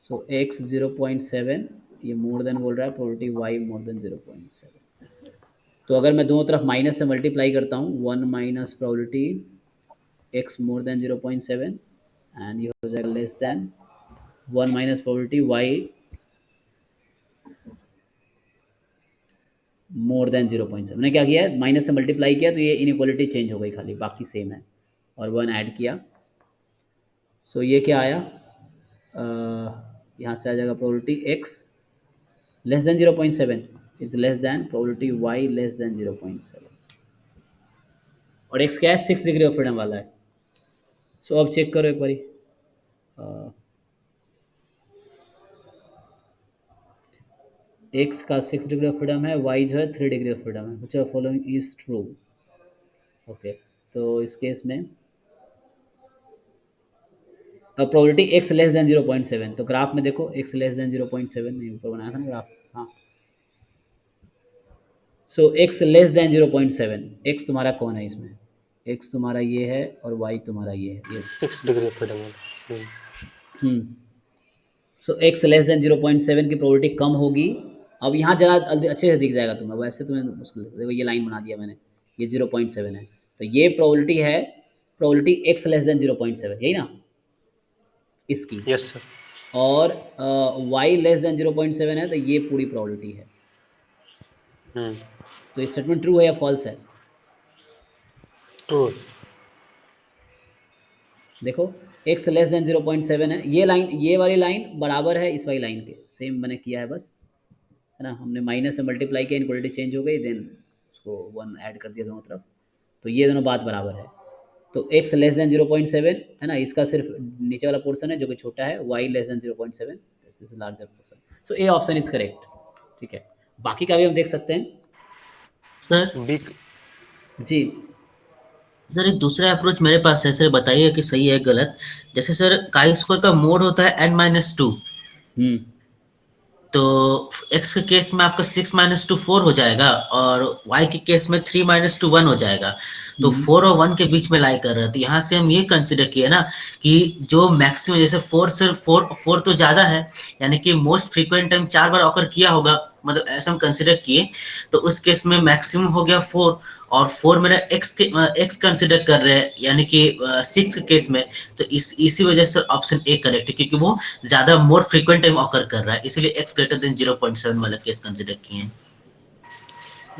सो एक्स 0.7, ये मोर देन बोल रहा है, प्रोबेबिलिटी वाई मोर देन 0.7। तो अगर मैं दोनों तरफ माइनस से मल्टीप्लाई करता हूँ, 1 minus probability x more than 0.7 and ये हो जाएगा less than 1 minus probability y more than 0.7। मैंने क्या किया है, माइनस से मल्टीप्लाई किया तो ये इनइक्वालिटी चेंज हो गई खाली, बाकी सेम है, और 1 ऐड किया। सो ये क्या आया, यहाँ से आ जाएगा probability x less than 0.7 is less than probability y less than 0.7, और एक्स क्या है, 6 डिग्री ऑफ फ्रीडम वाला है। सो अब चेक करो एक बारी, एक्स का 6 डिग्री ऑफ फ्रीडम है, वाई जो है 3 डिग्री ऑफ फ्रीडम है। Which are following is true. Okay, तो इस केस में अब प्रोबेबिलिटी एक्स लेस देन 0.7, तो ग्राफ में देखो एक्स लेस देन 0.7 नहीं, ऊपर बनाया था ना ग्राफ, हाँ। सो एक्स लेस देन 0.7, एक्स तुम्हारा कौन है इसमें, एक्स तुम्हारा ये है और वाई तुम्हारा ये है, ये 6 डिग्री ऑफ फ्रीडम वाला। सो एक्स लेस देन 0.7 की प्रोबेबिलिटी कम होगी। अब यहाँ ज़रा अच्छे से दिख जाएगा तुम्हें, वैसे तुम्हें मुश्किल, देखो ये लाइन बना दिया मैंने, ये 0.7 है, तो ये प्रोबेबिलिटी है, प्रोबेबिलिटी एक्स लेस देन 0.7, यही ना इसकी। Yes sir. और वाई लेस देन 0.7 है, तो ये पूरी प्रोबेबिलिटी है। तो ये स्टेटमेंट ट्रू है या फॉल्स है, ट्रू। देखो एक्स लेस देन 0.7 है, ये लाइन, ये वाली लाइन बराबर है इस वाली लाइन के, सेम मैंने किया है बस, है ना। हमने माइनस से मल्टीप्लाई किया, इनक्वालिटी चेंज हो गई, देन उसको 1 ऐड कर दिया दोनों तरफ, तो ये दोनों बात बराबर है। तो एक्स लेस देन 0.7 है ना, इसका सिर्फ नीचे वाला पोर्सन है जो कि छोटा है, y less than 0.7 this is larger portion. So A option is correct, ठीक है। बाकी का भी हम देख सकते हैं सर जी। सर एक दूसरा अप्रोच मेरे पास है, सर बताइए कि सही है गलत। जैसे सर काई स्क्वायर का मोड होता है n-2, हम्म तो x के केस में आपका 6 - 2 4 हो जाएगा, और y के केस में 3 - 2 1 हो जाएगा। तो हम्म 4 और 1 के बीच में लाई कर रहा है, तो यहाँ से हम ये कंसिडर किए ना कि जो मैक्सिमम, जैसे 4 से 4 तो ज्यादा है, यानी कि मोस्ट फ्रीक्वेंट टाइम 4 बार ऑकर किया होगा, मतलब ऐसा हम कंसिडर किए। तो उस केस में मैक्सिमम हो गया 4, और 4 मेरा एक्स कंसिडर कर रहे हैं, यानी कि 6 के केस में। तो इसी वजह से ऑप्शन ए करेक्ट है, क्योंकि वो ज्यादा मोर फ्रीक्वेंट टाइम ऑकर कर रहा है, इसलिए एक्स ग्रेटर देन 0.7 वाला केस कंसिडर किए हैं।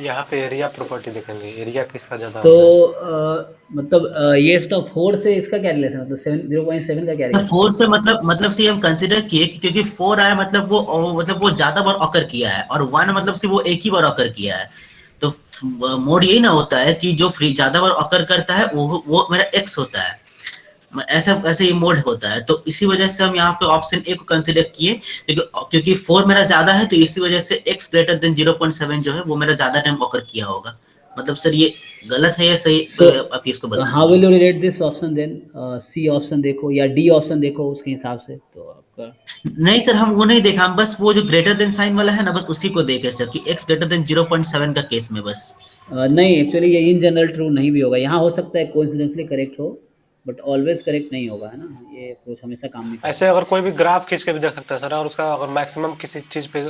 यहाँ पे एरिया प्रॉपर्टी देखेंगे, एरिया किसका ज़्यादा तो होता है। मतलब ये इसका 4 से इसका क्या रिलेशन, मतलब 0.7 का क्या रिलेशन? 4 से मतलब से हम कंसिडर किए कि क्योंकि 4 आया, मतलब वो ज्यादा बार ऑकर किया है, और 1 मतलब से वो एक ही बार ऑकर किया है। तो मोड यही ना होता है कि जो फ्री ज्यादा बार ऑकर करता है वो मेरा एक्स होता है। ऐसा ऐसे ये मोड होता है, तो इसी वजह से हम यहाँ पे ऑप्शन ए को कंसिडर किए, क्योंकि 4 मेरा ज्यादा है, तो इसी वजह से x ग्रेटर देन 0.7 जो है वो मेरा ज्यादा टाइम ऑकर किया होगा। मतलब सर ये गलत है या सही, सो आप इसको बता हाउ दीजिए। Will you relate this option then? C option देखो या डी ऑप्शन देखो, उसके हिसाब से तो आपका। नहीं सर, हम वो नहीं देखा, हम बस वो जो ग्रेटर देन साइन वाला है ना, बस उसी को देखे सर, कि x ग्रेटर देन 0.7 का केस में बस। नहीं, एक्चुअली ये इन जनरल ट्रू नहीं भी होगा, यहाँ हो सकता है कोइंसिडेंटली करेक्ट हो, बट ऑलवेज करेक्ट नहीं होगा, है ना, ये अप्रोच हमेशा काम नहीं ऐसे करता। अगर कोई भी ग्राफ खींच के भी देख सकता है सर, और उसका अगर मैक्सिमम किसी चीज़ पे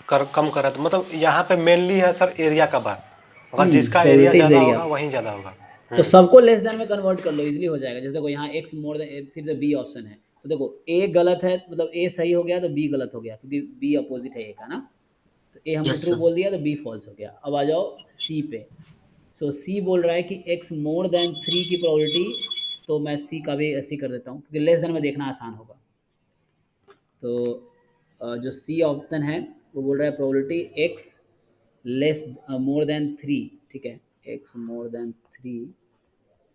कम कर रहा है, तो मतलब यहाँ पे मेनली है सर एरिया का बात। अगर जिसका एरिया प्रोबेबिलिटीज ज़्यादा एरिया। होगा वहीं ज़्यादा होगा। तो हम्म। सबको लेस देन में कन्वर्ट कर लो, इजीली हो जाएगा। जैसे देखो यहाँ एक्स मोर देन, फिर से बी ऑप्शन है, तो देखो ए गलत है, मतलब ए सही हो गया तो बी गलत हो गया, क्योंकि बी अपोजिट है ए का ना। तो ए हमने यस ट्रू सर। बोल दिया तो बी फॉल्स हो गया। अब आ जाओ सी पे। सो सी बोल रहा है कि एक्स मोर देन 3 की प्रोबेबिलिटी, तो मैं सी का भी ऐसे ही कर देता हूँ, क्योंकि लेस देन में देखना आसान होगा। तो जो सी ऑप्शन है वो बोल रहा है probability x less more than 3, ठीक है, x more than 3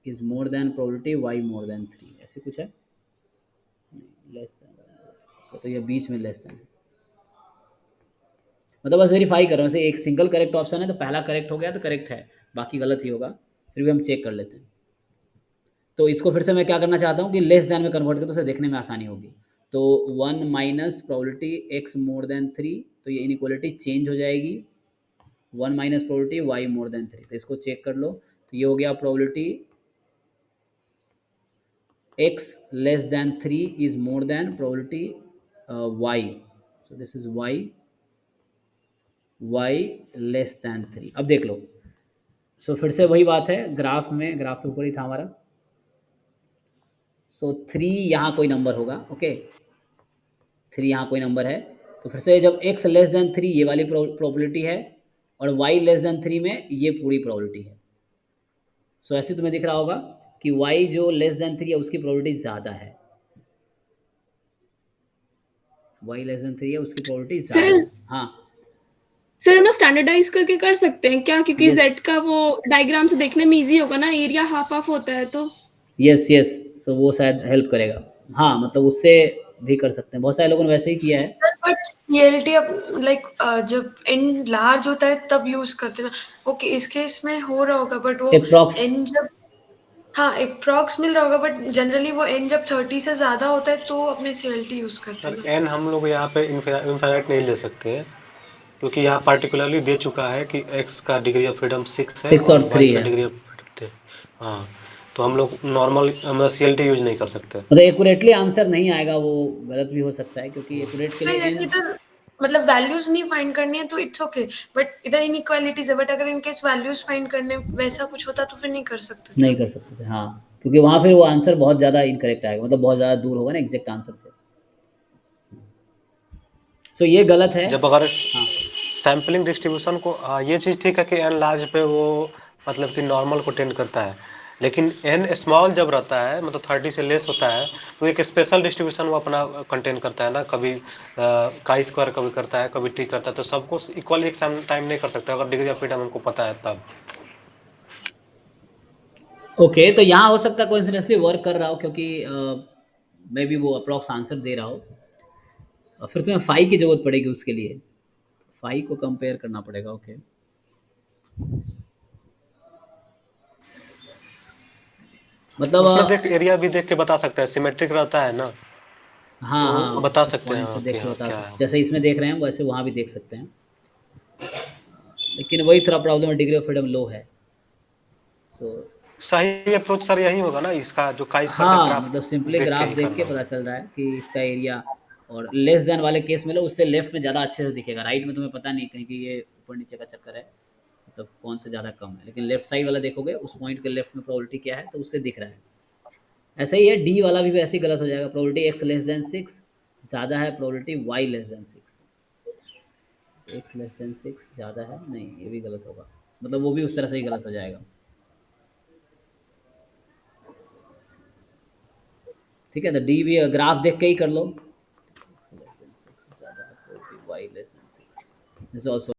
is more than probability y more than 3, ऐसे कुछ है। लेस देन, तो ये बीच में लेस देन, मतलब बस वेरीफाई कर रहा हूँ। एक सिंगल करेक्ट ऑप्शन है, तो पहला करेक्ट हो गया तो करेक्ट है, बाकी गलत ही होगा, फिर भी हम चेक कर लेते हैं। तो इसको फिर से मैं क्या करना चाहता हूँ कि लेस देन में कन्वर्ट कर, तो फिर देखने में आसानी होगी। तो 1 minus probability x more than 3, तो ये इनइक्वालिटी चेंज हो जाएगी, 1 minus probability y more than 3, तो इसको चेक कर लो। तो ये हो गया probability x less than 3 is more than probability y, so this is y less than 3। अब देख लो, सो फिर से वही बात है, ग्राफ में, ग्राफ तो ऊपर ही था हमारा। सो 3 यहाँ कोई नंबर होगा, ओके, 3 यहाँ कोई नंबर है। तो फिर से जब x लेस देन 3 ये वाली प्रोबेबिलिटी है, और y लेस देन 3 में ये पूरी प्रोबेबिलिटी है। सो ऐसे तुम्हें दिख रहा होगा कि y जो लेस देन 3 है उसकी प्रोबेबिलिटी ज़्यादा है, y लेस देन 3 है उसकी प्रोबेबिलिटी ज़्यादा सर है। हाँ। सर हम स्टैंडर्डाइज करके कर सकते हैं क्या, क्योंकि यस जेड का वो डायग्राम से देखने में इजी होगा ना, एरिया हाफ हाफ होता है तो। यस यस, सो वो शायद हेल्प करेगा। हाँ, मतलब उससे भी कर सकते हैं, बहुत सारे लोगों ने वैसे ही किया है। सर बट सीएलटी अब लाइक जब एन लार्ज होता है तब यूज करते हैं ना। ओके, इस केस में हो रहा होगा, बट वो अप्रॉक्स। एन जब, हाँ एक प्रॉक्स मिल रहा होगा, बट जनरली वो एन जब 30 से ज्यादा होता है तो अपने सीएलटी यूज करते सर हैं ना। एन हम लोग यहाँ पे इनफाइनाइट नहीं ले सकते हैं, क्योंकि यहाँ पार्टिकुलरली दे चुका है कि एक्स का डिग्री ऑफ फ्रीडम 6 है 6 और और वाई 3 का है, डिग्री ऑफ फ्रीडम 3। हाँ, तो हम लोग नॉर्मल CLT यूज नहीं कर सकते। मतलब एक्यूरेटली आंसर नहीं आएगा, वो गलत भी हो सकता है, क्योंकि एक्यूरेट के सर लिए जैसे एन। इधर मतलब वैल्यूज नहीं फाइंड करनी है तो इट्स ओके, बट इधर इनइक्वालिटीज है, बट अगर इनकेस वैल्यूज फाइंड करने वैसा कुछ होता तो फिर नहीं कर सकते थे नहीं हम। कर सकते थे, हाँ, क्योंकि वहाँ फिर वो आंसर बहुत ज़्यादा इनकरेक्ट आएगा, मतलब बहुत ज़्यादा दूर होगा ना एग्जैक्ट आंसर से। सो ये गलत है। जब अगर हाँ सैम्पलिंग डिस्ट्रीब्यूशन को, हाँ ये चीज़ ठीक है कि एन लार्ज पे वो मतलब कि नॉर्मल को टेंड करता है, लेकिन एन स्मॉल जब रहता है, मतलब 30 से लेस होता है, तो एक स्पेशल डिस्ट्रीब्यूशन वो अपना कंटेन करता है ना, कभी काई स्क्वायर कभी करता है, कभी टी करता है, तो सबको इक्वली एक टाइम नहीं कर सकता अगर डिग्री ऑफ फ्रीडम हमको पता है तब। ओके, तो यहाँ हो सकता है कोइंसिडेंटली वर्क कर रहा हो, क्योंकि मे बी वो अप्रॉक्स आंसर दे रहा हो, और फिर तुम्हें फाई की जरूरत पड़ेगी उसके लिए, फाई को कंपेयर करना पड़ेगा, ओके। मतलब उसमें देख एरिया भी देख के बता सकते हैं, सिमेट्रिक रहता है ना, हाँ तो हाँ, बता उस सकते हैं पॉइंट से हाँ कि देख के हाँ बता क्या सकते, है। जैसे इसमें देख रहे हैं वैसे वहाँ भी देख सकते हैं। लेकिन वही थोड़ा प्रॉब्लम है, डिग्री ऑफ फ्रीडम लो है। तो सही अप्रोच सर यही होगा ना, इसका जो काई स्क्वायर का हाँ, ग्राफ मतलब सिंपली देख के ग्राफ ही देख के करना पता होगा। चल रहा है कि इसका एरिया, और लेस देन वाले केस में लो, उससे लेफ्ट में ज़्यादा अच्छे से दिखेगा। राइट में तुम्हें पता नहीं कहीं कि ये ऊपर नीचे का चक्कर है, मतलब कौन से ज़्यादा कम है, लेकिन लेफ्ट साइड वाला देखोगे उस पॉइंट के लेफ्ट में प्रोबेबिलिटी क्या है तो उससे दिख रहा है। ऐसा ही है, डी वाला भी वैसे ही गलत हो जाएगा। प्रोबेबिलिटी एक्स लेस देन 6 ज़्यादा है, probability y less than 6। X less than 6 ज़्यादा है, नहीं ये भी गलत होगा, मतलब वो भी उस तरह से ही गलत हो जाएगा। ठीक है, तो डी भी ग्राफ देख के ही कर लो। ज़्यादा है, probability y less than 6 this also